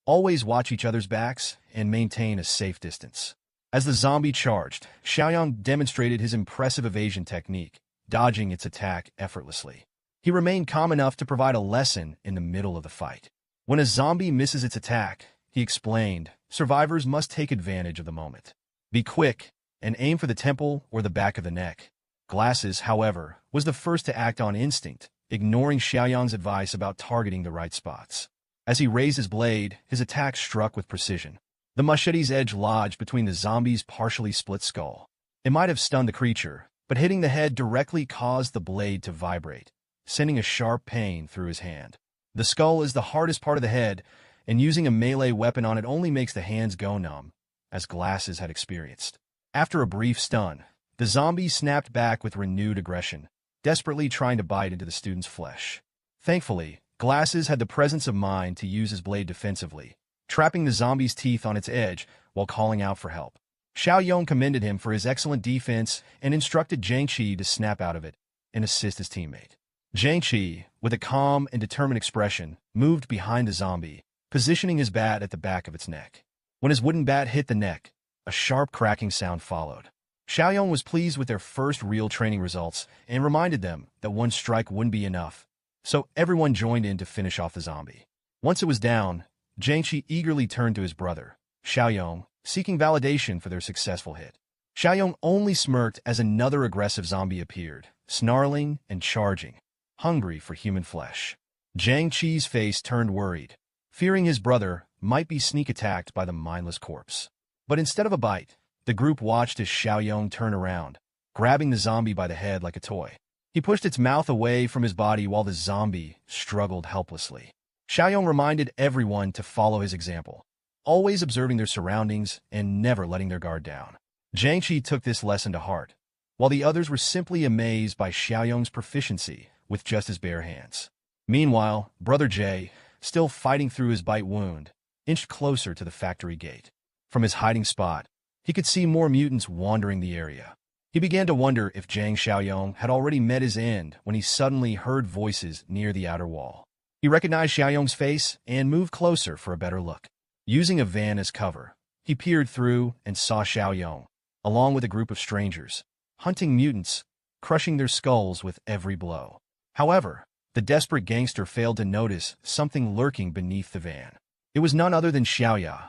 Speaker 1: Always watch each other's backs and maintain a safe distance. As the zombie charged, Xiaoyong demonstrated his impressive evasion technique, dodging its attack effortlessly. He remained calm enough to provide a lesson in the middle of the fight. When a zombie misses its attack, he explained, survivors must take advantage of the moment. Be quick and aim for the temple or the back of the neck. Glasses, however, was the first to act on instinct, ignoring Xiaoyong's advice about targeting the right spots. As he raised his blade, his attack struck with precision. The machete's edge lodged between the zombie's partially split skull. It might have stunned the creature, but hitting the head directly caused the blade to vibrate, sending a sharp pain through his hand. The skull is the hardest part of the head, and using a melee weapon on it only makes the hands go numb, as Glasses had experienced. After a brief stun, the zombie snapped back with renewed aggression, desperately trying to bite into the student's flesh. Thankfully, Glasses had the presence of mind to use his blade defensively, trapping the zombie's teeth on its edge while calling out for help. Xiaoyong commended him for his excellent defense and instructed Jiangqi to snap out of it and assist his teammate. Jiangqi, with a calm and determined expression, moved behind the zombie, positioning his bat at the back of its neck. When his wooden bat hit the neck, a sharp cracking sound followed. Xiaoyong was pleased with their first real training results and reminded them that one strike wouldn't be enough, so everyone joined in to finish off the zombie. Once it was down, Jiangqi eagerly turned to his brother, Xiaoyong, seeking validation for their successful hit. Xiaoyong only smirked as another aggressive zombie appeared, snarling and charging, hungry for human flesh. Jiangqi's face turned worried, fearing his brother might be sneak attacked by the mindless corpse. But instead of a bite, the group watched as Xiaoyong turn around, grabbing the zombie by the head like a toy. He pushed its mouth away from his body while the zombie struggled helplessly. Xiaoyong reminded everyone to follow his example, always observing their surroundings and never letting their guard down. Jiangqi took this lesson to heart, while the others were simply amazed by Xiaoyong's proficiency with just his bare hands. Meanwhile, Brother Jay, still fighting through his bite wound, inched closer to the factory gate. From his hiding spot, he could see more mutants wandering the area. He began to wonder if Zhang Xiaoyong had already met his end when he suddenly heard voices near the outer wall. He recognized Xiaoyong's face and moved closer for a better look. Using a van as cover, he peered through and saw Xiaoyong, along with a group of strangers, hunting mutants, crushing their skulls with every blow. However, the desperate gangster failed to notice something lurking beneath the van. It was none other than Xiaoya,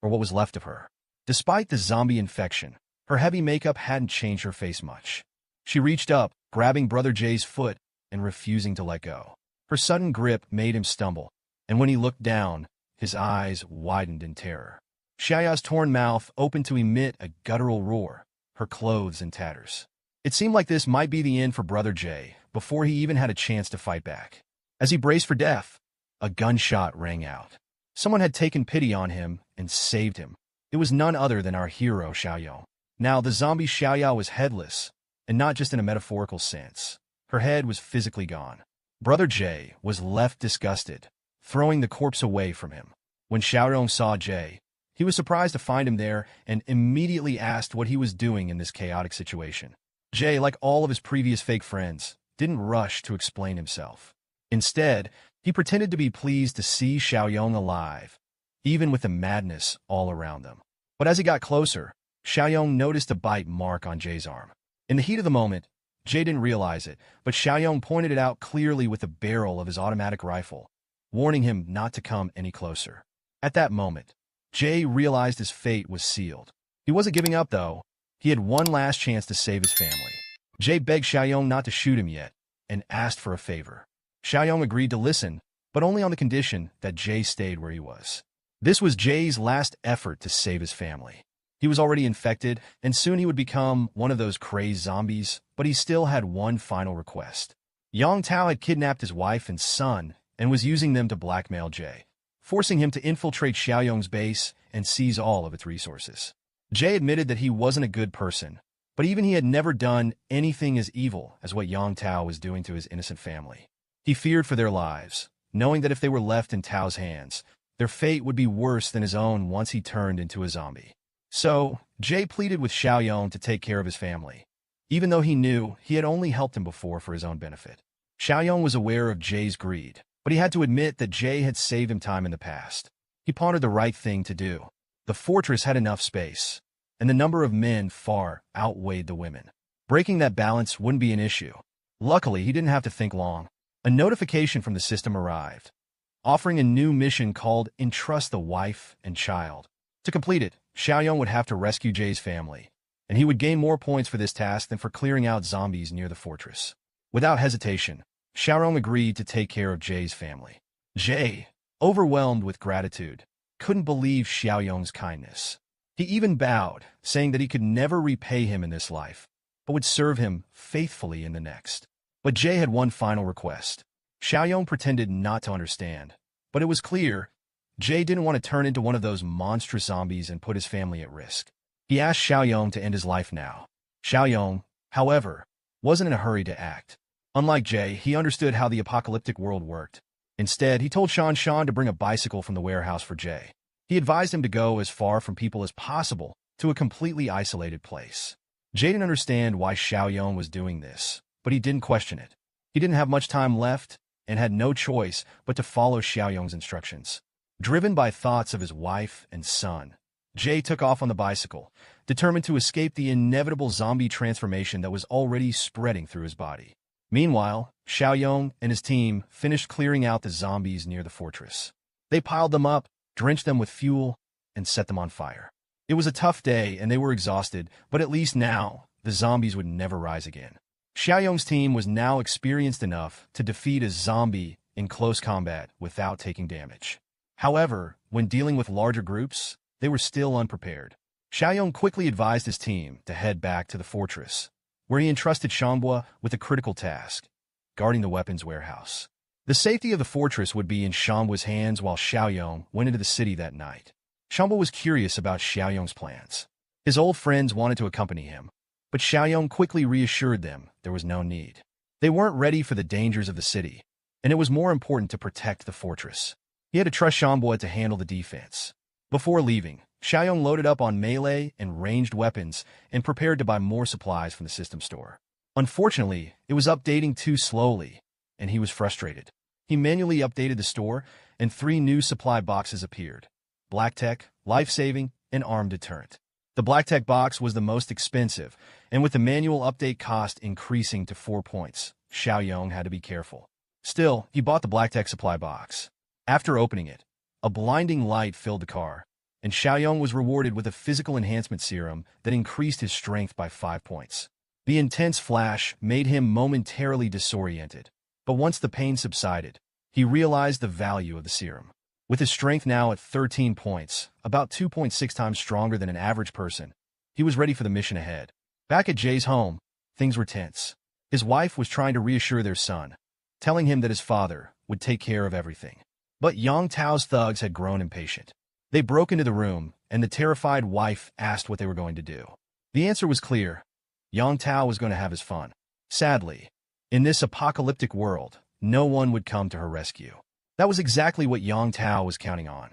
Speaker 1: or what was left of her. Despite the zombie infection, her heavy makeup hadn't changed her face much. She reached up, grabbing Brother Jay's foot and refusing to let go. Her sudden grip made him stumble, and when he looked down, his eyes widened in terror. Xiaoya's torn mouth opened to emit a guttural roar, her clothes in tatters. It seemed like this might be the end for Brother Jay before he even had a chance to fight back. As he braced for death, a gunshot rang out. Someone had taken pity on him and saved him. It was none other than our hero, Xiaoyong. Now, the zombie Xiaoya was headless, and not just in a metaphorical sense. Her head was physically gone. Brother Jay was left disgusted, throwing the corpse away from him. When Xiaoyong saw Jay, he was surprised to find him there and immediately asked what he was doing in this chaotic situation. Jay, like all of his previous fake friends, didn't rush to explain himself. Instead, he pretended to be pleased to see Xiaoyong alive, even with the madness all around them. But as he got closer, Xiaoyong noticed a bite mark on Jay's arm. In the heat of the moment, Jay didn't realize it, but Xiaoyong pointed it out clearly with the barrel of his automatic rifle, warning him not to come any closer. At that moment, Jay realized his fate was sealed. He wasn't giving up, though. He had one last chance to save his family. Jay begged Xiaoyong not to shoot him yet, and asked for a favor. Xiaoyong agreed to listen, but only on the condition that Jay stayed where he was. This was Jay's last effort to save his family. He was already infected, and soon he would become one of those crazed zombies, but he still had one final request. Yang Tao had kidnapped his wife and son and was using them to blackmail Jay, forcing him to infiltrate Xiaoyong's base and seize all of its resources. Jay admitted that he wasn't a good person, but even he had never done anything as evil as what Yang Tao was doing to his innocent family. He feared for their lives, knowing that if they were left in Tao's hands, their fate would be worse than his own once he turned into a zombie. So, Jay pleaded with Xiaoyong to take care of his family, even though he knew he had only helped him before for his own benefit. Xiaoyong was aware of Jay's greed, but he had to admit that Jay had saved him time in the past. He pondered the right thing to do. The fortress had enough space, and the number of men far outweighed the women. Breaking that balance wouldn't be an issue. Luckily, he didn't have to think long. A notification from the system arrived, offering a new mission called Entrust the Wife and Child. To complete it, Xiaoyong would have to rescue Jay's family, and he would gain more points for this task than for clearing out zombies near the fortress. Without hesitation, Xiaoyong agreed to take care of Jay's family. Jay, overwhelmed with gratitude, couldn't believe Xiaoyong's kindness. He even bowed, saying that he could never repay him in this life, but would serve him faithfully in the next. But Jay had one final request. Xiaoyong pretended not to understand, but it was clear Jay didn't want to turn into one of those monstrous zombies and put his family at risk. He asked Xiaoyong to end his life now. Xiaoyong, however, wasn't in a hurry to act. Unlike Jay, he understood how the apocalyptic world worked. Instead, he told Shan to bring a bicycle from the warehouse for Jay. He advised him to go as far from people as possible to a completely isolated place. Jay didn't understand why Xiaoyong was doing this, but he didn't question it. He didn't have much time left and had no choice but to follow Xiaoyong's instructions. Driven by thoughts of his wife and son, Jay took off on the bicycle, determined to escape the inevitable zombie transformation that was already spreading through his body. Meanwhile, Xiaoyong and his team finished clearing out the zombies near the fortress. They piled them up, drenched them with fuel, and set them on fire. It was a tough day and they were exhausted, but at least now, the zombies would never rise again. Xiaoyong's team was now experienced enough to defeat a zombie in close combat without taking damage. However, when dealing with larger groups, they were still unprepared. Xiaoyong quickly advised his team to head back to the fortress, where he entrusted Shanhua with a critical task, guarding the weapons warehouse. The safety of the fortress would be in Shanhua's hands while Xiaoyong went into the city that night. Shanhua was curious about Xiaoyong's plans. His old friends wanted to accompany him, but Xiaoyong quickly reassured them there was no need. They weren't ready for the dangers of the city, and it was more important to protect the fortress. He had to trust Shanhua to handle the defense. Before leaving, Xiaoyong loaded up on melee and ranged weapons and prepared to buy more supplies from the system store. Unfortunately, it was updating too slowly, and he was frustrated. He manually updated the store, and 3 new supply boxes appeared: Black Tech, Life Saving, and Armed Deterrent. The Black Tech box was the most expensive, and with the manual update cost increasing to 4 points, Xiaoyong had to be careful. Still, he bought the Black Tech supply box. After opening it, a blinding light filled the car, and Xiaoyong was rewarded with a physical enhancement serum that increased his strength by 5 points. The intense flash made him momentarily disoriented, but once the pain subsided, he realized the value of the serum. With his strength now at 13 points, about 2.6 times stronger than an average person, he was ready for the mission ahead. Back at Jay's home, things were tense. His wife was trying to reassure their son, telling him that his father would take care of everything. But Yang Tao's thugs had grown impatient. They broke into the room, and the terrified wife asked what they were going to do. The answer was clear. Yang Tao was going to have his fun. Sadly, in this apocalyptic world, no one would come to her rescue. That was exactly what Yang Tao was counting on.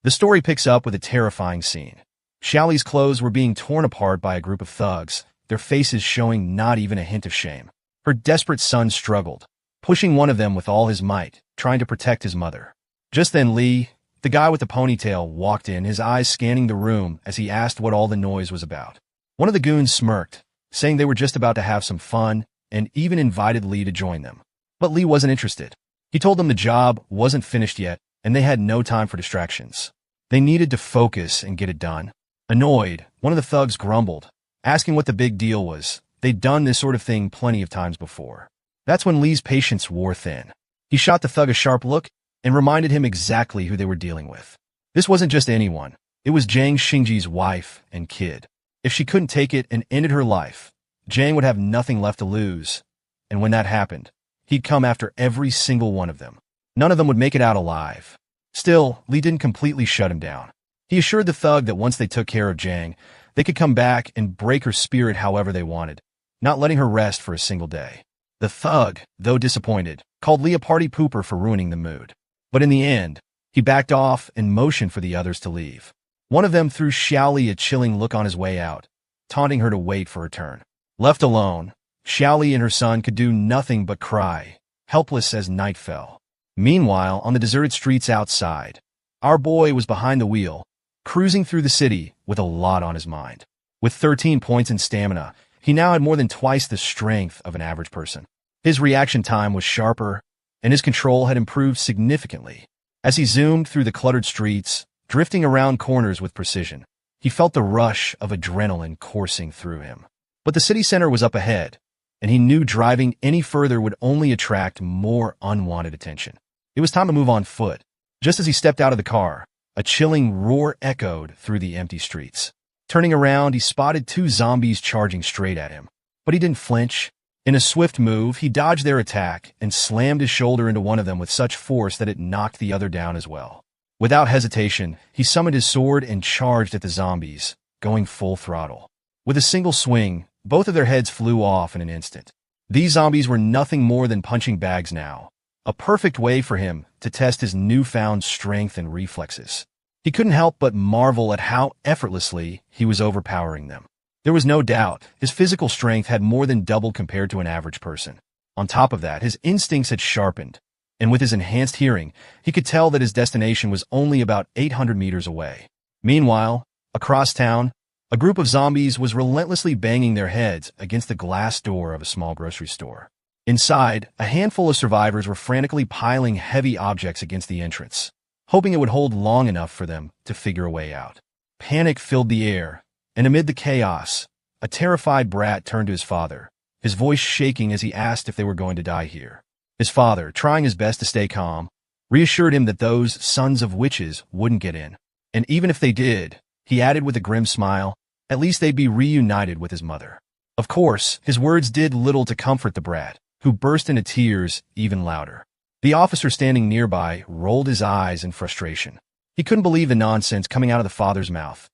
Speaker 1: The story picks up with a terrifying scene. Xiaoli's clothes were being torn apart by a group of thugs, their faces showing not even a hint of shame. Her desperate son struggled, pushing one of them with all his might, trying to protect his mother. Just then Li, the guy with the ponytail, walked in, his eyes scanning the room as he asked what all the noise was about. One of the goons smirked, saying they were just about to have some fun, and even invited Li to join them. But Li wasn't interested. He told them the job wasn't finished yet, and they had no time for distractions. They needed to focus and get it done. Annoyed, one of the thugs grumbled, asking what the big deal was. They'd done this sort of thing plenty of times before. That's when Li's patience wore thin. He shot the thug a sharp look and reminded him exactly who they were dealing with. This wasn't just anyone. It was Zhang Xingji's wife and kid. If she couldn't take it and ended her life, Zhang would have nothing left to lose. And when that happened, he'd come after every single one of them. None of them would make it out alive. Still, Li didn't completely shut him down. He assured the thug that once they took care of Zhang, they could come back and break her spirit however they wanted, not letting her rest for a single day. The thug, though disappointed, called Li a party pooper for ruining the mood. But in the end, he backed off and motioned for the others to leave. One of them threw Xiaoli a chilling look on his way out, taunting her to wait for her turn. Left alone, Xiaoli and her son could do nothing but cry, helpless as night fell. Meanwhile, on the deserted streets outside, our boy was behind the wheel, cruising through the city with a lot on his mind. With 13 points in stamina, he now had more than twice the strength of an average person. His reaction time was sharper, and his control had improved significantly. As he zoomed through the cluttered streets, drifting around corners with precision, he felt the rush of adrenaline coursing through him. But the city center was up ahead, and he knew driving any further would only attract more unwanted attention. It was time to move on foot. Just as he stepped out of the car, a chilling roar echoed through the empty streets. Turning around, he spotted 2 zombies charging straight at him. But he didn't flinch. In a swift move, he dodged their attack and slammed his shoulder into one of them with such force that it knocked the other down as well. Without hesitation, he summoned his sword and charged at the zombies, going full throttle. With a single swing, both of their heads flew off in an instant. These zombies were nothing more than punching bags now, a perfect way for him to test his newfound strength and reflexes. He couldn't help but marvel at how effortlessly he was overpowering them. There was no doubt his physical strength had more than doubled compared to an average person. On top of that, his instincts had sharpened, and with his enhanced hearing, he could tell that his destination was only about 800 meters away. Meanwhile, across town, a group of zombies was relentlessly banging their heads against the glass door of a small grocery store. Inside, a handful of survivors were frantically piling heavy objects against the entrance, hoping it would hold long enough for them to figure a way out. Panic filled the air, and amid the chaos, a terrified brat turned to his father, his voice shaking as he asked if they were going to die here. His father, trying his best to stay calm, reassured him that those sons of witches wouldn't get in. And even if they did, he added with a grim smile, at least they'd be reunited with his mother. Of course, his words did little to comfort the brat, who burst into tears even louder. The officer standing nearby rolled his eyes in frustration. He couldn't believe the nonsense coming out of the father's mouth.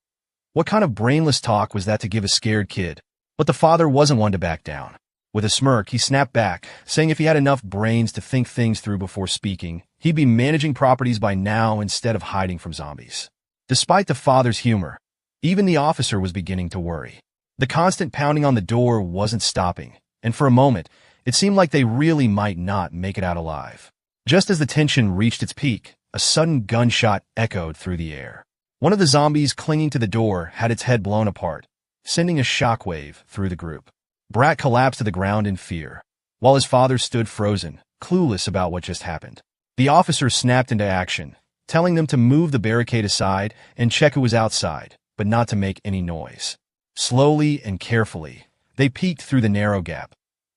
Speaker 1: What kind of brainless talk was that to give a scared kid? But the father wasn't one to back down. With a smirk, he snapped back, saying if he had enough brains to think things through before speaking, He'd be managing properties by now instead of hiding from zombies. Despite the father's humor, even the officer was beginning to worry. The constant pounding on the door wasn't stopping, and for a moment, it seemed like they really might not make it out alive. Just as the tension reached its peak, a sudden gunshot echoed through the air. One of the zombies clinging to the door had its head blown apart, sending a shockwave through the group. Brat collapsed to the ground in fear, while his father stood frozen, clueless about what just happened. The officer snapped into action, telling them to move the barricade aside and check who was outside, but not to make any noise. Slowly and carefully, they peeked through the narrow gap,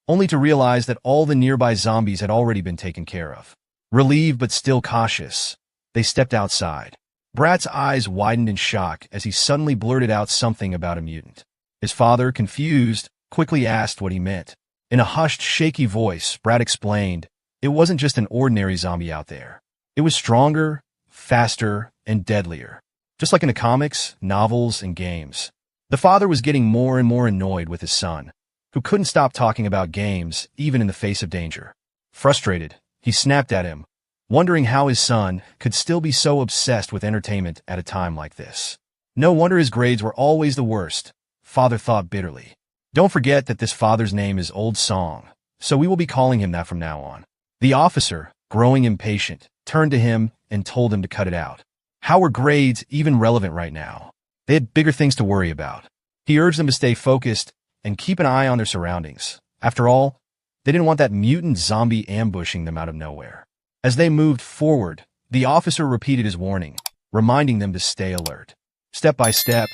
Speaker 1: only to realize that all the nearby zombies had already been taken care of. Relieved but still cautious, they stepped outside. Brat's eyes widened in shock as he suddenly blurted out something about a mutant. His father, confused, quickly asked what he meant. In a hushed, shaky voice, Brat explained, it wasn't just an ordinary zombie out there. It was stronger, faster, and deadlier. Just like in the comics, novels, and games. The father was getting more and more annoyed with his son, who couldn't stop talking about games, even in the face of danger. Frustrated, he snapped at him, wondering how his son could still be so obsessed with entertainment at a time like this. No wonder his grades were always the worst, father thought bitterly. Don't forget that this father's name is Old Song, so we will be calling him that from now on. The officer, growing impatient, turned to him and told him to cut it out. How were grades even relevant right now? They had bigger things to worry about. He urged them to stay focused and keep an eye on their surroundings. After all, they didn't want that mutant zombie ambushing them out of nowhere. As they moved forward, the officer repeated his warning, reminding them to stay alert. Step by step,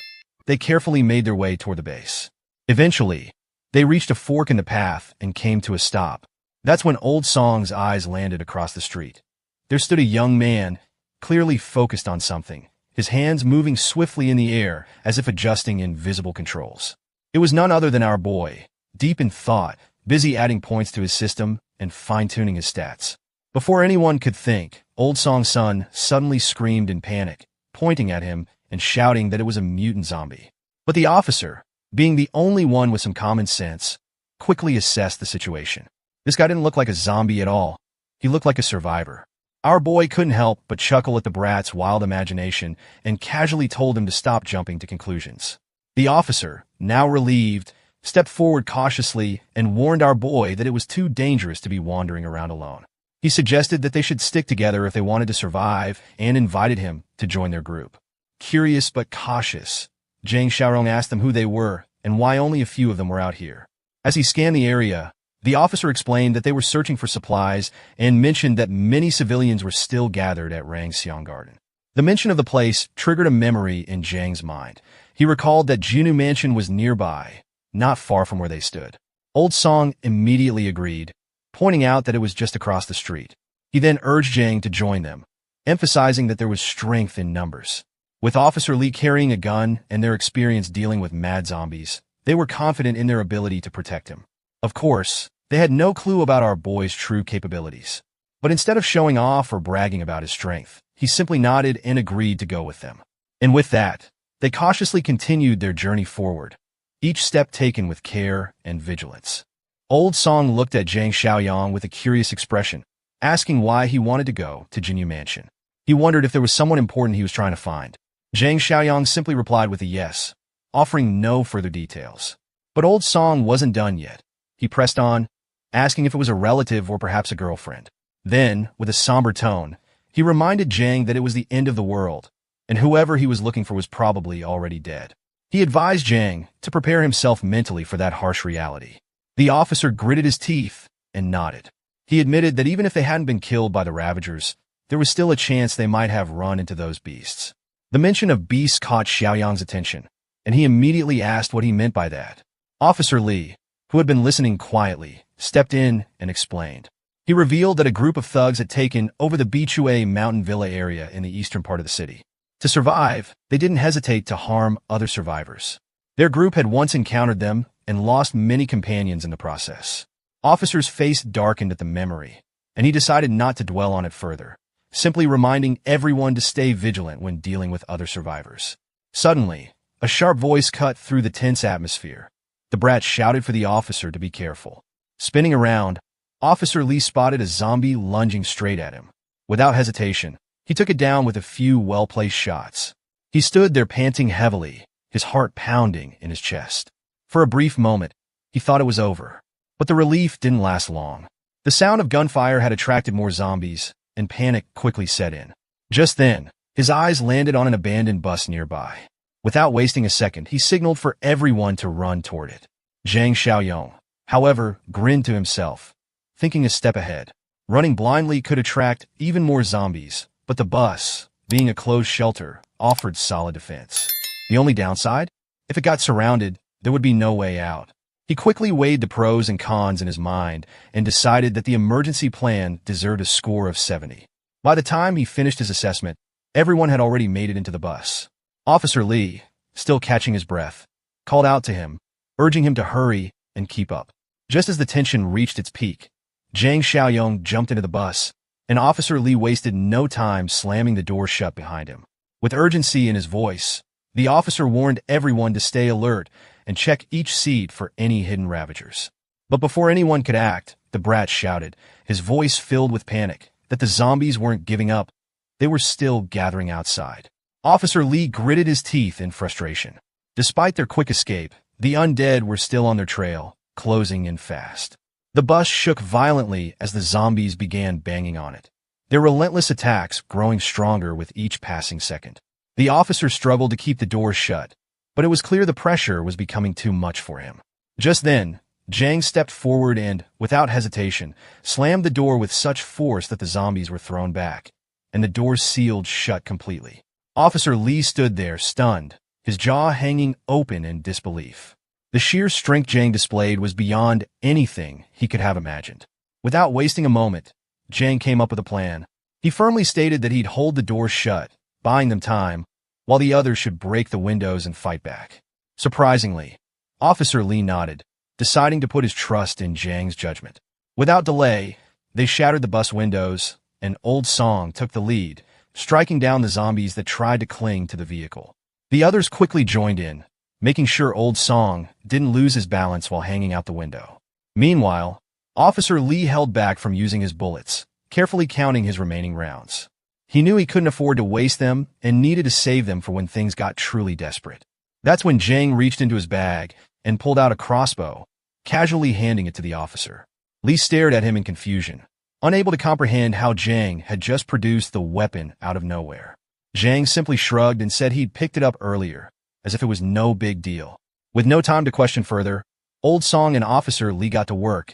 Speaker 1: they carefully made their way toward the base. Eventually, they reached a fork in the path and came to a stop. That's when Old Song's eyes landed across the street. There stood a young man, clearly focused on something, his hands moving swiftly in the air as if adjusting invisible controls. It was none other than our boy, deep in thought, busy adding points to his system and fine-tuning his stats. Before anyone could think, Old Song's son suddenly screamed in panic, pointing at him and shouting that it was a mutant zombie. But the officer, being the only one with some common sense, quickly assessed the situation. This guy didn't look like a zombie at all. He looked like a survivor. Our boy couldn't help but chuckle at the brat's wild imagination and casually told him to stop jumping to conclusions. The officer, now relieved, stepped forward cautiously and warned our boy that it was too dangerous to be wandering around alone. He suggested that they should stick together if they wanted to survive and invited him to join their group. Curious but cautious, Zhang Xiaorong asked them who they were and why only a few of them were out here. As he scanned the area, the officer explained that they were searching for supplies and mentioned that many civilians were still gathered at Rangxiang Garden. The mention of the place triggered a memory in Zhang's mind. He recalled that Junu Mansion was nearby, not far from where they stood. Old Song immediately agreed, pointing out that it was just across the street. He then urged Zhang to join them, emphasizing that there was strength in numbers. With Officer Li carrying a gun and their experience dealing with mad zombies, they were confident in their ability to protect him. Of course, they had no clue about our boy's true capabilities. But instead of showing off or bragging about his strength, he simply nodded and agreed to go with them. And with that, they cautiously continued their journey forward, each step taken with care and vigilance. Old Song looked at Zhang Xiaoyang with a curious expression, asking why he wanted to go to Jinyu Mansion. He wondered if there was someone important he was trying to find. Zhang Xiaoyang simply replied with a yes, offering no further details. But Old Song wasn't done yet. He pressed on, asking if it was a relative or perhaps a girlfriend. Then, with a somber tone, he reminded Zhang that it was the end of the world, and whoever he was looking for was probably already dead. He advised Zhang to prepare himself mentally for that harsh reality. The officer gritted his teeth and nodded. He admitted that even if they hadn't been killed by the Ravagers, there was still a chance they might have run into those beasts. The mention of beasts caught Xiaoyang's attention, and he immediately asked what he meant by that. Officer Li, who had been listening quietly, stepped in and explained. He revealed that a group of thugs had taken over the Bichue mountain villa area in the eastern part of the city. To survive, they didn't hesitate to harm other survivors. Their group had once encountered them and lost many companions in the process. Officer's face darkened at the memory, and he decided not to dwell on it further, simply reminding everyone to stay vigilant when dealing with other survivors. Suddenly, a sharp voice cut through the tense atmosphere. The brat shouted for the officer to be careful. Spinning around, Officer Li spotted a zombie lunging straight at him. Without hesitation, he took it down with a few well-placed shots. He stood there panting heavily, his heart pounding in his chest. For a brief moment, he thought it was over. But the relief didn't last long. The sound of gunfire had attracted more zombies, and panic quickly set in. Just then, his eyes landed on an abandoned bus nearby. Without wasting a second, he signaled for everyone to run toward it. Zhang Xiaoyong, however, grinned to himself, thinking a step ahead. Running blindly could attract even more zombies, but the bus, being a closed shelter, offered solid defense. The only downside? If it got surrounded, there would be no way out. He quickly weighed the pros and cons in his mind and decided that the emergency plan deserved a score of 70. By the time he finished his assessment, everyone had already made it into the bus. Officer Lee, still catching his breath, called out to him, urging him to hurry and keep up. Just as the tension reached its peak, Zhang Xiaoyong jumped into the bus, and Officer Lee wasted no time slamming the door shut behind him. With urgency in his voice, the officer warned everyone to stay alert and check each seat for any hidden ravagers. But before anyone could act, the brat shouted, his voice filled with panic, that the zombies weren't giving up. They were still gathering outside. Officer Lee gritted his teeth in frustration. Despite their quick escape, the undead were still on their trail, closing in fast. The bus shook violently as the zombies began banging on it, their relentless attacks growing stronger with each passing second. The officer struggled to keep the doors shut, but it was clear the pressure was becoming too much for him. Just then, Zhang stepped forward and, without hesitation, slammed the door with such force that the zombies were thrown back, and the door sealed shut completely. Officer Lee stood there, stunned, his jaw hanging open in disbelief. The sheer strength Zhang displayed was beyond anything he could have imagined. Without wasting a moment, Zhang came up with a plan. He firmly stated that he'd hold the door shut, buying them time, while the others should break the windows and fight back. Surprisingly, Officer Lee nodded, deciding to put his trust in Zhang's judgment. Without delay, they shattered the bus windows, and Old Song took the lead, striking down the zombies that tried to cling to the vehicle. The others quickly joined in, making sure Old Song didn't lose his balance while hanging out the window. Meanwhile, Officer Lee held back from using his bullets, carefully counting his remaining rounds. He knew he couldn't afford to waste them and needed to save them for when things got truly desperate. That's when Zhang reached into his bag and pulled out a crossbow, casually handing it to the officer. Lee stared at him in confusion, unable to comprehend how Zhang had just produced the weapon out of nowhere. Zhang simply shrugged and said he'd picked it up earlier, as if it was no big deal. With no time to question further, Old Song and Officer Lee got to work,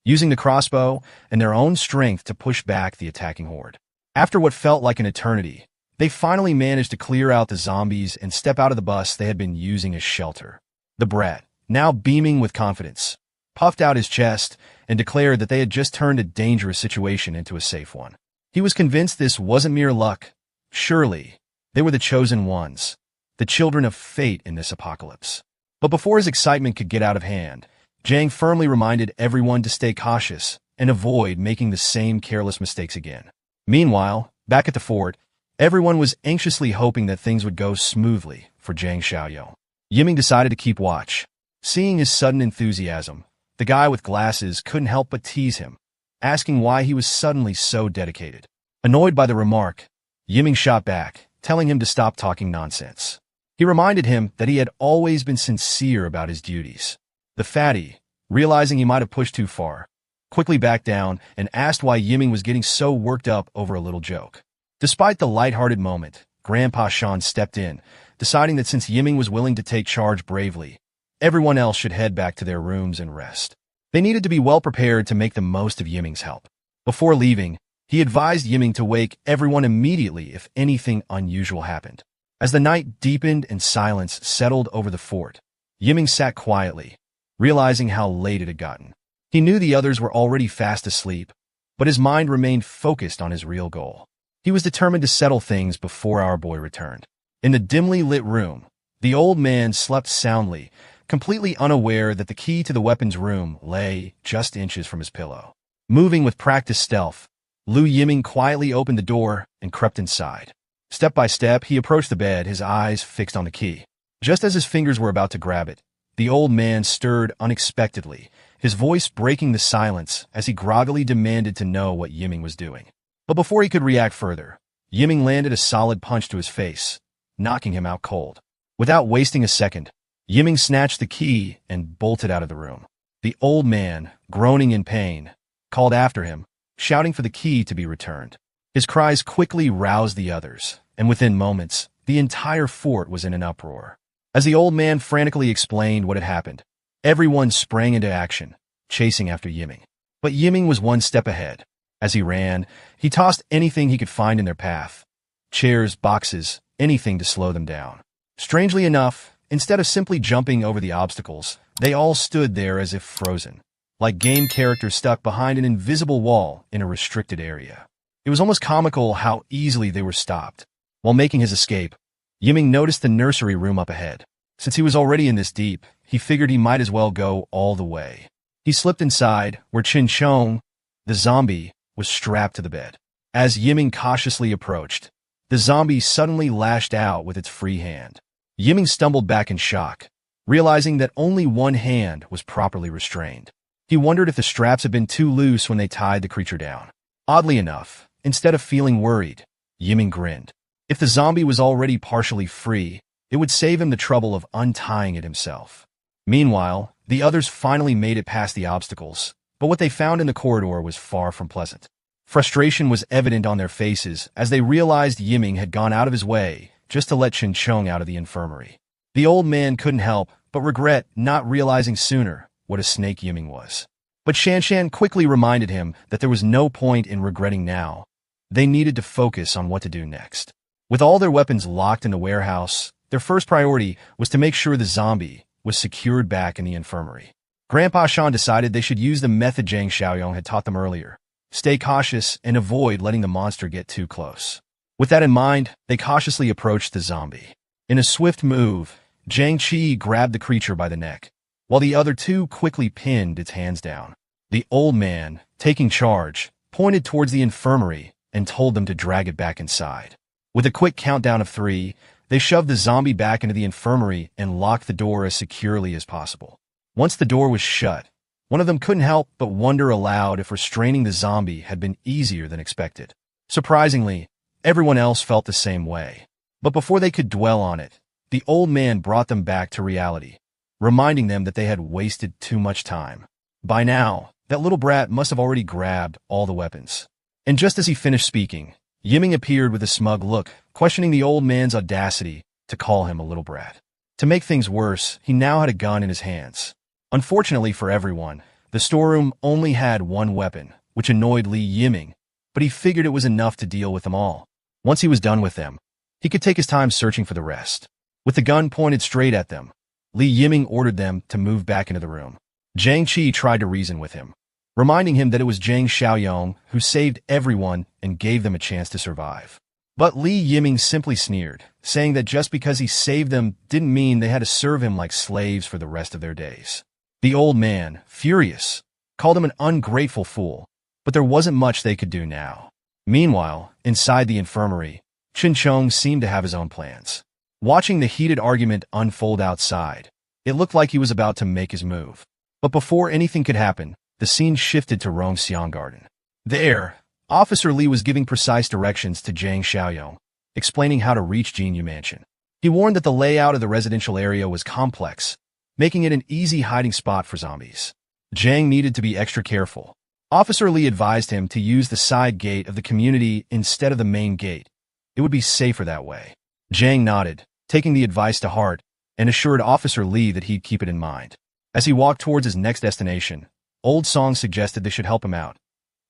Speaker 1: using the crossbow and their own strength to push back the attacking horde. After what felt like an eternity, they finally managed to clear out the zombies and step out of the bus they had been using as shelter. The brat, now beaming with confidence, puffed out his chest and declared that they had just turned a dangerous situation into a safe one. He was convinced this wasn't mere luck. Surely, they were the chosen ones, the children of fate in this apocalypse. But before his excitement could get out of hand, Zhang firmly reminded everyone to stay cautious and avoid making the same careless mistakes again. Meanwhile, back at the fort, everyone was anxiously hoping that things would go smoothly for Zhang Xiaoyong. Yiming decided to keep watch. Seeing his sudden enthusiasm, the guy with glasses couldn't help but tease him, asking why he was suddenly so dedicated. Annoyed by the remark, Yiming shot back, telling him to stop talking nonsense. He reminded him that he had always been sincere about his duties. The fatty, realizing he might have pushed too far, quickly backed down and asked why Yiming was getting so worked up over a little joke. Despite the lighthearted moment, Grandpa Shan stepped in, deciding that since Yiming was willing to take charge bravely, everyone else should head back to their rooms and rest. They needed to be well prepared to make the most of Yiming's help. Before leaving, he advised Yiming to wake everyone immediately if anything unusual happened. As the night deepened and silence settled over the fort, Yiming sat quietly, realizing how late it had gotten. He knew the others were already fast asleep, but his mind remained focused on his real goal. He was determined to settle things before our boy returned. In the dimly lit room, the old man slept soundly, completely unaware that the key to the weapons room lay just inches from his pillow. Moving with practiced stealth, Lu Yiming quietly opened the door and crept inside. Step by step, he approached the bed, his eyes fixed on the key. Just as his fingers were about to grab it, the old man stirred unexpectedly, his voice breaking the silence as he groggily demanded to know what Yiming was doing. But before he could react further, Yiming landed a solid punch to his face, knocking him out cold. Without wasting a second, Yiming snatched the key and bolted out of the room. The old man, groaning in pain, called after him, shouting for the key to be returned. His cries quickly roused the others, and within moments, the entire fort was in an uproar. As the old man frantically explained what had happened, everyone sprang into action, chasing after Yiming. But Yiming was one step ahead. As he ran, he tossed anything he could find in their path. Chairs, boxes, anything to slow them down. Strangely enough, instead of simply jumping over the obstacles, they all stood there as if frozen, like game characters stuck behind an invisible wall in a restricted area. It was almost comical how easily they were stopped. While making his escape, Yiming noticed the nursery room up ahead. Since he was already in this deep, he figured he might as well go all the way. He slipped inside, where Chin Chong, the zombie, was strapped to the bed. As Yiming cautiously approached, the zombie suddenly lashed out with its free hand. Yiming stumbled back in shock, realizing that only one hand was properly restrained. He wondered if the straps had been too loose when they tied the creature down. Oddly enough, instead of feeling worried, Yiming grinned. If the zombie was already partially free, it would save him the trouble of untying it himself. Meanwhile, the others finally made it past the obstacles, but what they found in the corridor was far from pleasant. Frustration was evident on their faces as they realized Yiming had gone out of his way just to let Chin Chong out of the infirmary. The old man couldn't help but regret not realizing sooner what a snake Yiming was. But Shan Shan quickly reminded him that there was no point in regretting now. They needed to focus on what to do next. With all their weapons locked in the warehouse, their first priority was to make sure the zombie was secured back in the infirmary. Grandpa Shan decided they should use the method Zhang Xiaoyong had taught them earlier. Stay cautious and avoid letting the monster get too close. With that in mind, they cautiously approached the zombie. In a swift move, Zhang Qi grabbed the creature by the neck, while the other two quickly pinned its hands down. The old man, taking charge, pointed towards the infirmary and told them to drag it back inside. With a quick countdown of 3, they shoved the zombie back into the infirmary and locked the door as securely as possible. Once the door was shut, one of them couldn't help but wonder aloud if restraining the zombie had been easier than expected. Surprisingly, everyone else felt the same way. But before they could dwell on it, the old man brought them back to reality, reminding them that they had wasted too much time. By now, that little brat must have already grabbed all the weapons. And just as he finished speaking, Yiming appeared with a smug look, questioning the old man's audacity to call him a little brat. To make things worse, he now had a gun in his hands. Unfortunately for everyone, the storeroom only had one weapon, which annoyed Li Yiming, but he figured it was enough to deal with them all. Once he was done with them, he could take his time searching for the rest. With the gun pointed straight at them, Li Yiming ordered them to move back into the room. Zhang Qi tried to reason with him, reminding him that it was Zhang Xiaoyong who saved everyone and gave them a chance to survive. But Li Yiming simply sneered, saying that just because he saved them didn't mean they had to serve him like slaves for the rest of their days. The old man, furious, called him an ungrateful fool, but there wasn't much they could do now. Meanwhile, inside the infirmary, Chin Chong seemed to have his own plans. Watching the heated argument unfold outside, it looked like he was about to make his move. But before anything could happen, the scene shifted to Rongxiang Garden. There, Officer Li was giving precise directions to Zhang Xiaoyong, explaining how to reach Jinyu Mansion. He warned that the layout of the residential area was complex, making it an easy hiding spot for zombies. Zhang needed to be extra careful. Officer Li advised him to use the side gate of the community instead of the main gate. It would be safer that way. Zhang nodded, taking the advice to heart, and assured Officer Li that he'd keep it in mind. As he walked towards his next destination, Old Song suggested they should help him out.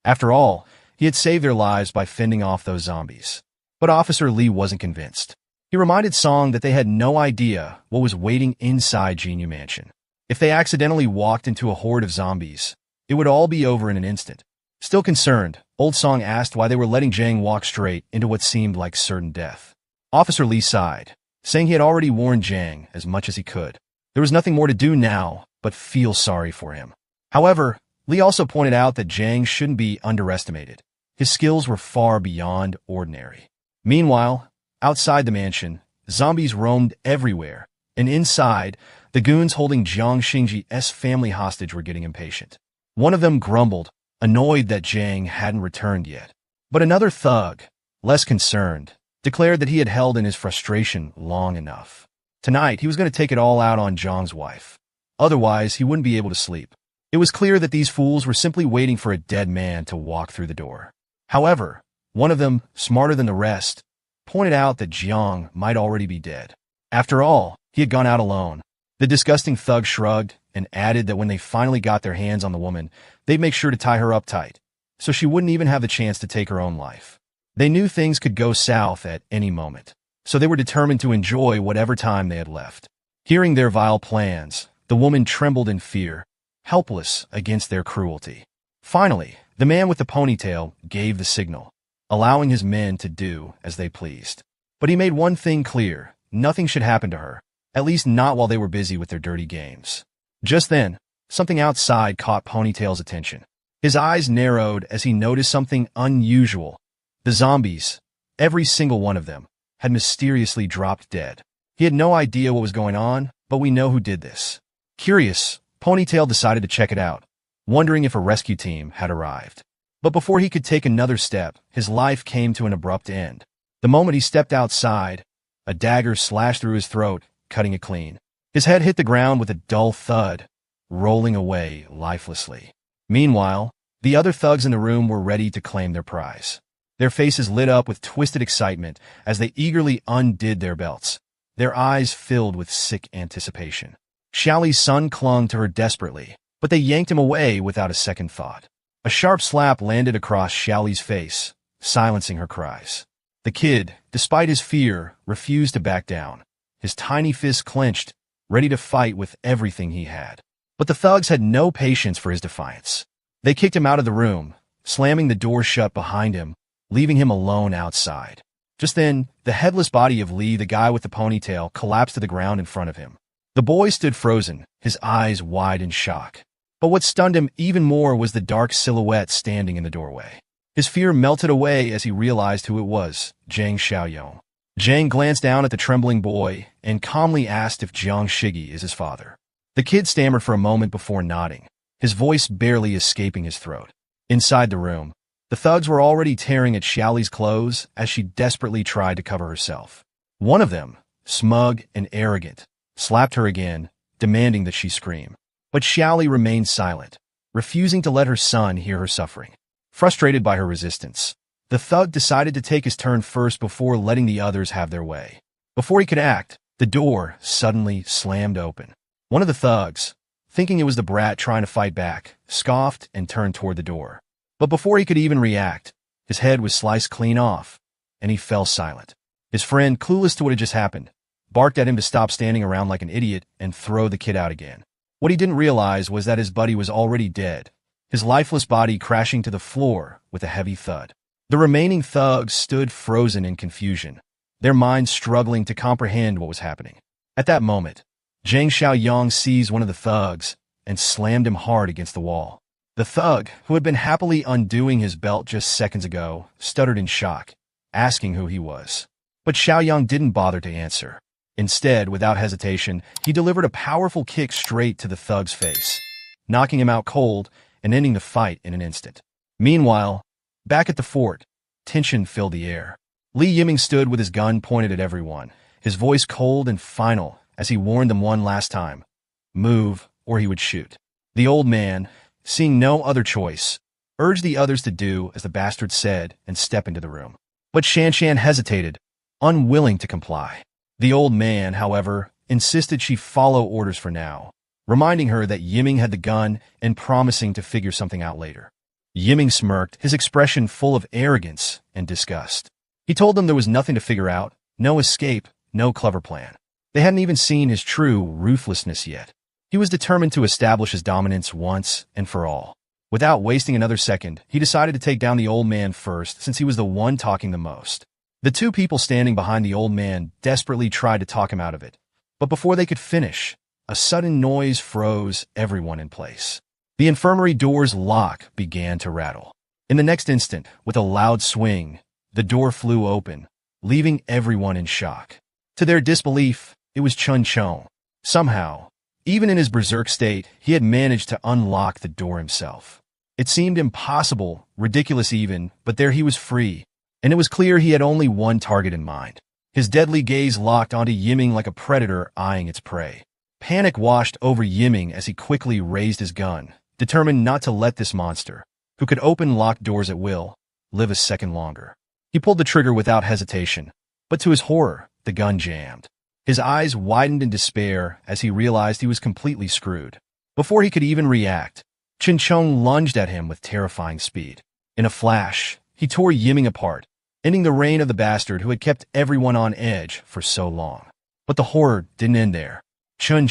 Speaker 1: After all, he had saved their lives by fending off those zombies. But Officer Li wasn't convinced. He reminded Song that they had no idea what was waiting inside Jinyu Mansion. If they accidentally walked into a horde of zombies, it would all be over in an instant. Still concerned, Old Song asked why they were letting Zhang walk straight into what seemed like certain death. Officer Li sighed, saying he had already warned Zhang as much as he could. There was nothing more to do now but feel sorry for him. However, Li also pointed out that Zhang shouldn't be underestimated. His skills were far beyond ordinary. Meanwhile, outside the mansion, zombies roamed everywhere, and inside, the goons holding Jiang Xingji's family hostage were getting impatient. One of them grumbled, annoyed that Zhang hadn't returned yet. But another thug, less concerned, declared that he had held in his frustration long enough. Tonight, he was going to take it all out on Zhang's wife. Otherwise, he wouldn't be able to sleep. It was clear that these fools were simply waiting for a dead man to walk through the door. However, one of them, smarter than the rest, pointed out that Zhang might already be dead. After all, he had gone out alone. The disgusting thug shrugged and added that when they finally got their hands on the woman, they'd make sure to tie her up tight, so she wouldn't even have the chance to take her own life. They knew things could go south at any moment, so they were determined to enjoy whatever time they had left. Hearing their vile plans, the woman trembled in fear, helpless against their cruelty. Finally, the man with the ponytail gave the signal, allowing his men to do as they pleased. But he made one thing clear: nothing should happen to her, at least not while they were busy with their dirty games. Just then, something outside caught Ponytail's attention. His eyes narrowed as he noticed something unusual. The zombies, every single one of them, had mysteriously dropped dead. He had no idea what was going on, but we know who did this. Curious, Ponytail decided to check it out, wondering if a rescue team had arrived. But before he could take another step, his life came to an abrupt end. The moment he stepped outside, a dagger slashed through his throat, cutting it clean. His head hit the ground with a dull thud, rolling away lifelessly. Meanwhile, the other thugs in the room were ready to claim their prize. Their faces lit up with twisted excitement as they eagerly undid their belts, their eyes filled with sick anticipation. Xiaoli's son clung to her desperately, but they yanked him away without a second thought. A sharp slap landed across Xiaoli's face, silencing her cries. The kid, despite his fear, refused to back down. His tiny fist clenched, ready to fight with everything he had. But the thugs had no patience for his defiance. They kicked him out of the room, slamming the door shut behind him, leaving him alone outside. Just then, the headless body of Lee, the guy with the ponytail, collapsed to the ground in front of him. The boy stood frozen, his eyes wide in shock. But what stunned him even more was the dark silhouette standing in the doorway. His fear melted away as he realized who it was: Zhang Xiaoyong. Zhang glanced down at the trembling boy and calmly asked if Jiang Shigi is his father. The kid stammered for a moment before nodding, his voice barely escaping his throat. Inside the room, the thugs were already tearing at Xiaoli's clothes as she desperately tried to cover herself. One of them, smug and arrogant, slapped her again, demanding that she scream. But Xiaoli remained silent, refusing to let her son hear her suffering. Frustrated by her resistance, the thug decided to take his turn first before letting the others have their way. Before he could act, the door suddenly slammed open. One of the thugs, thinking it was the brat trying to fight back, scoffed and turned toward the door. But before he could even react, his head was sliced clean off, and he fell silent. His friend, clueless to what had just happened, barked at him to stop standing around like an idiot and throw the kid out again. What he didn't realize was that his buddy was already dead, his lifeless body crashing to the floor with a heavy thud. The remaining thugs stood frozen in confusion, their minds struggling to comprehend what was happening. At that moment, Zhang Xiaoyong seized one of the thugs and slammed him hard against the wall. The thug, who had been happily undoing his belt just seconds ago, stuttered in shock, asking who he was. But Xiaoyong didn't bother to answer. Instead, without hesitation, he delivered a powerful kick straight to the thug's face, knocking him out cold and ending the fight in an instant. Meanwhile, back at the fort, tension filled the air. Li Yiming stood with his gun pointed at everyone, his voice cold and final as he warned them one last time: move, or he would shoot. The old man, seeing no other choice, urged the others to do as the bastard said and step into the room. But Shanshan hesitated, unwilling to comply. The old man, however, insisted she follow orders for now, reminding her that Yiming had the gun and promising to figure something out later. Yiming smirked, his expression full of arrogance and disgust. He told them there was nothing to figure out, no escape, no clever plan. They hadn't even seen his true ruthlessness yet. He was determined to establish his dominance once and for all. Without wasting another second, he decided to take down the old man first, since he was the one talking the most. The two people standing behind the old man desperately tried to talk him out of it, but before they could finish, a sudden noise froze everyone in place. The infirmary door's lock began to rattle. In the next instant, with a loud swing, the door flew open, leaving everyone in shock. To their disbelief, it was Chun Chong. Somehow, even in his berserk state, he had managed to unlock the door himself. It seemed impossible, ridiculous even, but there he was free, and it was clear he had only one target in mind. His deadly gaze locked onto Yiming like a predator eyeing its prey. Panic washed over Yiming as he quickly raised his gun, determined not to let this monster, who could open locked doors at will, live a second longer. He pulled the trigger without hesitation, but to his horror, the gun jammed. His eyes widened in despair as he realized he was completely screwed. Before he could even react, Ching lunged at him with terrifying speed. In a flash, he tore Yiming apart, ending the reign of the bastard who had kept everyone on edge for so long. But the horror didn't end there. Ching,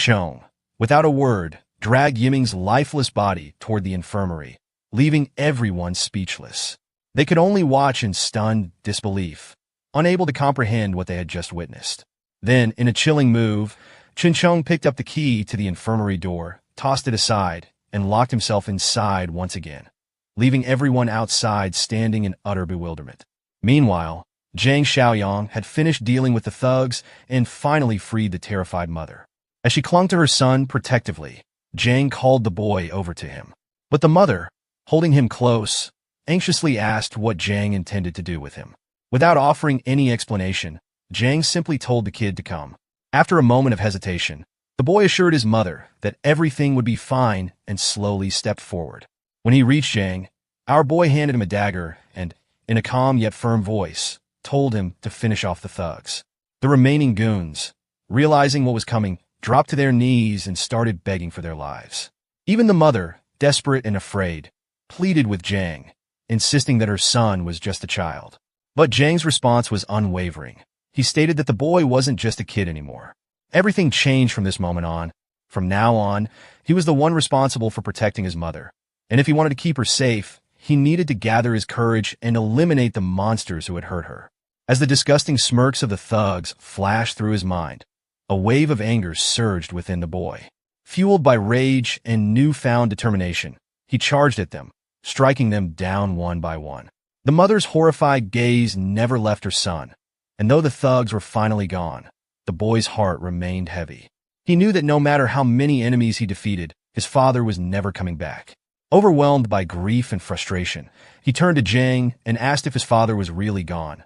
Speaker 1: without a word, dragged Yiming's lifeless body toward the infirmary, leaving everyone speechless. They could only watch in stunned disbelief, unable to comprehend what they had just witnessed. Then, in a chilling move, Ching picked up the key to the infirmary door, tossed it aside, and locked himself inside once again, leaving everyone outside standing in utter bewilderment. Meanwhile, Zhang Xiaoyang had finished dealing with the thugs and finally freed the terrified mother. As she clung to her son protectively, Zhang called the boy over to him. But the mother, holding him close, anxiously asked what Zhang intended to do with him. Without offering any explanation, Zhang simply told the kid to come. After a moment of hesitation, the boy assured his mother that everything would be fine and slowly stepped forward. When he reached Zhang, our boy handed him a dagger and, in a calm yet firm voice, told him to finish off the thugs. The remaining goons, realizing what was coming, dropped to their knees and started begging for their lives. Even the mother, desperate and afraid, pleaded with Zhang, insisting that her son was just a child. But Zhang's response was unwavering. He stated that the boy wasn't just a kid anymore. Everything changed from this moment on. From now on, he was the one responsible for protecting his mother. And if he wanted to keep her safe, he needed to gather his courage and eliminate the monsters who had hurt her. As the disgusting smirks of the thugs flashed through his mind, a wave of anger surged within the boy. Fueled by rage and newfound determination, he charged at them, striking them down one by one. The mother's horrified gaze never left her son, and though the thugs were finally gone, the boy's heart remained heavy. He knew that no matter how many enemies he defeated, his father was never coming back. Overwhelmed by grief and frustration, he turned to Zhang and asked if his father was really gone,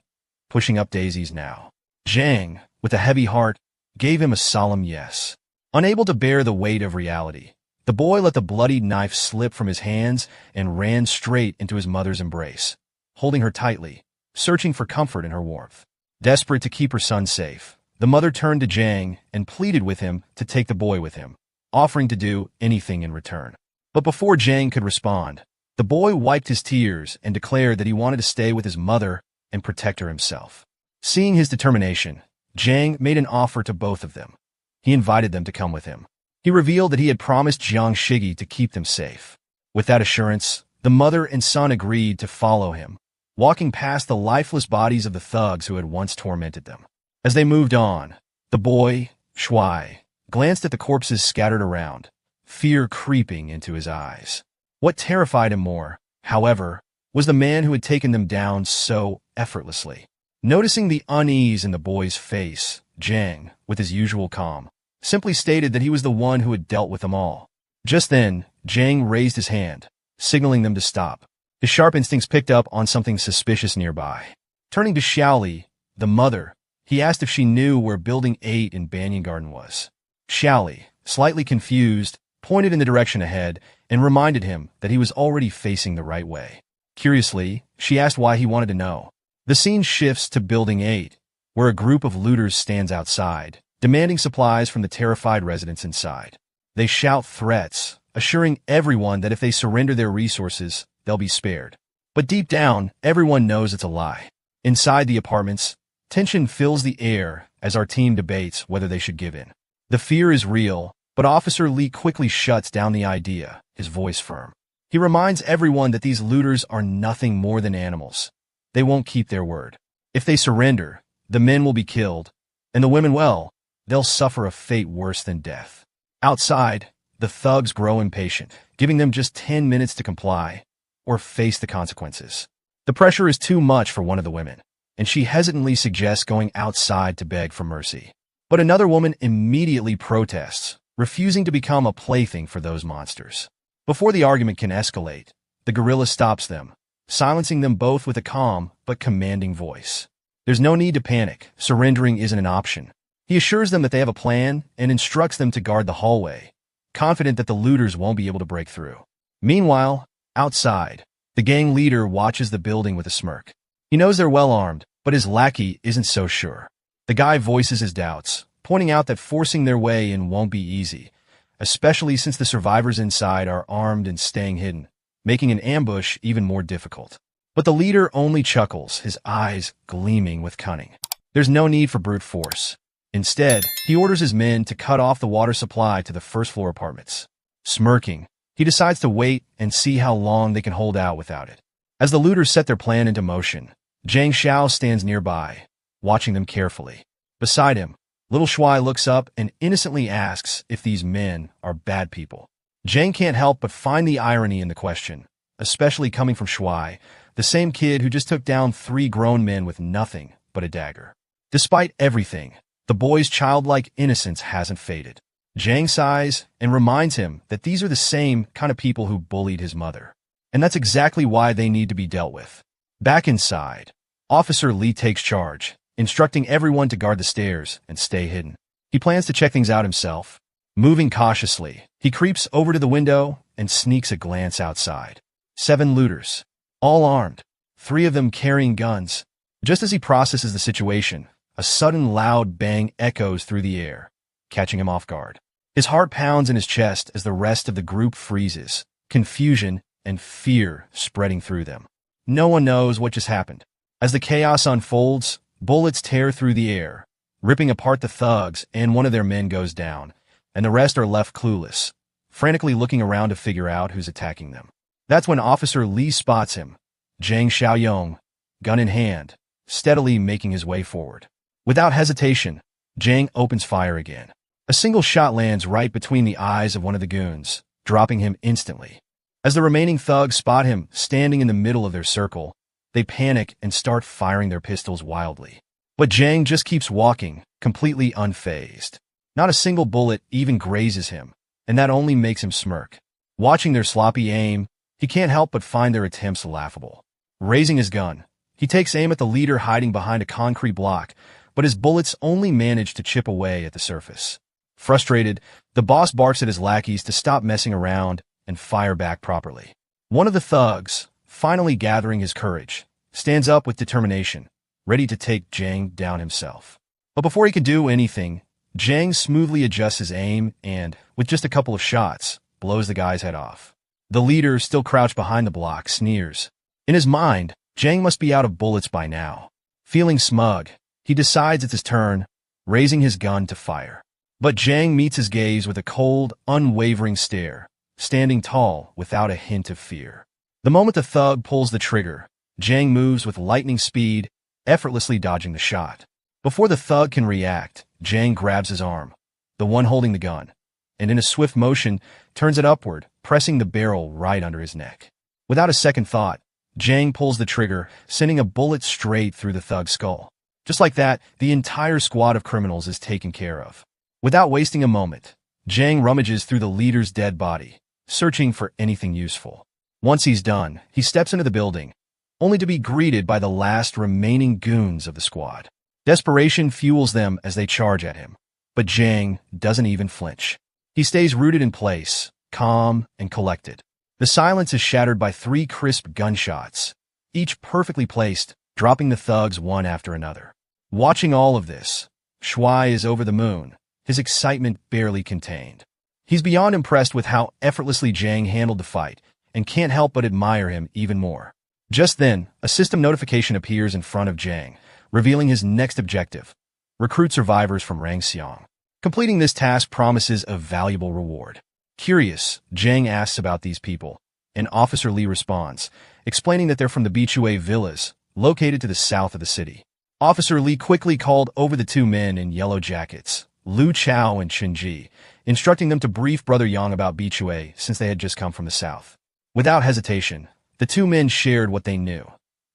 Speaker 1: pushing up daisies now. Zhang, with a heavy heart, gave him a solemn yes. Unable to bear the weight of reality, the boy let the bloodied knife slip from his hands and ran straight into his mother's embrace, holding her tightly, searching for comfort in her warmth. Desperate to keep her son safe, the mother turned to Zhang and pleaded with him to take the boy with him, offering to do anything in return. But before Zhang could respond, the boy wiped his tears and declared that he wanted to stay with his mother and protect her himself. Seeing his determination, Zhang made an offer to both of them. He invited them to come with him. He revealed that he had promised Jiang Shigi to keep them safe. With that assurance, the mother and son agreed to follow him, walking past the lifeless bodies of the thugs who had once tormented them. As they moved on, the boy, Shuai, glanced at the corpses scattered around, fear creeping into his eyes. What terrified him more, however, was the man who had taken them down so effortlessly. Noticing the unease in the boy's face, Zhang, with his usual calm, simply stated that he was the one who had dealt with them all. Just then, Zhang raised his hand, signaling them to stop. His sharp instincts picked up on something suspicious nearby. Turning to Xiaoli, the mother, he asked if she knew where Building 8 in Banyan Garden was. Xiaoli, slightly confused, pointed in the direction ahead and reminded him that he was already facing the right way. Curiously, she asked why he wanted to know. The scene shifts to Building 8, where a group of looters stands outside, demanding supplies from the terrified residents inside. They shout threats, assuring everyone that if they surrender their resources, they'll be spared. But deep down, everyone knows it's a lie. Inside the apartments, tension fills the air as our team debates whether they should give in. The fear is real, but Officer Lee quickly shuts down the idea, his voice firm. He reminds everyone that these looters are nothing more than animals. They won't keep their word. If they surrender, the men will be killed, and the women, well, they'll suffer a fate worse than death. Outside, the thugs grow impatient, giving them just 10 minutes to comply or face the consequences. The pressure is too much for one of the women, and she hesitantly suggests going outside to beg for mercy. But another woman immediately protests, refusing to become a plaything for those monsters. Before the argument can escalate, the gorilla stops them, silencing them both with a calm but commanding voice. There's no need to panic. Surrendering isn't an option. He assures them that they have a plan and instructs them to guard the hallway, confident that the looters won't be able to break through. Meanwhile, outside, the gang leader watches the building with a smirk. He knows they're well armed, but his lackey isn't so sure. The guy voices his doubts, pointing out that forcing their way in won't be easy, especially since the survivors inside are armed and staying hidden, making an ambush even more difficult. But the leader only chuckles, his eyes gleaming with cunning. There's no need for brute force. Instead, he orders his men to cut off the water supply to the first-floor apartments. Smirking, he decides to wait and see how long they can hold out without it. As the looters set their plan into motion, Zhang Xiao stands nearby, watching them carefully. Beside him, little Shuai looks up and innocently asks if these men are bad people. Zhang can't help but find the irony in the question, especially coming from Shuai, the same kid who just took down 3 grown men with nothing but a dagger. Despite everything, the boy's childlike innocence hasn't faded. Zhang sighs and reminds him that these are the same kind of people who bullied his mother. And that's exactly why they need to be dealt with. Back inside, Officer Li takes charge, instructing everyone to guard the stairs and stay hidden. He plans to check things out himself. Moving cautiously, he creeps over to the window and sneaks a glance outside. 7 looters, all armed, 3 of them carrying guns. Just as he processes the situation, a sudden loud bang echoes through the air, catching him off guard. His heart pounds in his chest as the rest of the group freezes, confusion and fear spreading through them. No one knows what just happened. As the chaos unfolds, bullets tear through the air, ripping apart the thugs, and one of their men goes down, and the rest are left clueless, frantically looking around to figure out who's attacking them. That's when Officer Li spots him, Zhang Xiaoyong, gun in hand, steadily making his way forward. Without hesitation, Zhang opens fire again. A single shot lands right between the eyes of one of the goons, dropping him instantly. As the remaining thugs spot him standing in the middle of their circle, they panic and start firing their pistols wildly. But Zhang just keeps walking, completely unfazed. Not a single bullet even grazes him, and that only makes him smirk. Watching their sloppy aim, he can't help but find their attempts laughable. Raising his gun, he takes aim at the leader hiding behind a concrete block, but his bullets only manage to chip away at the surface. Frustrated, the boss barks at his lackeys to stop messing around and fire back properly. One of the thugs, finally gathering his courage, stands up with determination, ready to take Zhang down himself. But before he can do anything, Zhang smoothly adjusts his aim and, with just a couple of shots, blows the guy's head off. The leader, still crouched behind the block, sneers. In his mind, Zhang must be out of bullets by now. Feeling smug, he decides it's his turn, raising his gun to fire. But Zhang meets his gaze with a cold, unwavering stare, standing tall without a hint of fear. The moment the thug pulls the trigger, Zhang moves with lightning speed, effortlessly dodging the shot. Before the thug can react, Zhang grabs his arm, the one holding the gun, and in a swift motion, turns it upward, pressing the barrel right under his neck. Without a second thought, Zhang pulls the trigger, sending a bullet straight through the thug's skull. Just like that, the entire squad of criminals is taken care of. Without wasting a moment, Zhang rummages through the leader's dead body, searching for anything useful. Once he's done, he steps into the building, only to be greeted by the last remaining goons of the squad. Desperation fuels them as they charge at him, but Zhang doesn't even flinch. He stays rooted in place, calm and collected. The silence is shattered by 3 crisp gunshots, each perfectly placed, dropping the thugs one after another. Watching all of this, Shuai is over the moon, his excitement barely contained. He's beyond impressed with how effortlessly Zhang handled the fight, and can't help but admire him even more. Just then, a system notification appears in front of Zhang, revealing his next objective: recruit survivors from Rangxiang. Completing this task promises a valuable reward. Curious, Zhang asks about these people, and Officer Li responds, explaining that they're from the Bichue villas, located to the south of the city. Officer Li quickly called over the 2 men in yellow jackets, Lu Chao and Chenji, instructing them to brief Brother Yang about Bichue since they had just come from the south. Without hesitation, the 2 men shared what they knew.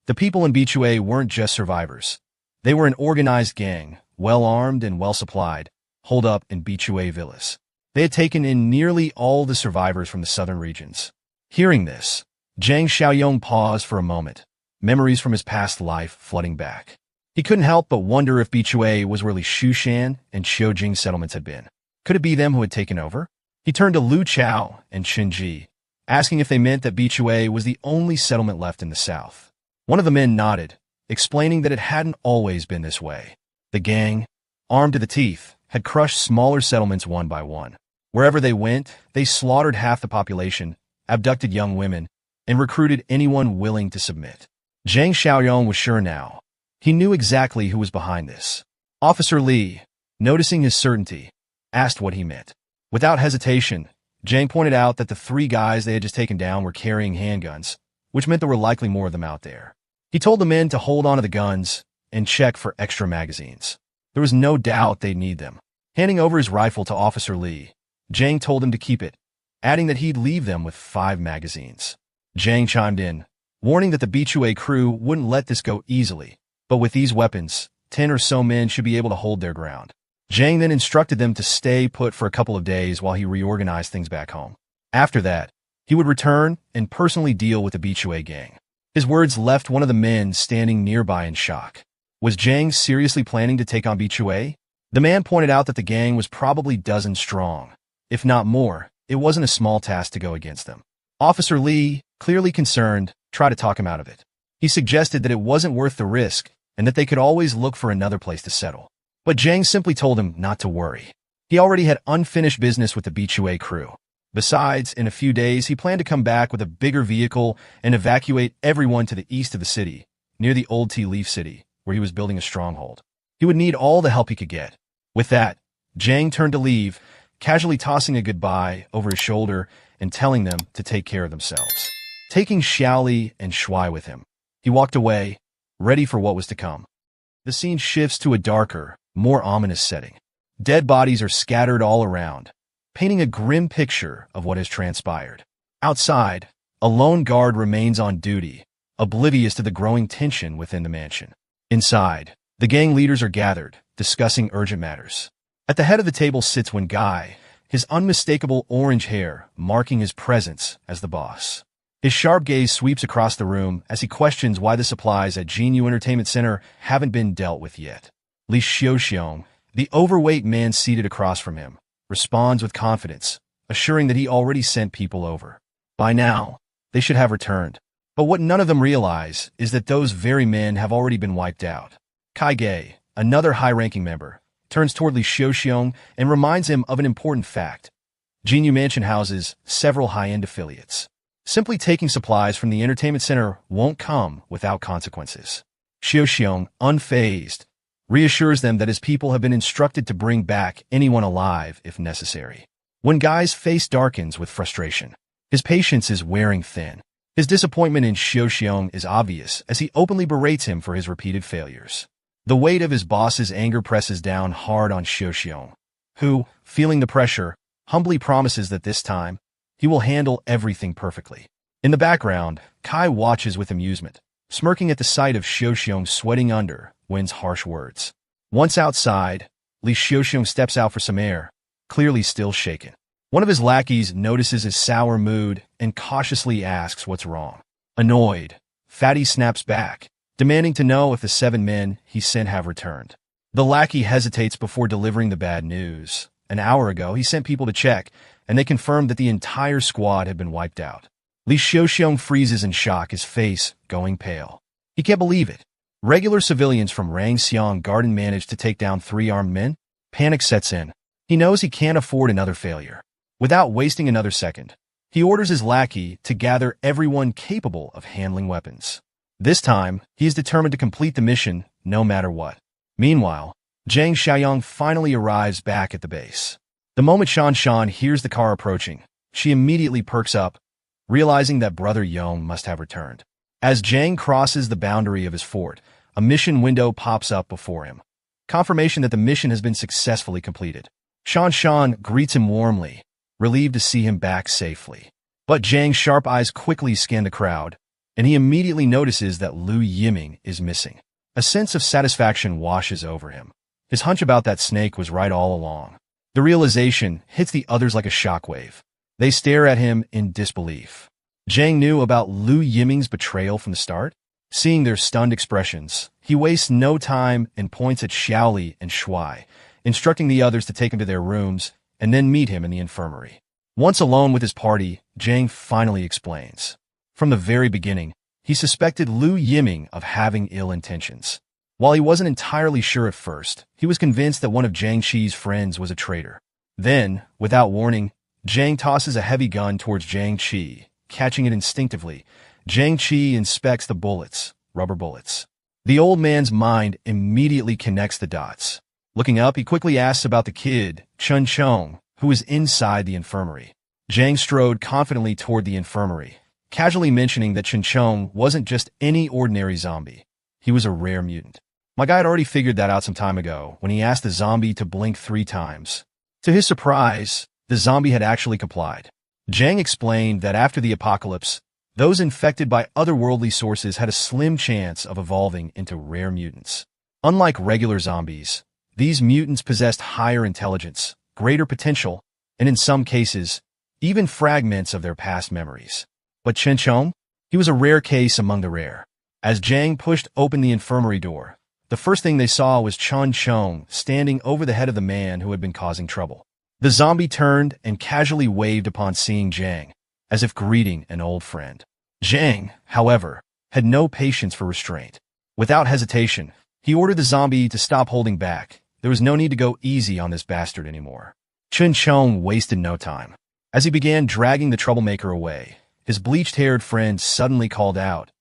Speaker 1: The people in Bichue weren't just survivors. They were an organized gang, well-armed and well-supplied, holed up in Bichue villas. They had taken in nearly all the survivors from the southern regions. Hearing this, Zhang Xiaoyong paused for a moment, memories from his past life flooding back. He couldn't help but wonder if Bichui was where Li Shushan and Qiujing settlements had been. Could it be them who had taken over? He turned to Lu Chao and Qinji, asking if they meant that Bichui was the only settlement left in the south. One of the men nodded, explaining that it hadn't always been this way. The gang, armed to the teeth, had crushed smaller settlements one by one. Wherever they went, they slaughtered half the population, abducted young women, and recruited anyone willing to submit. Zhang Xiaoyong was sure now. He knew exactly who was behind this. Officer Li, noticing his certainty, asked what he meant. Without hesitation, Zhang pointed out that the 3 guys they had just taken down were carrying handguns, which meant there were likely more of them out there. He told the men to hold onto the guns and check for extra magazines. There was no doubt they'd need them. Handing over his rifle to Officer Li, Zhang told him to keep it, adding that he'd leave them with 5 magazines. Zhang chimed in, warning that the Bichui crew wouldn't let this go easily, but with these weapons, 10 or so men should be able to hold their ground. Zhang then instructed them to stay put for a couple of days while he reorganized things back home. After that, he would return and personally deal with the Bichui gang. His words left one of the men standing nearby in shock. Was Zhang seriously planning to take on Bichui? The man pointed out that the gang was probably dozens strong. If not more, it wasn't a small task to go against them. Officer Li, clearly concerned, tried to talk him out of it. He suggested that it wasn't worth the risk and that they could always look for another place to settle. But Zhang simply told him not to worry. He already had unfinished business with the Bichui crew. Besides, in a few days, he planned to come back with a bigger vehicle and evacuate everyone to the east of the city, near the old Tea Leaf City, where he was building a stronghold. He would need all the help he could get. With that, Zhang turned to leave, casually tossing a goodbye over his shoulder and telling them to take care of themselves. Taking Xiaoli and Shuai with him, he walked away, ready for what was to come. The scene shifts to a darker, more ominous setting. Dead bodies are scattered all around, painting a grim picture of what has transpired. Outside, a lone guard remains on duty, oblivious to the growing tension within the mansion. Inside, the gang leaders are gathered, discussing urgent matters. At the head of the table sits Wen Guy, his unmistakable orange hair marking his presence as the boss. His sharp gaze sweeps across the room as he questions why the supplies at Jinyu Entertainment Center haven't been dealt with yet. Li Xiuxiong, the overweight man seated across from him, responds with confidence, assuring that he already sent people over. By now, they should have returned. But what none of them realize is that those very men have already been wiped out. Kai Gei, another high-ranking member, turns toward Li Xiuxiong and reminds him of an important fact. Jinyu Mansion houses several high-end affiliates. Simply taking supplies from the entertainment center won't come without consequences. Xiuxiong, unfazed, reassures them that his people have been instructed to bring back anyone alive if necessary. When Guy's face darkens with frustration, his patience is wearing thin. His disappointment in Xiuxiong is obvious as he openly berates him for his repeated failures. The weight of his boss's anger presses down hard on Xiuxiong, who, feeling the pressure, humbly promises that this time, he will handle everything perfectly. In the background, Kai watches with amusement, smirking at the sight of Xiuxiong sweating under Wen's harsh words. Once outside, Li Xiuxiong steps out for some air, clearly still shaken. One of his lackeys notices his sour mood and cautiously asks what's wrong. Annoyed, Fatty snaps back, demanding to know if the 7 men he sent have returned. The lackey hesitates before delivering the bad news. An hour ago, he sent people to check, and they confirmed that the entire squad had been wiped out. Li Xiuxiong freezes in shock, his face going pale. He can't believe it. Regular civilians from Rangxiang Garden managed to take down 3 armed men. Panic sets in. He knows he can't afford another failure. Without wasting another second, he orders his lackey to gather everyone capable of handling weapons. This time, he is determined to complete the mission no matter what. Meanwhile, Zhang Xiaoyong finally arrives back at the base. The moment Shan hears the car approaching, she immediately perks up, realizing that Brother Yong must have returned. As Zhang crosses the boundary of his fort, a mission window pops up before him. Confirmation that the mission has been successfully completed. Shan greets him warmly, relieved to see him back safely. But Zhang's sharp eyes quickly scan the crowd, and he immediately notices that Lu Yiming is missing. A sense of satisfaction washes over him. His hunch about that snake was right all along. The realization hits the others like a shockwave. They stare at him in disbelief. Zhang knew about Liu Yiming's betrayal from the start. Seeing their stunned expressions, he wastes no time and points at Xiaoli and Shuai, instructing the others to take him to their rooms and then meet him in the infirmary. Once alone with his party, Zhang finally explains. From the very beginning, he suspected Liu Yiming of having ill intentions. While he wasn't entirely sure at first, he was convinced that one of Zhang Qi's friends was a traitor. Then, without warning, Zhang tosses a heavy gun towards Zhang Qi. Catching it instinctively, Zhang Qi inspects the bullets, rubber bullets. The old man's mind immediately connects the dots. Looking up, he quickly asks about the kid, Chun Chong, who was inside the infirmary. Zhang strode confidently toward the infirmary, casually mentioning that Chun Chong wasn't just any ordinary zombie. He was a rare mutant. My guy had already figured that out some time ago when he asked the zombie to blink 3 times. To his surprise, the zombie had actually complied. Zhang explained that after the apocalypse, those infected by otherworldly sources had a slim chance of evolving into rare mutants. Unlike regular zombies, these mutants possessed higher intelligence, greater potential, and in some cases, even fragments of their past memories. But Chen Chong? He was a rare case among the rare. As Zhang pushed open the infirmary door, the first thing they saw was Chun Chong standing over the head of the man who had been causing trouble. The zombie turned and casually waved upon seeing Zhang, as if greeting an old friend. Zhang, however, had no patience for restraint. Without hesitation, he ordered the zombie to stop holding back. There was no need to go easy on this bastard anymore. Chun Chong wasted no time. As he began dragging the troublemaker away, his bleached-haired friend suddenly called out,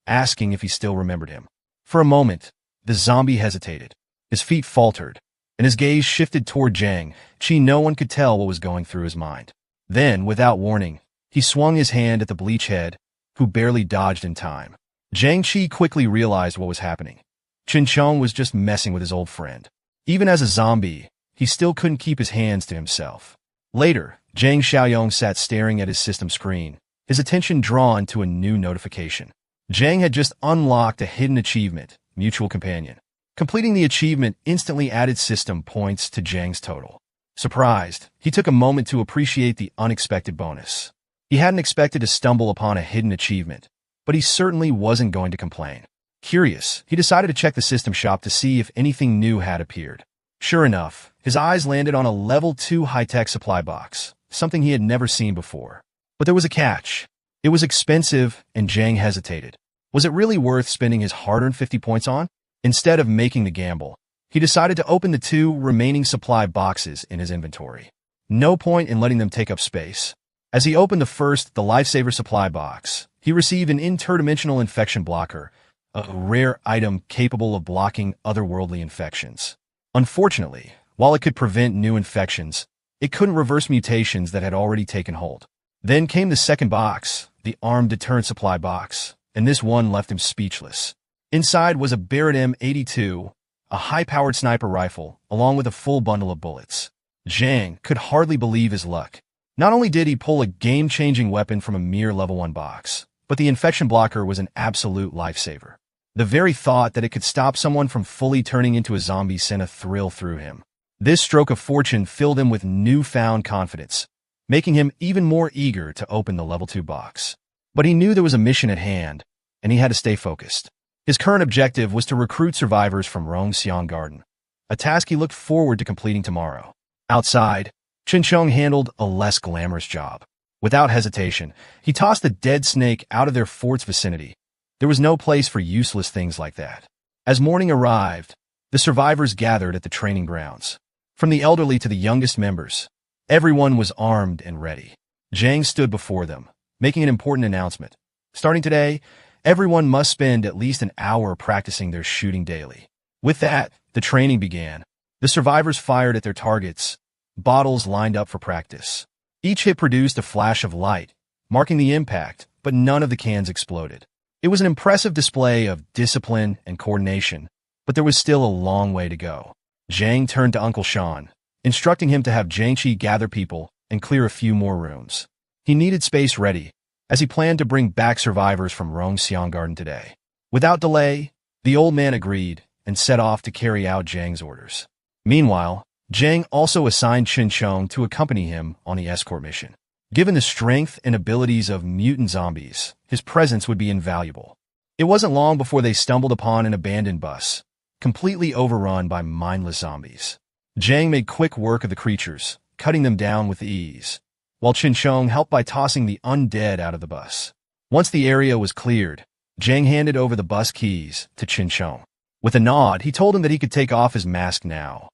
Speaker 1: asking if he still remembered him. For a moment, the zombie hesitated. His feet faltered, and his gaze shifted toward Zhang. No one could tell what was going through his mind. Then, without warning, he swung his hand at the bleach head, who barely dodged in time. Zhang Qi quickly realized what was happening. Chun Chong was just messing with his old friend. Even as a zombie, he still couldn't keep his hands to himself. Later, Zhang Xiaoyong sat staring at his system screen, his attention drawn to a new notification. Zhang had just unlocked a hidden achievement, Mutual Companion. Completing the achievement instantly added system points to Zhang's total. Surprised, he took a moment to appreciate the unexpected bonus. He hadn't expected to stumble upon a hidden achievement, but he certainly wasn't going to complain. Curious, he decided to check the system shop to see if anything new had appeared. Sure enough, his eyes landed on a level 2 high-tech supply box, something he had never seen before. But there was a catch. It was expensive, and Zhang hesitated. Was it really worth spending his hard-earned 50 points on? Instead of making the gamble, he decided to open the 2 remaining supply boxes in his inventory. No point in letting them take up space. As he opened the first, the Lifesaver supply box, he received an interdimensional infection blocker, a rare item capable of blocking otherworldly infections. Unfortunately, while it could prevent new infections, it couldn't reverse mutations that had already taken hold. Then came the second box, the armed deterrent supply box, and this one left him speechless. Inside was a Barrett M82, a high-powered sniper rifle, along with a full bundle of bullets. Zhang could hardly believe his luck. Not only did he pull a game-changing weapon from a mere level 1 box, but the infection blocker was an absolute lifesaver. The very thought that it could stop someone from fully turning into a zombie sent a thrill through him. This stroke of fortune filled him with newfound confidence, making him even more eager to open the level 2 box. But he knew there was a mission at hand, and he had to stay focused. His current objective was to recruit survivors from Rongxiang Garden, a task he looked forward to completing tomorrow. Outside, Chun Chong handled a less glamorous job. Without hesitation, he tossed the dead snake out of their fort's vicinity. There was no place for useless things like that. As morning arrived, the survivors gathered at the training grounds. From the elderly to the youngest members, everyone was armed and ready. Zhang stood before them, making an important announcement. Starting today, everyone must spend at least an hour practicing their shooting daily. With that, the training began. The survivors fired at their targets, bottles lined up for practice. Each hit produced a flash of light, marking the impact, but none of the cans exploded. It was an impressive display of discipline and coordination, but there was still a long way to go. Zhang turned to Uncle Sean, instructing him to have Zhangqi gather people and clear a few more rooms. He needed space ready, as he planned to bring back survivors from Rongxiang Garden today. Without delay, the old man agreed and set off to carry out Zhang's orders. Meanwhile, Zhang also assigned Chun Chong to accompany him on the escort mission. Given the strength and abilities of mutant zombies, his presence would be invaluable. It wasn't long before they stumbled upon an abandoned bus, completely overrun by mindless zombies. Jang made quick work of the creatures, cutting them down with ease, while Chinchong helped by tossing the undead out of the bus. Once the area was cleared, Jang handed over the bus keys to Chinchong. With a nod, he told him that he could take off his mask now.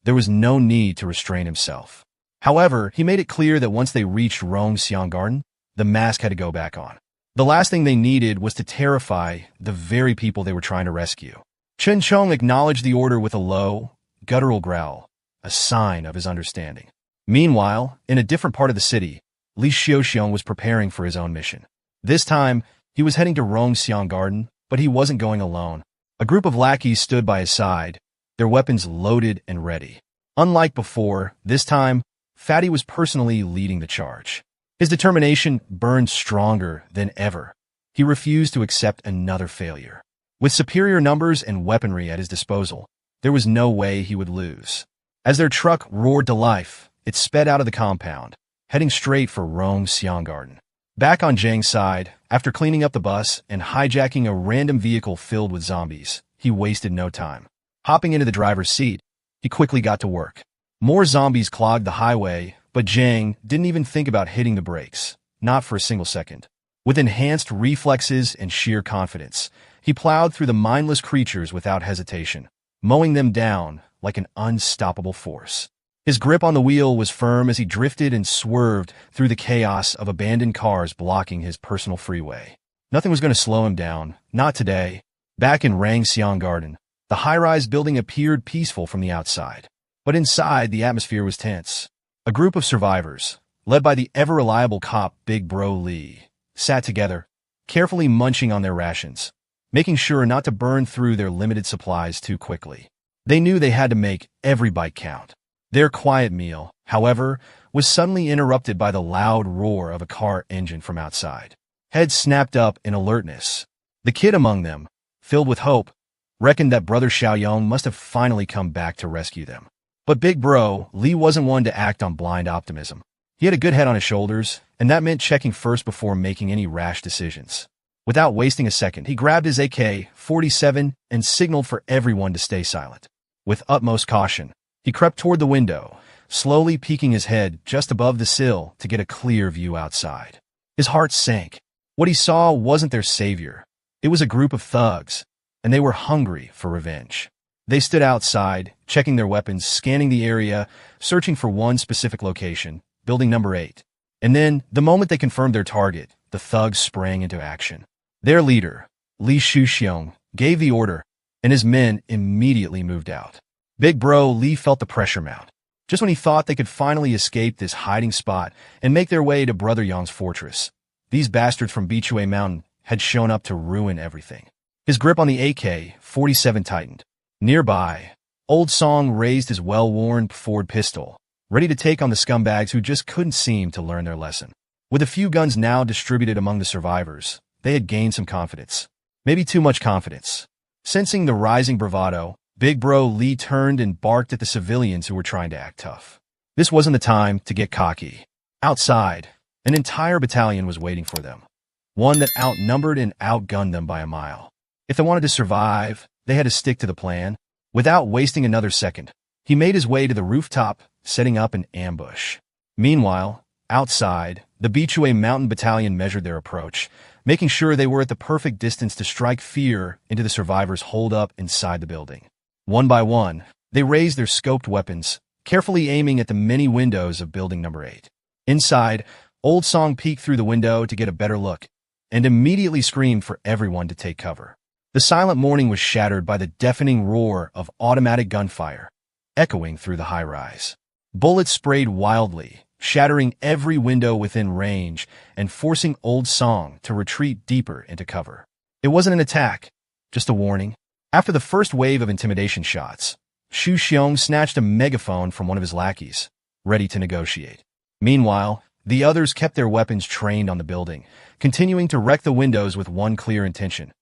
Speaker 1: There was no need to restrain himself. However, he made it clear that once they reached Rongxiang Garden, the mask had to go back on. The last thing they needed was to terrify the very people they were trying to rescue. Chinchong acknowledged the order with a low, guttural growl, a sign of his understanding. Meanwhile, in a different part of the city, Li Xiaoxiong was preparing for his own mission. This time, he was heading to Rongxiang Garden, but he wasn't going alone. A group of lackeys stood by his side, their weapons loaded and ready. Unlike before, this time, Fatty was personally leading the charge. His determination burned stronger than ever. He refused to accept another failure. With superior numbers and weaponry at his disposal, there was no way he would lose. As their truck roared to life, it sped out of the compound, heading straight for Rongxiang Garden. Back on Zhang's side, after cleaning up the bus and hijacking a random vehicle filled with zombies, he wasted no time. Hopping into the driver's seat, he quickly got to work. More zombies clogged the highway, but Zhang didn't even think about hitting the brakes, not for a single second. With enhanced reflexes and sheer confidence, he plowed through the mindless creatures without hesitation, mowing them down like an unstoppable force. His grip on the wheel was firm as he drifted and swerved through the chaos of abandoned cars blocking his personal freeway. Nothing was going to slow him down, not today. Back in Rangxiang Garden, the high-rise building appeared peaceful from the outside. But inside, the atmosphere was tense. A group of survivors, led by the ever-reliable cop Big Bro Lee, sat together, carefully munching on their rations, making sure not to burn through their limited supplies too quickly. They knew they had to make every bite count. Their quiet meal, however, was suddenly interrupted by the loud roar of a car engine from outside. Heads snapped up in alertness. The kid among them, filled with hope, reckoned that Brother Xiaoyong must have finally come back to rescue them. But Big Bro Lee wasn't one to act on blind optimism. He had a good head on his shoulders, and that meant checking first before making any rash decisions. Without wasting a second, he grabbed his AK-47 and signaled for everyone to stay silent. With utmost caution, he crept toward the window, slowly peeking his head just above the sill to get a clear view outside. His heart sank. What he saw wasn't their savior. It was a group of thugs, and they were hungry for revenge. They stood outside, checking their weapons, scanning the area, searching for one specific location, building number 8. And then, the moment they confirmed their target, the thugs sprang into action. Their leader, Li Shuxiong, gave the order, and his men immediately moved out. Big Bro Lee felt the pressure mount. Just when he thought they could finally escape this hiding spot and make their way to Brother Yang's fortress, these bastards from Bichue Mountain had shown up to ruin everything. His grip on the AK-47 tightened. Nearby, Old Song raised his well-worn Ford pistol, ready to take on the scumbags who just couldn't seem to learn their lesson. With a few guns now distributed among the survivors, they had gained some confidence. Maybe too much confidence. Sensing the rising bravado, Big Bro Lee turned and barked at the civilians who were trying to act tough. This wasn't the time to get cocky. Outside, an entire battalion was waiting for them. One that outnumbered and outgunned them by a mile. If they wanted to survive, they had to stick to the plan. Without wasting another second, he made his way to the rooftop, setting up an ambush. Meanwhile, outside, the Bichue Mountain Battalion measured their approach, making sure they were at the perfect distance to strike fear into the survivors holed up inside the building. One by one, they raised their scoped weapons, carefully aiming at the many windows of building number 8. Inside, Old Song peeked through the window to get a better look, and immediately screamed for everyone to take cover. The silent morning was shattered by the deafening roar of automatic gunfire, echoing through the high-rise. Bullets sprayed wildly, shattering every window within range and forcing Old Song to retreat deeper into cover. It wasn't an attack, just a warning. After the first wave of intimidation shots, Shu Xiong snatched a megaphone from one of his lackeys, ready to negotiate. Meanwhile, the others kept their weapons trained on the building, continuing to wreck the windows with one clear intention.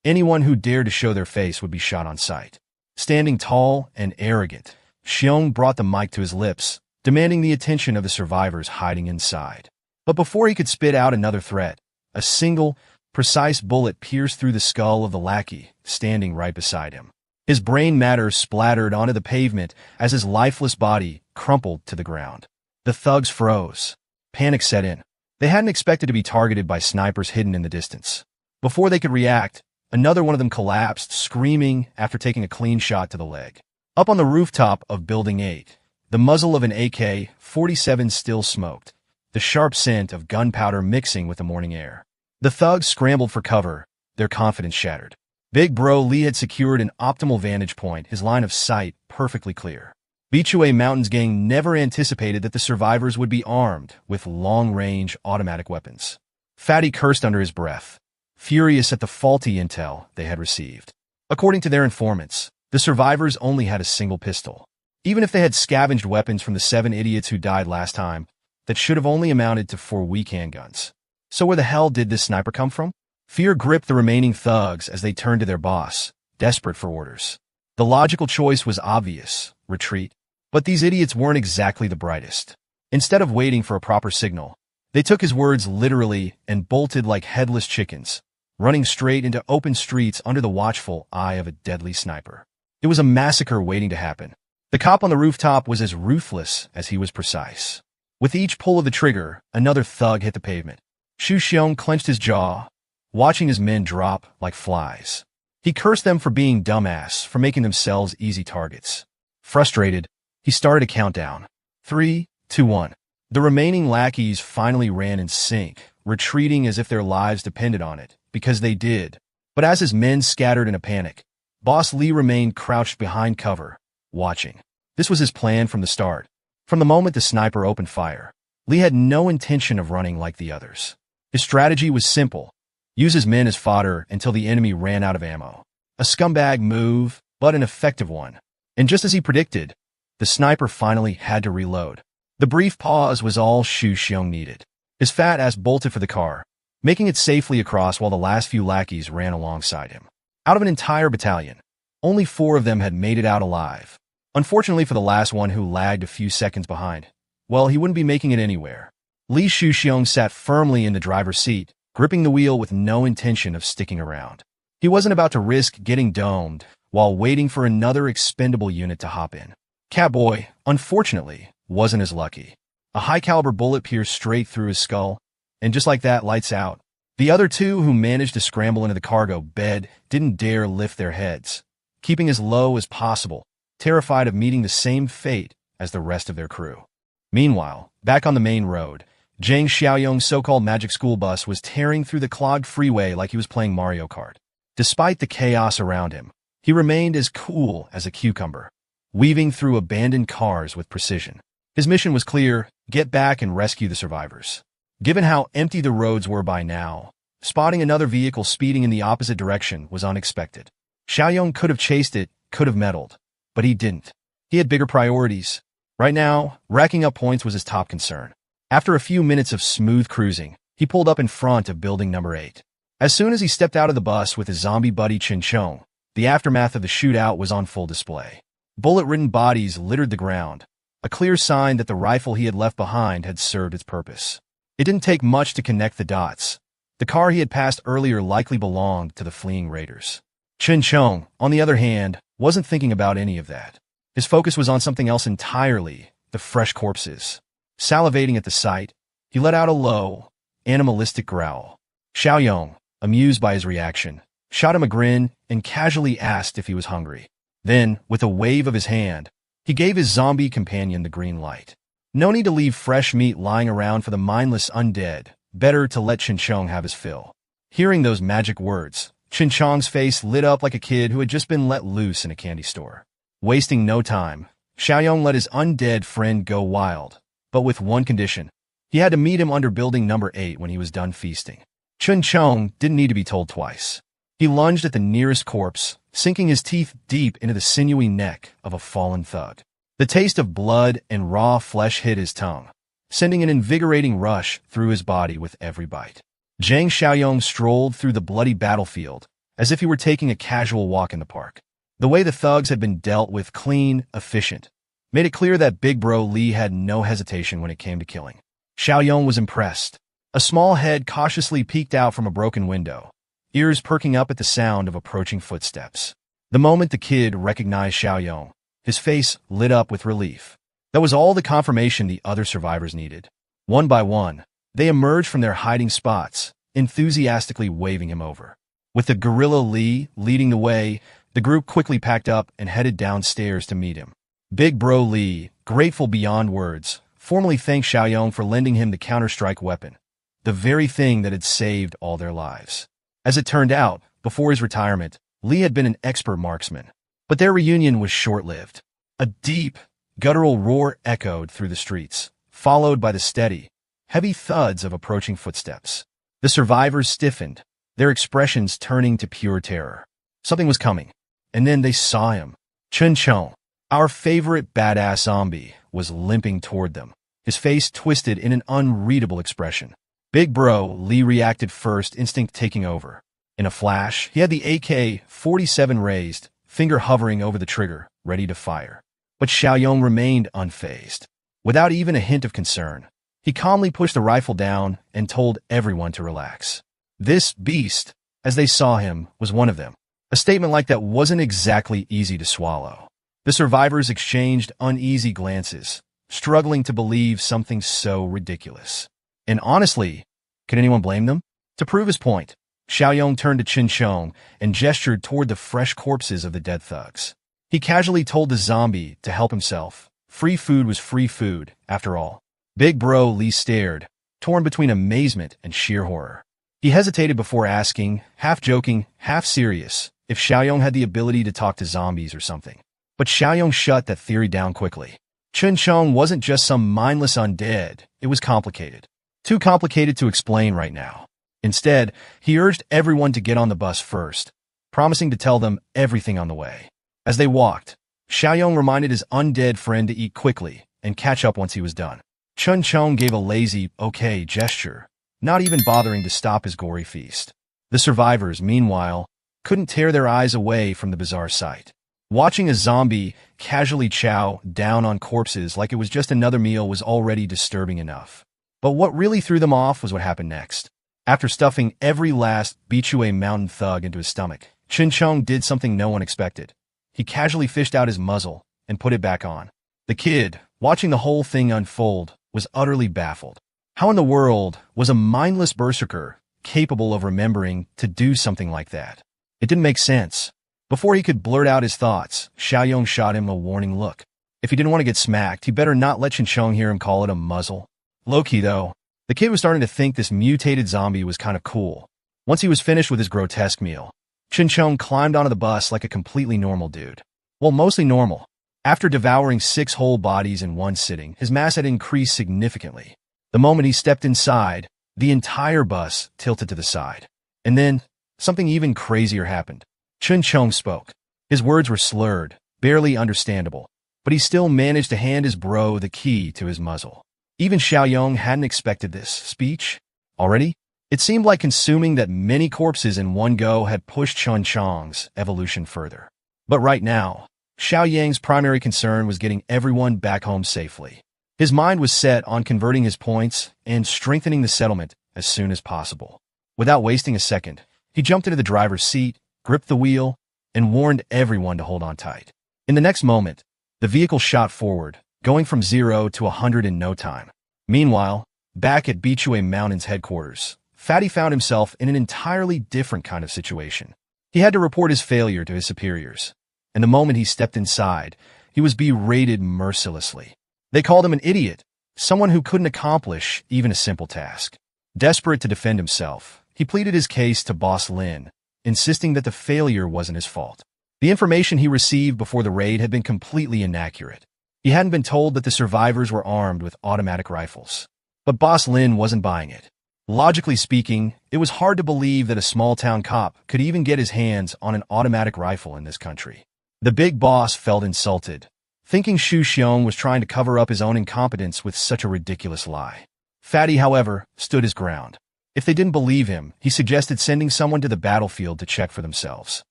Speaker 1: Anyone who dared to show their face would be shot on sight. Standing tall and arrogant, Xiong brought the mic to his lips, demanding the attention of the survivors hiding inside. But before he could spit out another threat, a single, precise bullet pierced through the skull of the lackey standing right beside him. His brain matter splattered onto the pavement as his lifeless body crumpled to the ground. The thugs froze. Panic set in. They hadn't expected to be targeted by snipers hidden in the distance. Before they could react, another one of them collapsed, screaming after taking a clean shot to the leg. Up on the rooftop of Building 8, the muzzle of an AK-47 still smoked, the sharp scent of gunpowder mixing with the morning air. The thugs scrambled for cover, their confidence shattered. Big Bro Lee had secured an optimal vantage point, his line of sight perfectly clear. Bichue Mountain's gang never anticipated that the survivors would be armed with long-range automatic weapons. Fatty cursed under his breath, furious at the faulty intel they had received. According to their informants, the survivors only had a single pistol. Even if they had scavenged weapons from the 7 idiots who died last time, that should have only amounted to 4 weak handguns. So where the hell did this sniper come from? Fear gripped the remaining thugs as they turned to their boss, desperate for orders. The logical choice was obvious: retreat. But these idiots weren't exactly the brightest. Instead of waiting for a proper signal, they took his words literally and bolted like headless chickens, running straight into open streets under the watchful eye of a deadly sniper. It was a massacre waiting to happen. The cop on the rooftop was as ruthless as he was precise. With each pull of the trigger, another thug hit the pavement. Shu Xiong clenched his jaw, watching his men drop like flies. He cursed them for being dumbass, for making themselves easy targets. Frustrated, he started a countdown. 3, 2, 1. The remaining lackeys finally ran in sync, retreating as if their lives depended on it, because they did. But as his men scattered in a panic, Boss Lee remained crouched behind cover, watching. This was his plan from the start. From the moment the sniper opened fire, Lee had no intention of running like the others. His strategy was simple: use his men as fodder until the enemy ran out of ammo. A scumbag move, but an effective one. And just as he predicted, the sniper finally had to reload. The brief pause was all Shu Xiong needed. His fat ass bolted for the car, making it safely across while the last few lackeys ran alongside him. Out of an entire battalion, only 4 of them had made it out alive. Unfortunately for the last one, who lagged a few seconds behind, well, he wouldn't be making it anywhere. Li Shu Xiong sat firmly in the driver's seat, gripping the wheel with no intention of sticking around. He wasn't about to risk getting domed while waiting for another expendable unit to hop in. Catboy, unfortunately, wasn't as lucky. A high-caliber bullet pierced straight through his skull, and just like that, lights out. The other 2 who managed to scramble into the cargo bed didn't dare lift their heads, keeping as low as possible, terrified of meeting the same fate as the rest of their crew. Meanwhile, back on the main road, Zhang Xiaoyong's so-called magic school bus was tearing through the clogged freeway like he was playing Mario Kart. Despite the chaos around him, he remained as cool as a cucumber, weaving through abandoned cars with precision. His mission was clear: get back and rescue the survivors. Given how empty the roads were by now, spotting another vehicle speeding in the opposite direction was unexpected. Xiaoyong could have chased it, could have meddled, but he didn't. He had bigger priorities. Right now, racking up points was his top concern. After a few minutes of smooth cruising, he pulled up in front of building number 8. As soon as he stepped out of the bus with his zombie buddy Chin Chong, the aftermath of the shootout was on full display. Bullet-ridden bodies littered the ground, a clear sign that the rifle he had left behind had served its purpose. It didn't take much to connect the dots. The car he had passed earlier likely belonged to the fleeing raiders. Chin Chong, on the other hand, wasn't thinking about any of that. His focus was on something else entirely: the fresh corpses. Salivating at the sight, he let out a low, animalistic growl. Xiaoyong, amused by his reaction, shot him a grin and casually asked if he was hungry. Then, with a wave of his hand, he gave his zombie companion the green light. No need to leave fresh meat lying around for the mindless undead. Better to let Chin Chong have his fill. Hearing those magic words, Chin Chong's face lit up like a kid who had just been let loose in a candy store. Wasting no time, Xiaoyong let his undead friend go wild, but with one condition: he had to meet him under building number 8 when he was done feasting. Chin Chong didn't need to be told twice. He lunged at the nearest corpse, sinking his teeth deep into the sinewy neck of a fallen thug. The taste of blood and raw flesh hit his tongue, sending an invigorating rush through his body with every bite. Zhang Xiaoyong strolled through the bloody battlefield as if he were taking a casual walk in the park. The way the thugs had been dealt with, clean, efficient, made it clear that Big Bro Lee had no hesitation when it came to killing. Xiaoyong was impressed. A small head cautiously peeked out from a broken window, ears perking up at the sound of approaching footsteps. The moment the kid recognized Xiaoyong, his face lit up with relief. That was all the confirmation the other survivors needed. One by one, they emerged from their hiding spots, enthusiastically waving him over. With the gorilla Li leading the way, the group quickly packed up and headed downstairs to meet him. Big Bro Li, grateful beyond words, formally thanked Xiaoyong for lending him the Counter-Strike weapon, the very thing that had saved all their lives. As it turned out, before his retirement, Li had been an expert marksman. But their reunion was short-lived. A deep, guttural roar echoed through the streets, followed by the steady, heavy thuds of approaching footsteps. The survivors stiffened, their expressions turning to pure terror. Something was coming, and then they saw him. Chun Chong, our favorite badass zombie, was limping toward them, his face twisted in an unreadable expression. Big Bro Li reacted first, instinct taking over. In a flash, he had the AK-47 raised, finger hovering over the trigger, ready to fire. But Xiaoyong remained unfazed. Without even a hint of concern, he calmly pushed the rifle down and told everyone to relax. This beast, as they saw him, was one of them. A statement like that wasn't exactly easy to swallow. The survivors exchanged uneasy glances, struggling to believe something so ridiculous. And honestly, could anyone blame them? To prove his point, Xiaoyong turned to Chun Chong and gestured toward the fresh corpses of the dead thugs. He casually told the zombie to help himself. Free food was free food, after all. Big Bro Li stared, torn between amazement and sheer horror. He hesitated before asking, half joking, half serious, if Xiaoyong had the ability to talk to zombies or something. But Xiaoyong shut that theory down quickly. Chun Chong wasn't just some mindless undead, it was complicated. Too complicated to explain right now. Instead, he urged everyone to get on the bus first, promising to tell them everything on the way. As they walked, Xiaoyong reminded his undead friend to eat quickly and catch up once he was done. Chun Chong gave a lazy, okay gesture, not even bothering to stop his gory feast. The survivors, meanwhile, couldn't tear their eyes away from the bizarre sight. Watching a zombie casually chow down on corpses like it was just another meal was already disturbing enough. But what really threw them off was what happened next. After stuffing every last Bichue mountain thug into his stomach, Chun Chong did something no one expected. He casually fished out his muzzle and put it back on. The kid, watching the whole thing unfold, was utterly baffled. How in the world was a mindless berserker capable of remembering to do something like that? It didn't make sense. Before he could blurt out his thoughts, Xiaoyong shot him a warning look. If he didn't want to get smacked, he better not let Chun Chong hear him call it a muzzle. Low-key, though, the kid was starting to think this mutated zombie was kind of cool. Once he was finished with his grotesque meal, Chun Chong climbed onto the bus like a completely normal dude. Well, mostly normal. After devouring 6 whole bodies in one sitting, his mass had increased significantly. The moment he stepped inside, the entire bus tilted to the side. And then, something even crazier happened. Chun Chong spoke. His words were slurred, barely understandable, but he still managed to hand his bro the key to his muzzle. Even Xiaoyong hadn't expected this speech. Already? It seemed like consuming that many corpses in one go had pushed Chun Chong's evolution further. But right now, Xiaoyang's primary concern was getting everyone back home safely. His mind was set on converting his points and strengthening the settlement as soon as possible. Without wasting a second, he jumped into the driver's seat, gripped the wheel, and warned everyone to hold on tight. In the next moment, the vehicle shot forward, going from 0 to 100 in no time. Meanwhile, back at Bichue Mountain's headquarters, Fatty found himself in an entirely different kind of situation. He had to report his failure to his superiors, and the moment he stepped inside, he was berated mercilessly. They called him an idiot, someone who couldn't accomplish even a simple task. Desperate to defend himself, he pleaded his case to Boss Lin, insisting that the failure wasn't his fault. The information he received before the raid had been completely inaccurate. He hadn't been told that the survivors were armed with automatic rifles. But Boss Lin wasn't buying it. Logically speaking, it was hard to believe that a small-town cop could even get his hands on an automatic rifle in this country. The big boss felt insulted, thinking Xu Xiong was trying to cover up his own incompetence with such a ridiculous lie. Fatty, however, stood his ground. If they didn't believe him, he suggested sending someone to the battlefield to check for themselves.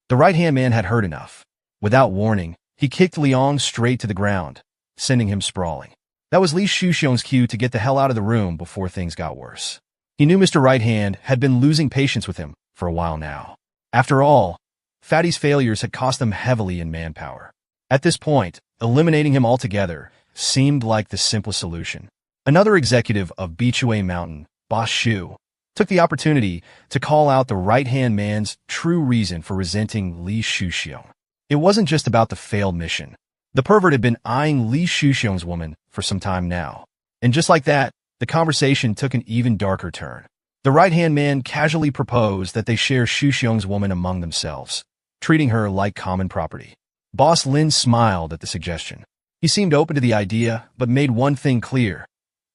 Speaker 1: The right-hand man had heard enough. Without warning, he kicked Liang straight to the ground, sending him sprawling. That was Li Shuxiong's cue to get the hell out of the room before things got worse. He knew Mr. Right Hand had been losing patience with him for a while now. After all, Fatty's failures had cost them heavily in manpower. At this point, eliminating him altogether seemed like the simplest solution. Another executive of Bichue Mountain, Boss Shu, took the opportunity to call out the right-hand man's true reason for resenting Li Shuxiong. It wasn't just about the failed mission. The pervert had been eyeing Li Shuxiong's woman for some time now. And just like that, the conversation took an even darker turn. The right-hand man casually proposed that they share Shuxiong's woman among themselves, treating her like common property. Boss Lin smiled at the suggestion. He seemed open to the idea, but made one thing clear.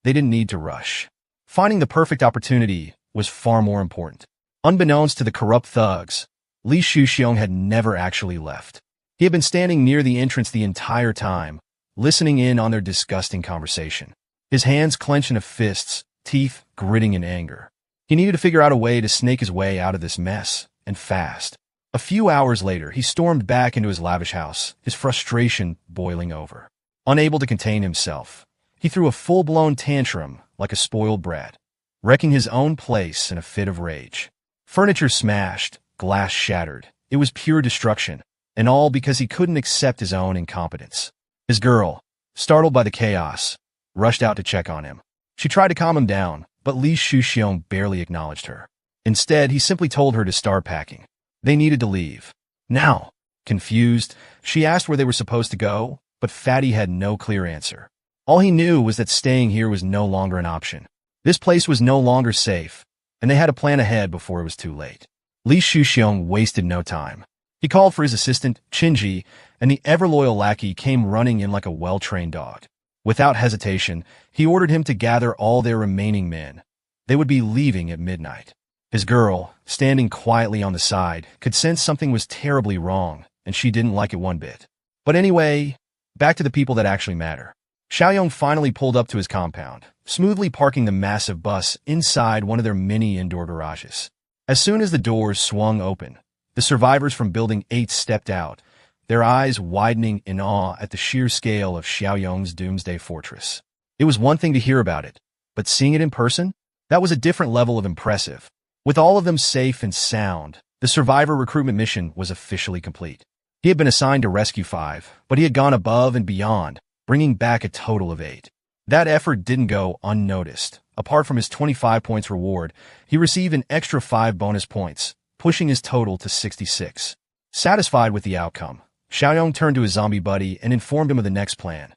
Speaker 1: They didn't need to rush. Finding the perfect opportunity was far more important. Unbeknownst to the corrupt thugs, Li Shuxiong had never actually left. He had been standing near the entrance the entire time, listening in on their disgusting conversation. His hands clenched into fists, teeth gritting in anger. He needed to figure out a way to snake his way out of this mess, and fast. A few hours later, he stormed back into his lavish house, his frustration boiling over. Unable to contain himself, he threw a full-blown tantrum like a spoiled brat, wrecking his own place in a fit of rage. Furniture smashed, glass shattered. It was pure destruction, and all because he couldn't accept his own incompetence. His girl, startled by the chaos, rushed out to check on him. She tried to calm him down, but Li Shuxiong barely acknowledged her. Instead, he simply told her to start packing. They needed to leave. Now, confused, she asked where they were supposed to go, but Fatty had no clear answer. All he knew was that staying here was no longer an option. This place was no longer safe, and they had to plan ahead before it was too late. Li Shuxiong wasted no time. He called for his assistant, Qinji, and the ever-loyal lackey came running in like a well-trained dog. Without hesitation, he ordered him to gather all their remaining men. They would be leaving at midnight. His girl, standing quietly on the side, could sense something was terribly wrong, and she didn't like it one bit. But anyway, back to the people that actually matter. Xiaoyong finally pulled up to his compound, smoothly parking the massive bus inside one of their many indoor garages. As soon as the doors swung open, the survivors from Building 8 stepped out, their eyes widening in awe at the sheer scale of Xiaoyong's doomsday fortress. It was one thing to hear about it, but seeing it in person? That was a different level of impressive. With all of them safe and sound, the survivor recruitment mission was officially complete. He had been assigned to rescue 5, but he had gone above and beyond, bringing back a total of 8. That effort didn't go unnoticed. Apart from his 25 points reward, he received an extra 5 bonus points, pushing his total to 66. Satisfied with the outcome, Xiaoyong turned to his zombie buddy and informed him of the next plan.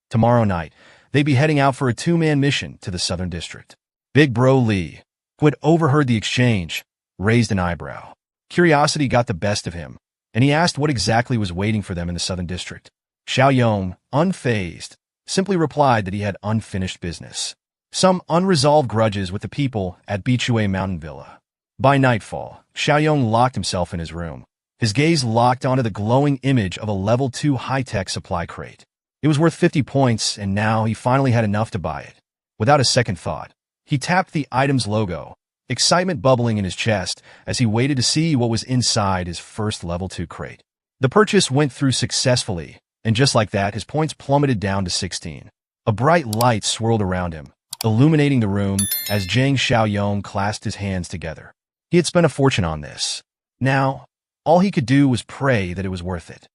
Speaker 1: Tomorrow night, they'd be heading out for a 2-man mission to the Southern District. Big Bro Li, who had overheard the exchange, raised an eyebrow. Curiosity got the best of him, and he asked what exactly was waiting for them in the Southern District. Xiaoyong, unfazed, simply replied that he had unfinished business. Some unresolved grudges with the people at Bichue Mountain Villa. By nightfall, Xiaoyong locked himself in his room. His gaze locked onto the glowing image of a level 2 high-tech supply crate. It was worth 50 points, and now he finally had enough to buy it. Without a second thought, he tapped the item's logo, excitement bubbling in his chest as he waited to see what was inside his first level 2 crate. The purchase went through successfully, and just like that, his points plummeted down to 16. A bright light swirled around him, illuminating the room as Zhang Xiaoyong clasped his hands together. He had spent a fortune on this. Now, all he could do was pray that it was worth it.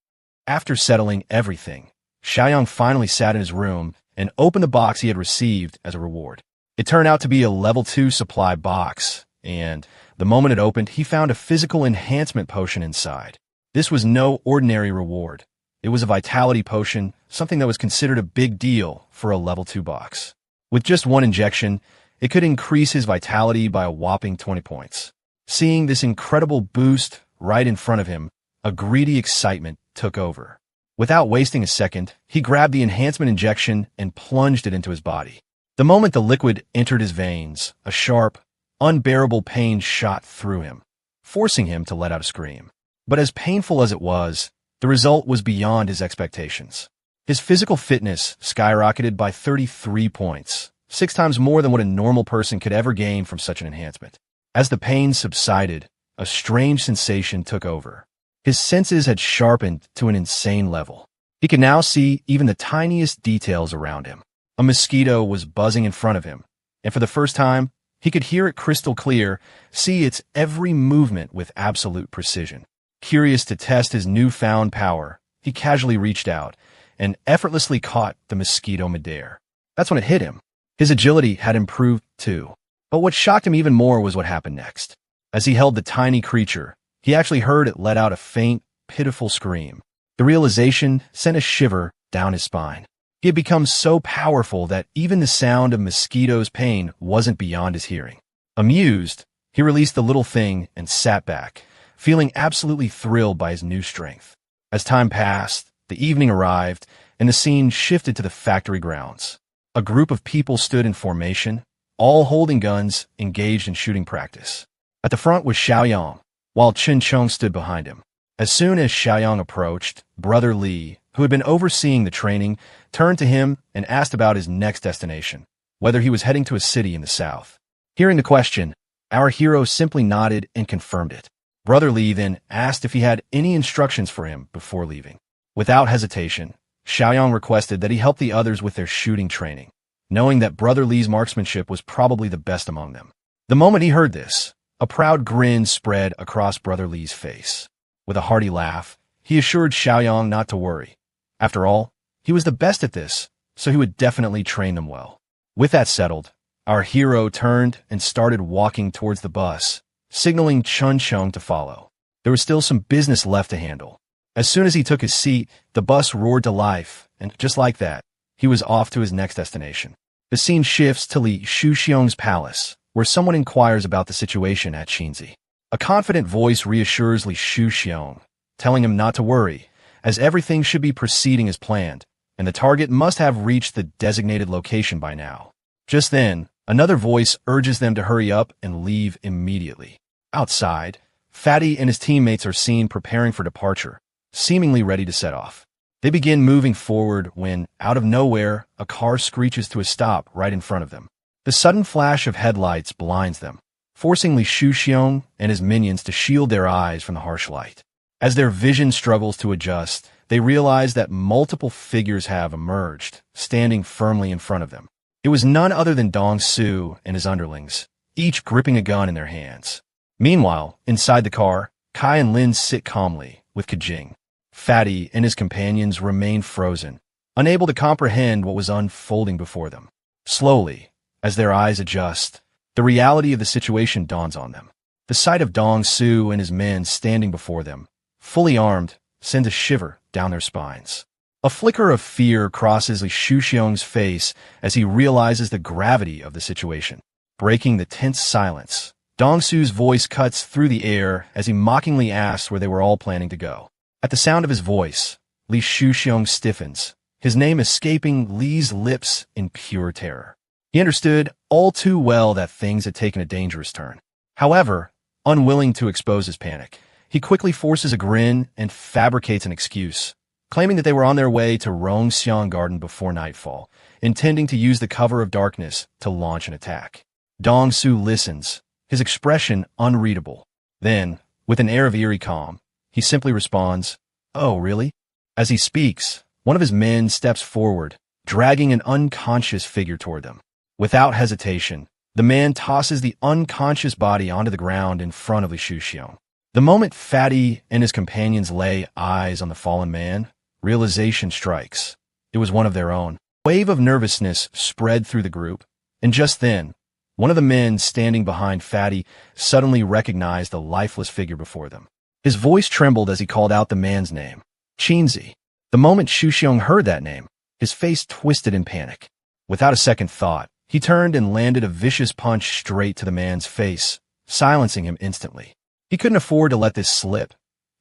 Speaker 1: After settling everything, Xiaoyong finally sat in his room and opened the box he had received as a reward. It turned out to be a level 2 supply box, and the moment it opened, he found a physical enhancement potion inside. This was no ordinary reward. It was a vitality potion, something that was considered a big deal for a level 2 box. With just one injection, it could increase his vitality by a whopping 20 points. Seeing this incredible boost right in front of him, a greedy excitement took over. Without wasting a second, he grabbed the enhancement injection and plunged it into his body. The moment the liquid entered his veins, a sharp, unbearable pain shot through him, forcing him to let out a scream. But as painful as it was, the result was beyond his expectations. His physical fitness skyrocketed by 33 points, 6 times more than what a normal person could ever gain from such an enhancement. As the pain subsided, a strange sensation took over. His senses had sharpened to an insane level. He could now see even the tiniest details around him. A mosquito was buzzing in front of him, and for the first time, he could hear it crystal clear, see its every movement with absolute precision. Curious to test his newfound power, he casually reached out and effortlessly caught the mosquito midair. That's when it hit him. His agility had improved too. But what shocked him even more was what happened next. As he held the tiny creature, he actually heard it let out a faint, pitiful scream. The realization sent a shiver down his spine. He had become so powerful that even the sound of mosquito's pain wasn't beyond his hearing. Amused, he released the little thing and sat back, feeling absolutely thrilled by his new strength. As time passed, the evening arrived, and the scene shifted to the factory grounds. A group of people stood in formation, all holding guns, engaged in shooting practice. At the front was Xiaoyang, while Chen Cheng stood behind him. As soon as Xiaoyang approached, Brother Li, who had been overseeing the training, turned to him and asked about his next destination, whether he was heading to a city in the south. Hearing the question, our hero simply nodded and confirmed it. Brother Li then asked if he had any instructions for him before leaving. Without hesitation, Xiaoyang requested that he help the others with their shooting training, knowing that Brother Li's marksmanship was probably the best among them. The moment he heard this, a proud grin spread across Brother Li's face. With a hearty laugh, he assured Xiaoyang not to worry. After all, he was the best at this, so he would definitely train them well. With that settled, our hero turned and started walking towards the bus, signaling Chun Chung to follow. There was still some business left to handle. As soon as he took his seat, the bus roared to life, and just like that, he was off to his next destination. The scene shifts to Li Shuxiong's palace, where someone inquires about the situation at Qinzi. A confident voice reassures Li Shuxiong, telling him not to worry, as everything should be proceeding as planned, and the target must have reached the designated location by now. Just then, another voice urges them to hurry up and leave immediately. Outside, Fatty and his teammates are seen preparing for departure, seemingly ready to set off. They begin moving forward when, out of nowhere, a car screeches to a stop right in front of them. The sudden flash of headlights blinds them, forcing Li Shuxiong and his minions to shield their eyes from the harsh light. As their vision struggles to adjust, they realize that multiple figures have emerged, standing firmly in front of them. It was none other than Dong Su and his underlings, each gripping a gun in their hands. Meanwhile, inside the car, Kai and Lin sit calmly, with Kajing. Fatty and his companions remain frozen, unable to comprehend what was unfolding before them. Slowly, as their eyes adjust, the reality of the situation dawns on them. The sight of Dong Su and his men standing before them, fully armed, sends a shiver down their spines. A flicker of fear crosses Li Shuxiong's face as he realizes the gravity of the situation. Breaking the tense silence, Dong Su's voice cuts through the air as he mockingly asks where they were all planning to go. At the sound of his voice, Li Shuxiong stiffens, his name escaping Li's lips in pure terror. He understood all too well that things had taken a dangerous turn. However, unwilling to expose his panic, he quickly forces a grin and fabricates an excuse, claiming that they were on their way to Rongxiang Garden before nightfall, intending to use the cover of darkness to launch an attack. Dong Su listens, his expression unreadable. Then, with an air of eerie calm, he simply responds, "Oh, really?" As he speaks, one of his men steps forward, dragging an unconscious figure toward them. Without hesitation, the man tosses the unconscious body onto the ground in front of Li Shuxiong. The moment Fatty and his companions lay eyes on the fallen man, realization strikes. It was one of their own. A wave of nervousness spread through the group, and just then, one of the men standing behind Fatty suddenly recognized the lifeless figure before them. His voice trembled as he called out the man's name, Qinzi. The moment Shuxiong heard that name, his face twisted in panic. Without a second thought, he turned and landed a vicious punch straight to the man's face, silencing him instantly. He couldn't afford to let this slip.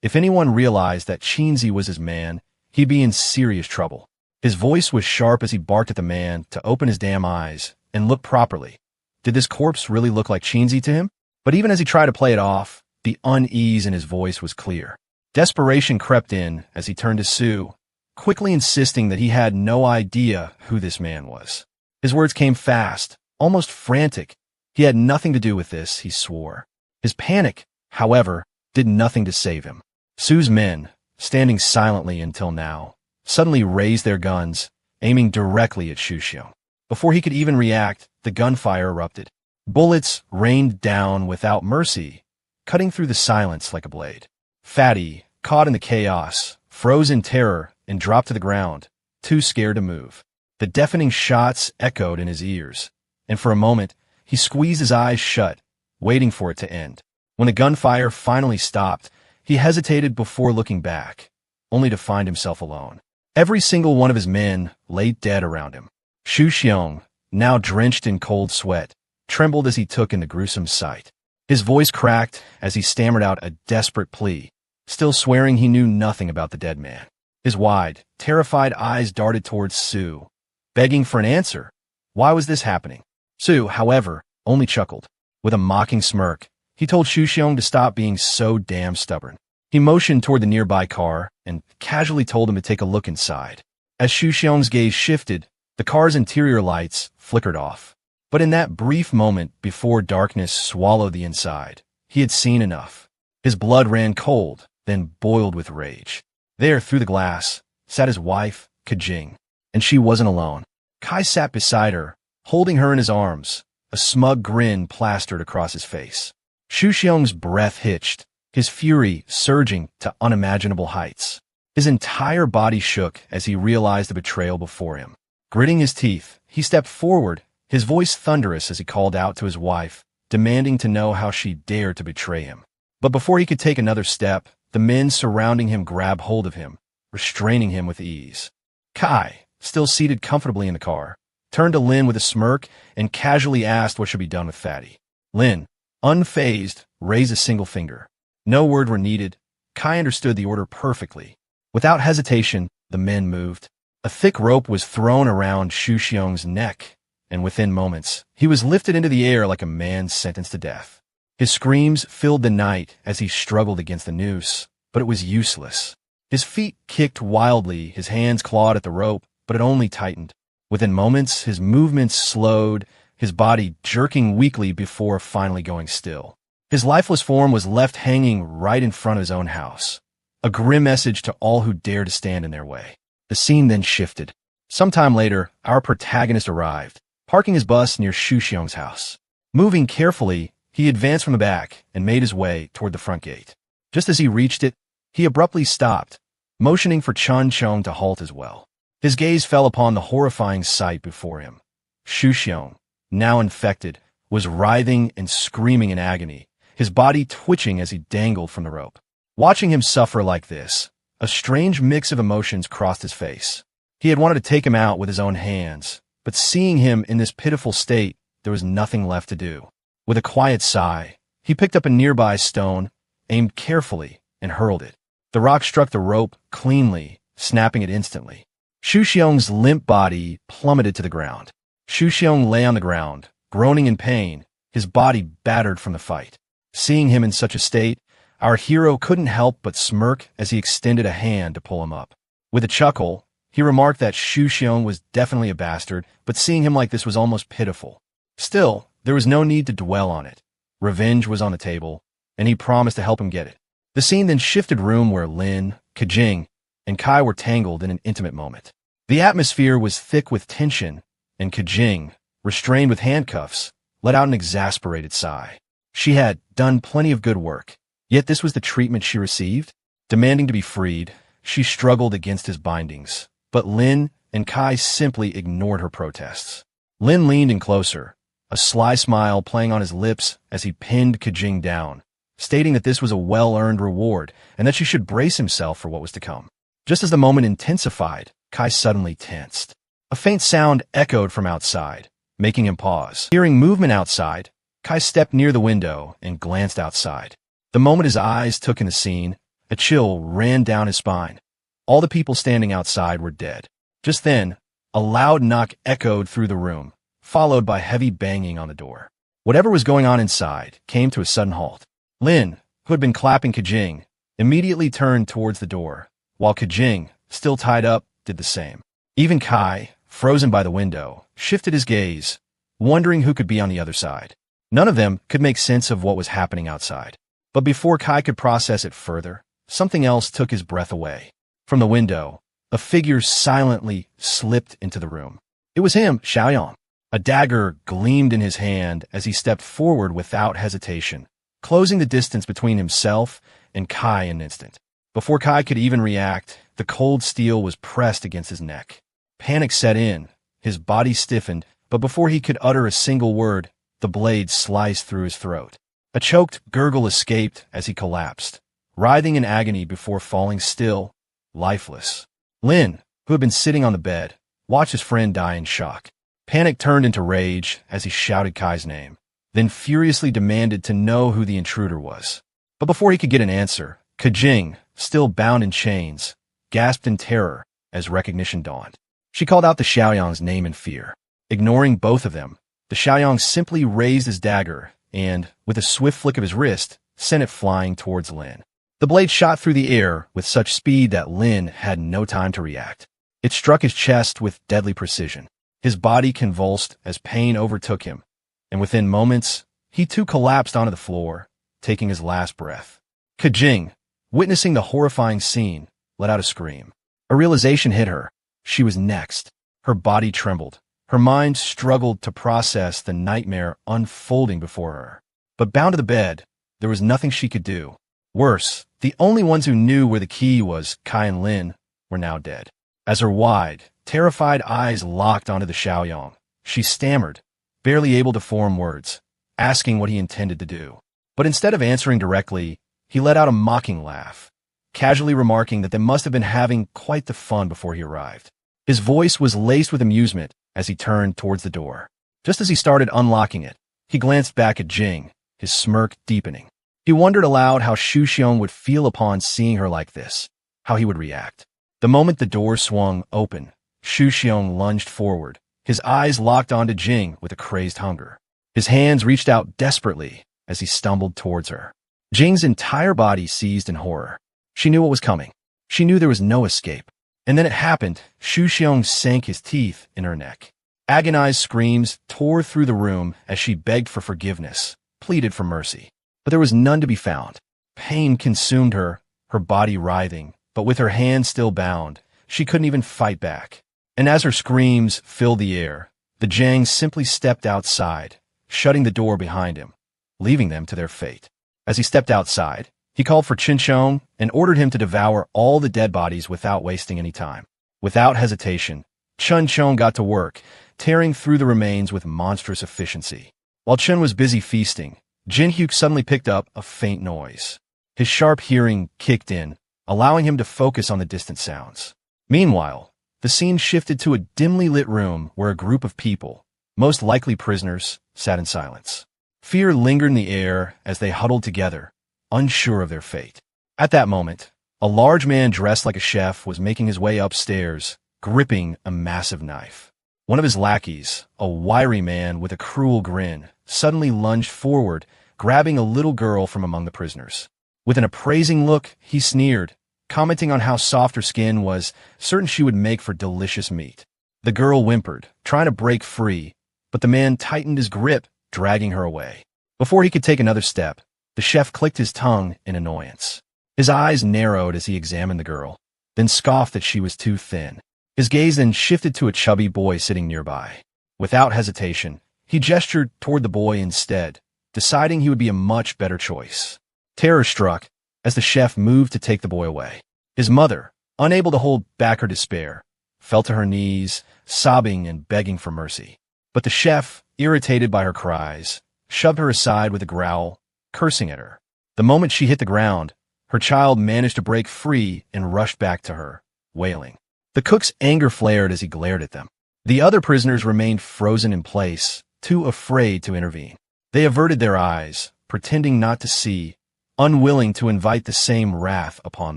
Speaker 1: If anyone realized that Qinzi was his man, he'd be in serious trouble. His voice was sharp as he barked at the man to open his damn eyes and look properly. Did this corpse really look like Qinzi to him? But even as he tried to play it off, the unease in his voice was clear. Desperation crept in as he turned to Su, quickly insisting that he had no idea who this man was. His words came fast, almost frantic. He had nothing to do with this, he swore. His panic, however, did nothing to save him. Su's men, standing silently until now, suddenly raised their guns, aiming directly at Shuxiong. Before he could even react, the gunfire erupted. Bullets rained down without mercy, cutting through the silence like a blade. Fatty, caught in the chaos, froze in terror and dropped to the ground, too scared to move. The deafening shots echoed in his ears, and for a moment, he squeezed his eyes shut, waiting for it to end. When the gunfire finally stopped, he hesitated before looking back, only to find himself alone. Every single one of his men lay dead around him. Shu Xiong, now drenched in cold sweat, trembled as he took in the gruesome sight. His voice cracked as he stammered out a desperate plea, still swearing he knew nothing about the dead man. His wide, terrified eyes darted towards Su, begging for an answer. Why was this happening? Su, however, only chuckled. With a mocking smirk, he told Shu Xiong to stop being so damn stubborn. He motioned toward the nearby car and casually told him to take a look inside. As Shu Xiong's gaze shifted, the car's interior lights flickered off. But in that brief moment before darkness swallowed the inside, he had seen enough. His blood ran cold, then boiled with rage. There, through the glass, sat his wife, Kajing, and she wasn't alone. Kai sat beside her, holding her in his arms, a smug grin plastered across his face. Shu Xiong's breath hitched, his fury surging to unimaginable heights. His entire body shook as he realized the betrayal before him. Gritting his teeth, he stepped forward, his voice thunderous as he called out to his wife, demanding to know how she dared to betray him. But before he could take another step, the men surrounding him grabbed hold of him, restraining him with ease. Kai, still seated comfortably in the car, turned to Lin with a smirk and casually asked what should be done with Fatty. Lin, unfazed, raised a single finger. No word were needed. Kai understood the order perfectly. Without hesitation, the men moved. A thick rope was thrown around Shu Xiong's neck, and within moments, he was lifted into the air like a man sentenced to death. His screams filled the night as he struggled against the noose, but it was useless. His feet kicked wildly, his hands clawed at the rope, but it only tightened. Within moments, his movements slowed, his body jerking weakly before finally going still. His lifeless form was left hanging right in front of his own house, a grim message to all who dared to stand in their way. The scene then shifted. Sometime later, our protagonist arrived, parking his bus near Shu Xiong's house. Moving carefully, he advanced from the back and made his way toward the front gate. Just as he reached it, he abruptly stopped, motioning for Chun Chong to halt as well. His gaze fell upon the horrifying sight before him. Shu Xiong, now infected, was writhing and screaming in agony, his body twitching as he dangled from the rope. Watching him suffer like this, a strange mix of emotions crossed his face. He had wanted to take him out with his own hands, but seeing him in this pitiful state, there was nothing left to do. With a quiet sigh, he picked up a nearby stone, aimed carefully, and hurled it. The rock struck the rope cleanly, snapping it instantly. Shu Xiong's limp body plummeted to the ground. Shu Xiong lay on the ground, groaning in pain, his body battered from the fight. Seeing him in such a state, our hero couldn't help but smirk as he extended a hand to pull him up. With a chuckle, he remarked that Shu Xiong was definitely a bastard, but seeing him like this was almost pitiful. Still, there was no need to dwell on it. Revenge was on the table, and he promised to help him get it. The scene then shifted room where Lin, Kajing, and Kai were tangled in an intimate moment. The atmosphere was thick with tension, and Kajing, restrained with handcuffs, let out an exasperated sigh. She had done plenty of good work, yet this was the treatment she received. Demanding to be freed, she struggled against his bindings, but Lin and Kai simply ignored her protests. Lin leaned in closer, a sly smile playing on his lips as he pinned Kajing down, stating that this was a well-earned reward and that she should brace himself for what was to come. Just as the moment intensified, Kai suddenly tensed. A faint sound echoed from outside, making him pause. Hearing movement outside, Kai stepped near the window and glanced outside. The moment his eyes took in the scene, a chill ran down his spine. All the people standing outside were dead. Just then, a loud knock echoed through the room, followed by heavy banging on the door. Whatever was going on inside came to a sudden halt. Lin, who had been clapping Kajing, immediately turned towards the door, while Kajing, still tied up, did the same. Even Kai, frozen by the window, shifted his gaze, wondering who could be on the other side. None of them could make sense of what was happening outside. But before Kai could process it further, something else took his breath away. From the window, a figure silently slipped into the room. It was him, Xiaoyong. A dagger gleamed in his hand as he stepped forward without hesitation, closing the distance between himself and Kai in an instant. Before Kai could even react, the cold steel was pressed against his neck. Panic set in, his body stiffened, but before he could utter a single word, the blade sliced through his throat. A choked gurgle escaped as he collapsed, writhing in agony before falling still, lifeless. Lin, who had been sitting on the bed, watched his friend die in shock. Panic turned into rage as he shouted Kai's name, then furiously demanded to know who the intruder was. But before he could get an answer, Kajing, still bound in chains, gasped in terror as recognition dawned. She called out the Xiaoyang's name in fear. Ignoring both of them, the Xiaoyang simply raised his dagger and, with a swift flick of his wrist, sent it flying towards Lin. The blade shot through the air with such speed that Lin had no time to react. It struck his chest with deadly precision. His body convulsed as pain overtook him, and within moments, he too collapsed onto the floor, taking his last breath. Kajing, witnessing the horrifying scene, let out a scream. A realization hit her. She was next. Her body trembled. Her mind struggled to process the nightmare unfolding before her. But bound to the bed, there was nothing she could do. Worse, the only ones who knew where the key was, Kai and Lin, were now dead. As her wide, terrified eyes locked onto the Xiaoyang, she stammered, barely able to form words, asking what he intended to do. But instead of answering directly, he let out a mocking laugh, casually remarking that they must have been having quite the fun before he arrived. His voice was laced with amusement as he turned towards the door. Just as he started unlocking it, he glanced back at Jing, his smirk deepening. He wondered aloud how Shu Xiong would feel upon seeing her like this, how he would react. The moment the door swung open, Shu Xiong lunged forward, his eyes locked onto Jing with a crazed hunger. His hands reached out desperately as he stumbled towards her. Jing's entire body seized in horror. She knew what was coming. She knew there was no escape. And then it happened. Shu Xiong sank his teeth in her neck. Agonized screams tore through the room as she begged for forgiveness, pleaded for mercy. But there was none to be found. Pain consumed her, her body writhing, but with her hands still bound, she couldn't even fight back. And as her screams filled the air, the Zhang simply stepped outside, shutting the door behind him, leaving them to their fate. As he stepped outside, he called for Qinchong and ordered him to devour all the dead bodies without wasting any time. Without hesitation, Qinchong got to work, tearing through the remains with monstrous efficiency. While Chen was busy feasting, Jinhyuk suddenly picked up a faint noise. His sharp hearing kicked in, allowing him to focus on the distant sounds. Meanwhile, the scene shifted to a dimly lit room where a group of people, most likely prisoners, sat in silence. Fear lingered in the air as they huddled together, unsure of their fate. At that moment, a large man dressed like a chef was making his way upstairs, gripping a massive knife. One of his lackeys, a wiry man with a cruel grin, suddenly lunged forward, grabbing a little girl from among the prisoners. With an appraising look, he sneered, commenting on how soft her skin was, certain she would make for delicious meat. The girl whimpered, trying to break free, but the man tightened his grip, dragging her away. Before he could take another step, the chef clicked his tongue in annoyance. His eyes narrowed as he examined the girl, then scoffed that she was too thin. His gaze then shifted to a chubby boy sitting nearby. Without hesitation, he gestured toward the boy instead, deciding he would be a much better choice. Terror struck as the chef moved to take the boy away. His mother, unable to hold back her despair, fell to her knees, sobbing and begging for mercy. But the chef, irritated by her cries, shoved her aside with a growl, cursing at her. The moment she hit the ground, her child managed to break free and rushed back to her, wailing. The cook's anger flared as he glared at them. The other prisoners remained frozen in place, too afraid to intervene. They averted their eyes, pretending not to see, unwilling to invite the same wrath upon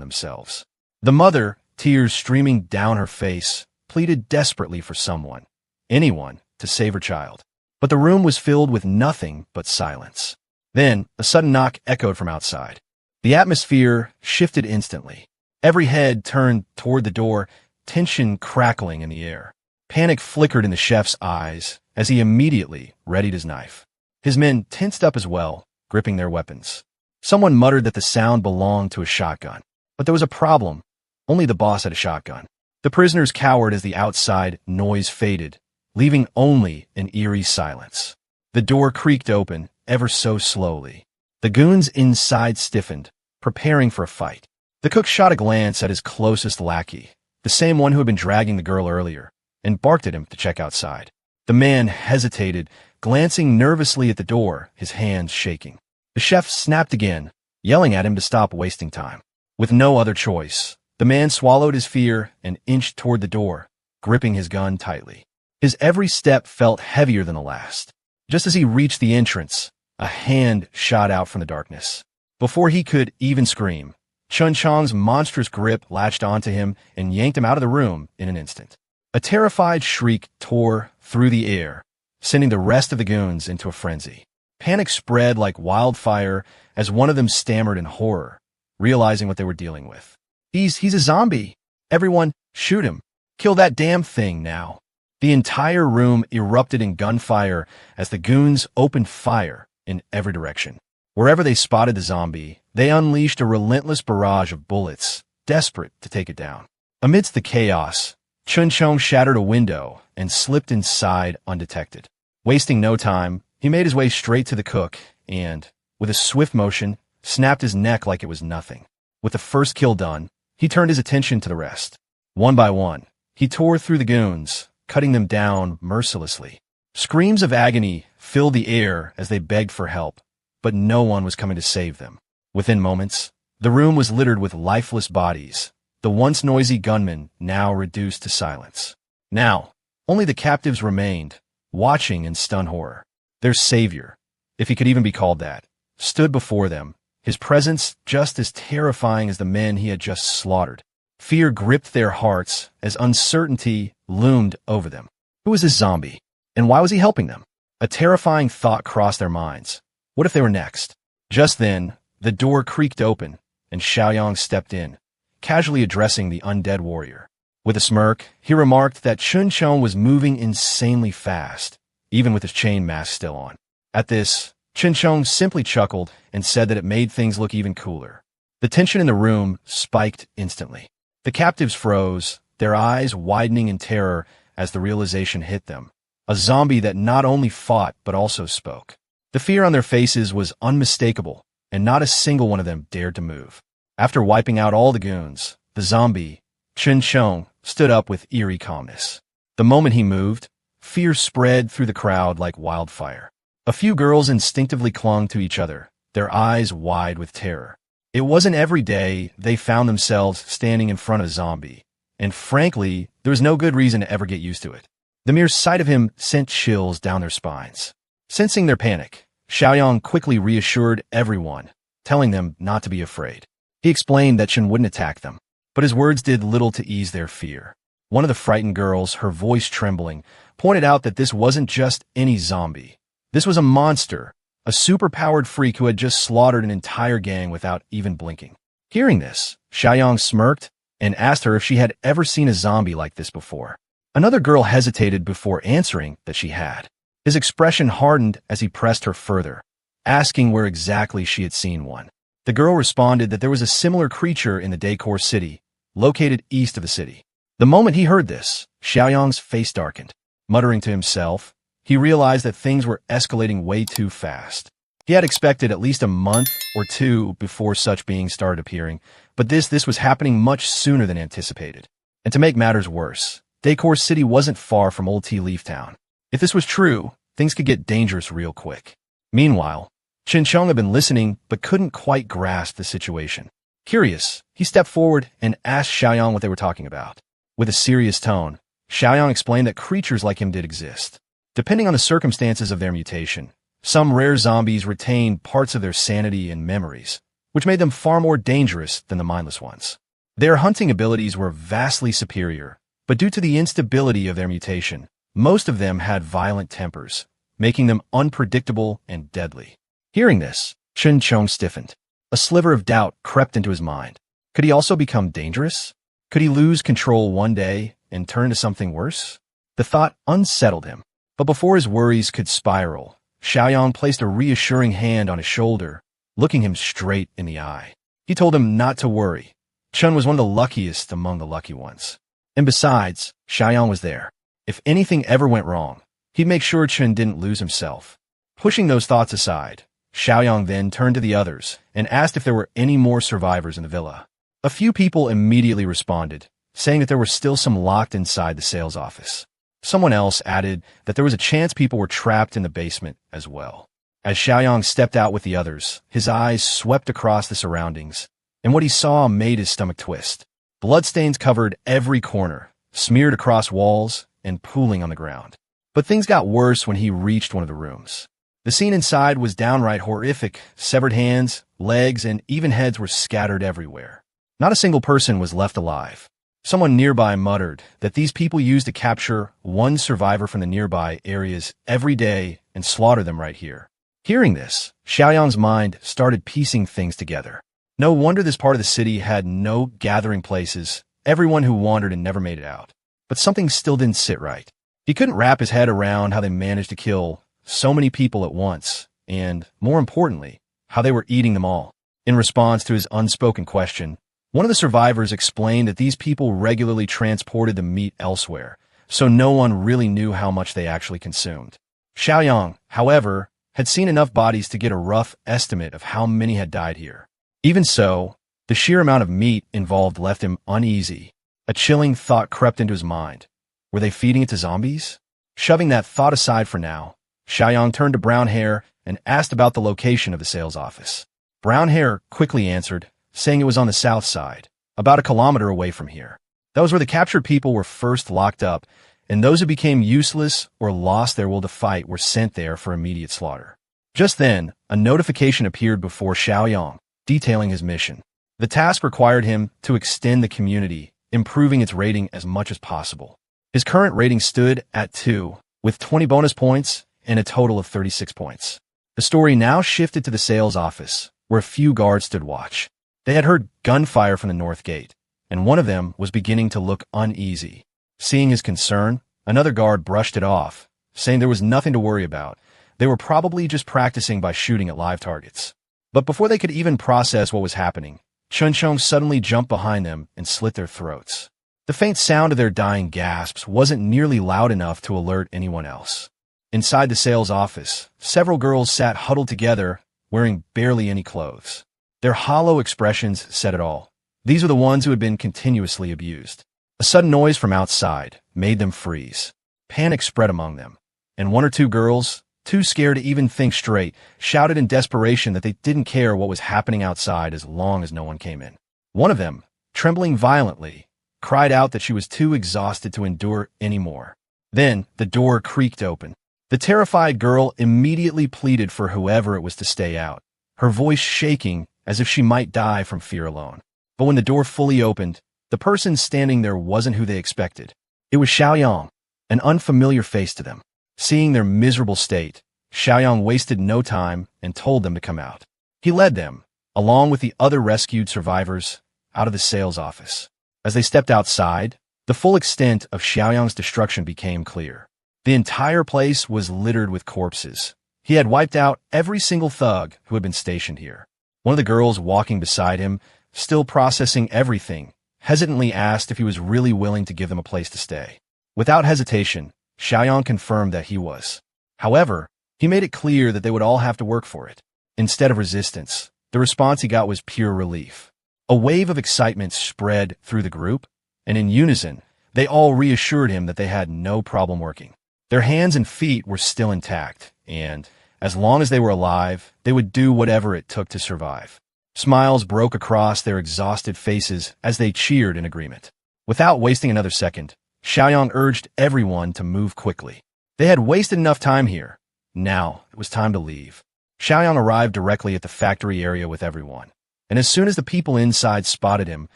Speaker 1: themselves. The mother, tears streaming down her face, pleaded desperately for someone, anyone, to save her child. But the room was filled with nothing but silence. Then, a sudden knock echoed from outside. The atmosphere shifted instantly. Every head turned toward the door, tension crackling in the air. Panic flickered in the chef's eyes as he immediately readied his knife. His men tensed up as well, gripping their weapons. Someone muttered that the sound belonged to a shotgun. But there was a problem. Only the boss had a shotgun. The prisoners cowered as the outside noise faded, leaving only an eerie silence. The door creaked open, ever so slowly. The goons inside stiffened, preparing for a fight. The cook shot a glance at his closest lackey, the same one who had been dragging the girl earlier, and barked at him to check outside. The man hesitated, glancing nervously at the door, his hands shaking. The chef snapped again, yelling at him to stop wasting time. With no other choice, the man swallowed his fear and inched toward the door, gripping his gun tightly. His every step felt heavier than the last. Just as he reached the entrance, a hand shot out from the darkness. Before he could even scream, Chun Chong's monstrous grip latched onto him and yanked him out of the room in an instant. A terrified shriek tore through the air, sending the rest of the goons into a frenzy. Panic spread like wildfire as one of them stammered in horror, realizing what they were dealing with. He's a zombie. Everyone, shoot him. Kill that damn thing now. The entire room erupted in gunfire as the goons opened fire in every direction. Wherever they spotted the zombie, they unleashed a relentless barrage of bullets, desperate to take it down. Amidst the chaos, Chun Chong shattered a window and slipped inside undetected. Wasting no time, he made his way straight to the cook and, with a swift motion, snapped his neck like it was nothing. With the first kill done, he turned his attention to the rest. One by one, he tore through the goons, cutting them down mercilessly. Screams of agony filled the air as they begged for help, but no one was coming to save them. Within moments, the room was littered with lifeless bodies, the once noisy gunmen now reduced to silence. Now, only the captives remained, watching in stunned horror. Their savior, if he could even be called that, stood before them, his presence just as terrifying as the men he had just slaughtered. Fear gripped their hearts as uncertainty loomed over them. Who was this zombie? And why was he helping them? A terrifying thought crossed their minds. What if they were next? Just then, the door creaked open, and Xiaoyang stepped in, casually addressing the undead warrior. With a smirk, he remarked that Chun Chong was moving insanely fast, even with his chain mask still on. At this, Chun Chong simply chuckled and said that it made things look even cooler. The tension in the room spiked instantly. The captives froze, their eyes widening in terror as the realization hit them. A zombie that not only fought but also spoke. The fear on their faces was unmistakable, and not a single one of them dared to move. After wiping out all the goons, the zombie, Chun Chong, stood up with eerie calmness. The moment he moved, fear spread through the crowd like wildfire. A few girls instinctively clung to each other, their eyes wide with terror. It wasn't every day they found themselves standing in front of a zombie, and frankly, there was no good reason to ever get used to it. The mere sight of him sent chills down their spines. Sensing their panic, Xiaoyang quickly reassured everyone, telling them not to be afraid. He explained that Chen wouldn't attack them, but his words did little to ease their fear. One of the frightened girls, her voice trembling, pointed out that this wasn't just any zombie. This was a monster, a super-powered freak who had just slaughtered an entire gang without even blinking. Hearing this, Xiaoyang smirked and asked her if she had ever seen a zombie like this before. Another girl hesitated before answering that she had. His expression hardened as he pressed her further, asking where exactly she had seen one. The girl responded that there was a similar creature in the Decor City, located east of the city. The moment he heard this, Xiaoyang's face darkened. Muttering to himself, he realized that things were escalating way too fast. He had expected at least a month or two before such beings started appearing, but this was happening much sooner than anticipated. And to make matters worse, Decor City wasn't far from Old Tea Leaf Town. If this was true, things could get dangerous real quick. Meanwhile, Chun Chong had been listening but couldn't quite grasp the situation. Curious, he stepped forward and asked Xiaoyang what they were talking about. With a serious tone, Xiaoyang explained that creatures like him did exist. Depending on the circumstances of their mutation, some rare zombies retained parts of their sanity and memories, which made them far more dangerous than the mindless ones. Their hunting abilities were vastly superior, but due to the instability of their mutation, most of them had violent tempers, making them unpredictable and deadly. Hearing this, Chun Chong stiffened. A sliver of doubt crept into his mind. Could he also become dangerous? Could he lose control one day and turn into something worse? The thought unsettled him. But before his worries could spiral, Xiaoyang placed a reassuring hand on his shoulder, looking him straight in the eye. He told him not to worry. Chun was one of the luckiest among the lucky ones. And besides, Xiaoyang was there. If anything ever went wrong, he'd make sure Chen didn't lose himself. Pushing those thoughts aside, Xiaoyang then turned to the others and asked if there were any more survivors in the villa. A few people immediately responded, saying that there were still some locked inside the sales office. Someone else added that there was a chance people were trapped in the basement as well. As Xiaoyang stepped out with the others, his eyes swept across the surroundings, and what he saw made his stomach twist. Bloodstains covered every corner, smeared across walls, and pooling on the ground. But things got worse when he reached one of the rooms. The scene inside was downright horrific. Severed hands, legs, and even heads were scattered everywhere. Not a single person was left alive. Someone nearby muttered that these people used to capture one survivor from the nearby areas every day and slaughter them right here. Hearing this, Xiaoyang's mind started piecing things together. No wonder this part of the city had no gathering places, everyone who wandered and never made it out. But something still didn't sit right. He couldn't wrap his head around how they managed to kill so many people at once, and, more importantly, how they were eating them all. In response to his unspoken question, one of the survivors explained that these people regularly transported the meat elsewhere, so no one really knew how much they actually consumed. Xiaoyang, however, had seen enough bodies to get a rough estimate of how many had died here. Even so, the sheer amount of meat involved left him uneasy. A chilling thought crept into his mind. Were they feeding it to zombies? Shoving that thought aside for now, Xiaoyang turned to Brown Hair and asked about the location of the sales office. Brown Hair quickly answered, saying it was on the south side, about a kilometer away from here. That was where the captured people were first locked up, and those who became useless or lost their will to fight were sent there for immediate slaughter. Just then, a notification appeared before Xiaoyang, detailing his mission. The task required him to extend the community, improving its rating as much as possible. His current rating stood at 2, with 20 bonus points and a total of 36 points. The story now shifted to the sales office, where a few guards stood watch. They had heard gunfire from the north gate, and one of them was beginning to look uneasy. Seeing his concern, another guard brushed it off, saying there was nothing to worry about. They were probably just practicing by shooting at live targets. But before they could even process what was happening, Chunchong suddenly jumped behind them and slit their throats. The faint sound of their dying gasps wasn't nearly loud enough to alert anyone else. Inside the sales office, several girls sat huddled together, wearing barely any clothes. Their hollow expressions said it all. These were the ones who had been continuously abused. A sudden noise from outside made them freeze. Panic spread among them, and one or two girls, too scared to even think straight, shouted in desperation that they didn't care what was happening outside as long as no one came in. One of them, trembling violently, cried out that she was too exhausted to endure any more. Then the door creaked open. The terrified girl immediately pleaded for whoever it was to stay out, her voice shaking as if she might die from fear alone. But when the door fully opened, the person standing there wasn't who they expected. It was Xiaoyang, an unfamiliar face to them. Seeing their miserable state, Xiaoyang wasted no time and told them to come out. He led them, along with the other rescued survivors, out of the sales office. As they stepped outside, the full extent of Xiaoyang's destruction became clear. The entire place was littered with corpses. He had wiped out every single thug who had been stationed here. One of the girls walking beside him, still processing everything, hesitantly asked if he was really willing to give them a place to stay. Without hesitation, Xiaoyang confirmed that he was. However, he made it clear that they would all have to work for it. Instead of resistance, the response he got was pure relief. A wave of excitement spread through the group, and in unison, they all reassured him that they had no problem working. Their hands and feet were still intact, and, as long as they were alive, they would do whatever it took to survive. Smiles broke across their exhausted faces as they cheered in agreement. Without wasting another second, Xiaoyang urged everyone to move quickly. They had wasted enough time here. Now, it was time to leave. Xiaoyang arrived directly at the factory area with everyone, and as soon as the people inside spotted him,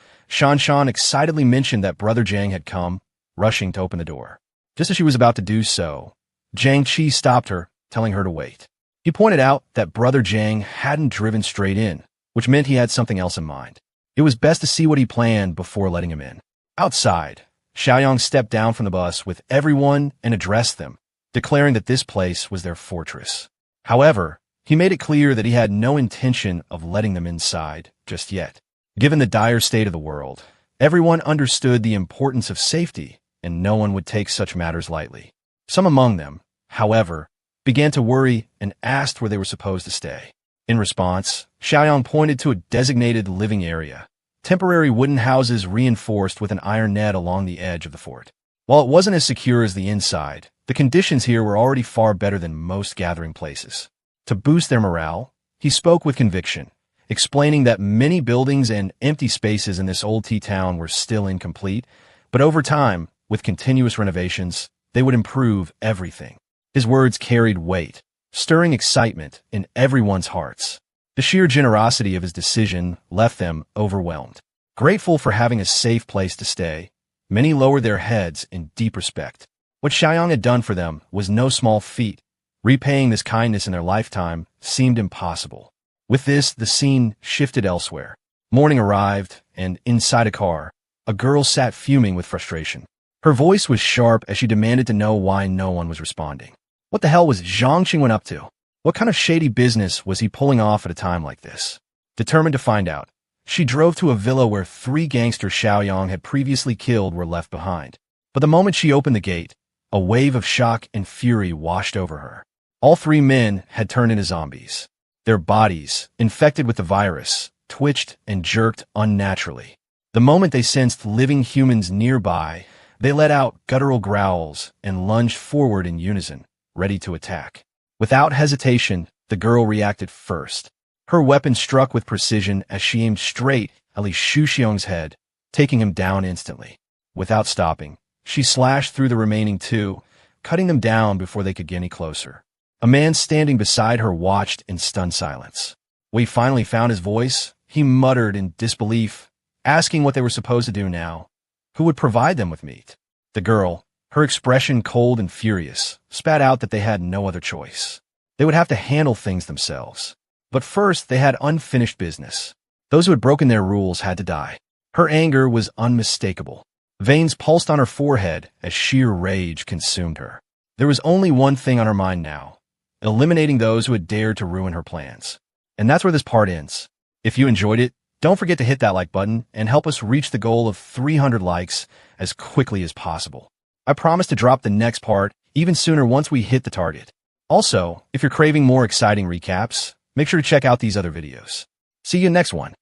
Speaker 1: Shan excitedly mentioned that Brother Jiang had come, rushing to open the door. Just as she was about to do so, Jiang Qi stopped her, telling her to wait. He pointed out that Brother Jiang hadn't driven straight in, which meant he had something else in mind. It was best to see what he planned before letting him in. Outside, Xiaoyang stepped down from the bus with everyone and addressed them, declaring that this place was their fortress. However, he made it clear that he had no intention of letting them inside just yet. Given the dire state of the world, everyone understood the importance of safety, and no one would take such matters lightly. Some among them, however, began to worry and asked where they were supposed to stay. In response, Xiaoyang pointed to a designated living area, temporary wooden houses reinforced with an iron net along the edge of the fort. While it wasn't as secure as the inside, the conditions here were already far better than most gathering places. To boost their morale, he spoke with conviction, explaining that many buildings and empty spaces in this old tea town were still incomplete, but over time, with continuous renovations, they would improve everything. His words carried weight, stirring excitement in everyone's hearts. The sheer generosity of his decision left them overwhelmed. Grateful for having a safe place to stay, many lowered their heads in deep respect. What Xiaoyang had done for them was no small feat. Repaying this kindness in their lifetime seemed impossible. With this, the scene shifted elsewhere. Morning arrived, and inside a car, a girl sat fuming with frustration. Her voice was sharp as she demanded to know why no one was responding. What the hell was Zhang Qingwen up to? What kind of shady business was he pulling off at a time like this? Determined to find out, she drove to a villa where 3 gangsters Xiaoyang had previously killed were left behind. But the moment she opened the gate, a wave of shock and fury washed over her. All 3 men had turned into zombies. Their bodies, infected with the virus, twitched and jerked unnaturally. The moment they sensed living humans nearby, they let out guttural growls and lunged forward in unison, ready to attack. Without hesitation, the girl reacted first. Her weapon struck with precision as she aimed straight at Li Shuxiong's head, taking him down instantly. Without stopping, she slashed through the remaining 2, cutting them down before they could get any closer. A man standing beside her watched in stunned silence. When he finally found his voice, he muttered in disbelief, asking what they were supposed to do now. Who would provide them with meat? The girl, her expression cold and furious, spat out that they had no other choice. They would have to handle things themselves. But first, they had unfinished business. Those who had broken their rules had to die. Her anger was unmistakable. Veins pulsed on her forehead as sheer rage consumed her. There was only one thing on her mind now: eliminating those who had dared to ruin her plans. And that's where this part ends. If you enjoyed it, don't forget to hit that like button and help us reach the goal of 300 likes as quickly as possible. I promise to drop the next part even sooner once we hit the target. Also, if you're craving more exciting recaps, make sure to check out these other videos. See you next one.